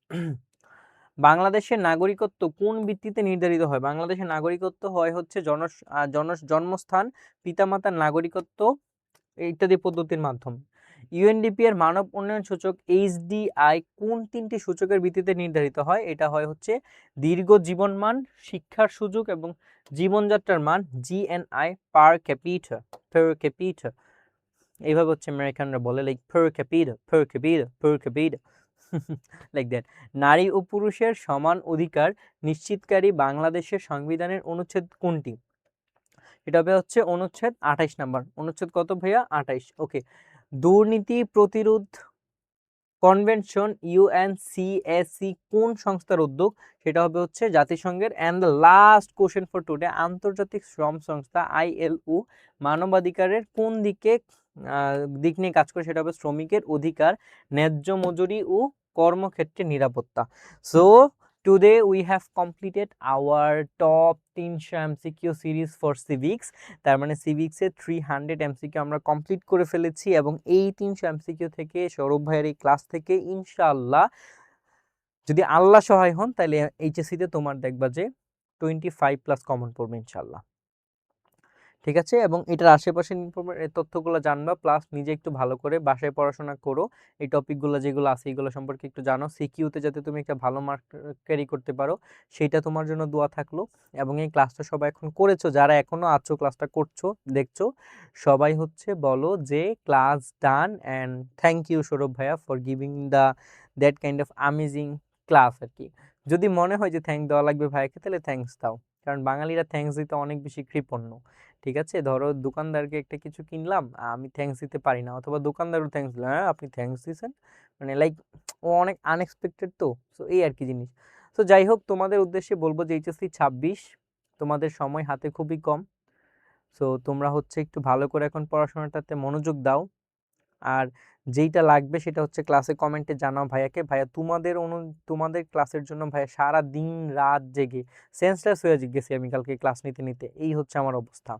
বাংলাদেশের নাগরিকত্ব কোন ভিত্তিতে নির্ধারিত হয়? বাংলাদেশের নাগরিকত্ব হয় হচ্ছে জন্মস্থান, পিতামাতার নাগরিকত্ব ইত্যাদি পদ্ধতির মাধ্যমে। ইউএনডিপি এর মানব উন্নয়ন সূচক এইচডিআই কোন 3টি সূচকের ভিত্তিতে নির্ধারিত হয়? এটা হয় হচ্ছে দীর্ঘ জীবনমান, শিক্ষার সুযোগ এবং জীবনযাত্রার মান, জিএনআই পার ক্যাপিটা। এইভাবে হচ্ছে আমেরিকানরা বলে, like per capita like that. নারী ও পুরুষের সমান অধিকার নিশ্চিতকারী বাংলাদেশের সংবিধানের অনুচ্ছেদ কোনটি? এটা হবে হচ্ছে অনুচ্ছেদ 28 নাম্বার। অনুচ্ছেদ কত ভাইয়া? 28। ওকে, দুর্নীতি প্রতিরোধ কনভেনশন ইউএনসিএসি কোন সংস্থার উদ্যোগ? সেটা হবে হচ্ছে জাতিসংঘের। And the last question for today, আন্তর্জাতিক শ্রম সংস্থা আইএলও মানবাধিকারের কোন দিক নিয়ে কাজ করে? সেটা হবে শ্রমিকের অধিকার, ন্যায্য মজুরি ও কর্মক্ষেত্রে নিরাপত্তা। So today we have completed our top 300 MCQ series for civics. তার মানে সিভিক্সের 300 এমসিকিউ আমরা কমপ্লিট করে ফেলেছি এবং এই 300 এমসিকিউ থেকে সৌরভ ভাইয়ের এই ক্লাস থেকে ইনশাআল্লাহ যদি আল্লাহ সহায় হন তাহলে এইচএসসি তে তোমার দেখবা যে 25+ কমন পড়বে ইনশাআল্লাহ। ঠিক আছে? এবং এটার আশেপাশের তথ্যগুলো জানবা, প্লাস নিজে একটু ভালো করে বাসায় পড়াশোনা করো। এই টপিকগুলো যেগুলো আছে এগুলো সম্পর্কে একটু জানো। সিকিউতে যাতে তুমি একটা ভালো মার্ক ক্যারি করতে পারো, সেইটা তোমার জন্য দোয়া থাকলো। এবং এই ক্লাসটা সবাই এখন করেছো, যারা এখনো আছো ক্লাসটা করছো দেখছো, সবাই হচ্ছে বলো যে class done and thank you Sourav ভাইয়া for giving the that kind of amazing class আর কি। যদি মনে হয় যে থ্যাংক দেওয়া লাগবে ভাইয়াকে, তাহলে থ্যাঙ্কস দাও, কারণ বাঙালিরা থ্যাঙ্কস দিতে অনেক বেশি কৃপণ্য। ঠিক আছে, ধরো দোকানদারকে একটা কিছু কিনলাম, আমি থ্যাঙ্কস দিতে পারি না, অথবা দোকানদারও থ্যাঙ্কস দিল, হ্যাঁ আপনি থ্যাঙ্কস দিয়েছেন, মানে লাইক ও অনেক আনএক্সপেক্টেড তো। সো এই আর কি জিনিস। তো যাই হোক, তোমাদের উদ্দেশ্যে বলবো যে এইচএসসি 26, তোমাদের সময় হাতে খুবই কম। সো তোমরা হচ্ছে একটু ভালো করে এখন পড়াশোনাটাতে মনোযোগ দাও। আর যেইটা লাগবে সেটা হচ্ছে ক্লাসে কমেন্টে জানাও ভাইয়াকে। ভাইয়া তোমাদের ক্লাসের জন্য ভাইয়া সারা দিন রাত জেগে সেন্সলেস হয়ে গেছি আমি কালকে ক্লাস নিতে নিতে, এই হচ্ছে আমার অবস্থা।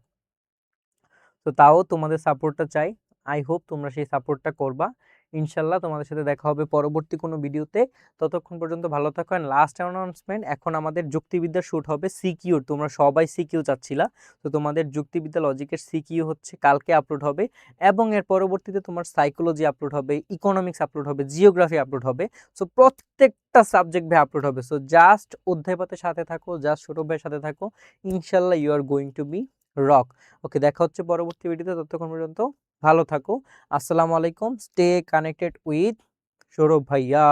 তো তাও তোমাদের সাপোর্টটা চাই। আই হোপ তোমরা সেই সাপোর্টটা করবা। ইনশাল্লাহ তোমাদের সাথে দেখা হবে পরবর্তী কোনো ভিডিওতে। ততক্ষণ পর্যন্ত ভালো থাকো। অ্যান্ড লাস্ট অ্যানাউন্সমেন্ট, এখন আমাদের যুক্তিবিদ্যার শুট হবে সিকিউর। তোমরা সবাই সিকিউ চাচ্ছিলা, তো তোমাদের যুক্তিবিদ্যা লজিকের সিকিউ হচ্ছে কালকে আপলোড হবে। এবং এর পরবর্তীতে তোমার সাইকোলজি আপলোড হবে, ইকোনমিক্স আপলোড হবে, জিওগ্রাফি আপলোড হবে। সো প্রত্যেকটা সাবজেক্ট ভাই আপলোড হবে। সো জাস্ট অধ্যায়পাতের সাথে থাকো, জাস্ট সৌরভ ভাইয়ের সাথে থাকো। ইনশাল্লাহ you are going to be rock. Okay, দেখা হচ্ছে পরবর্তী ভিডিওতে। ততক্ষণ পর্যন্ত ভালো থাকো। আসসালামু আলাইকুম। স্টে কানেক্টেড উইথ সৌরভ ভাইয়া।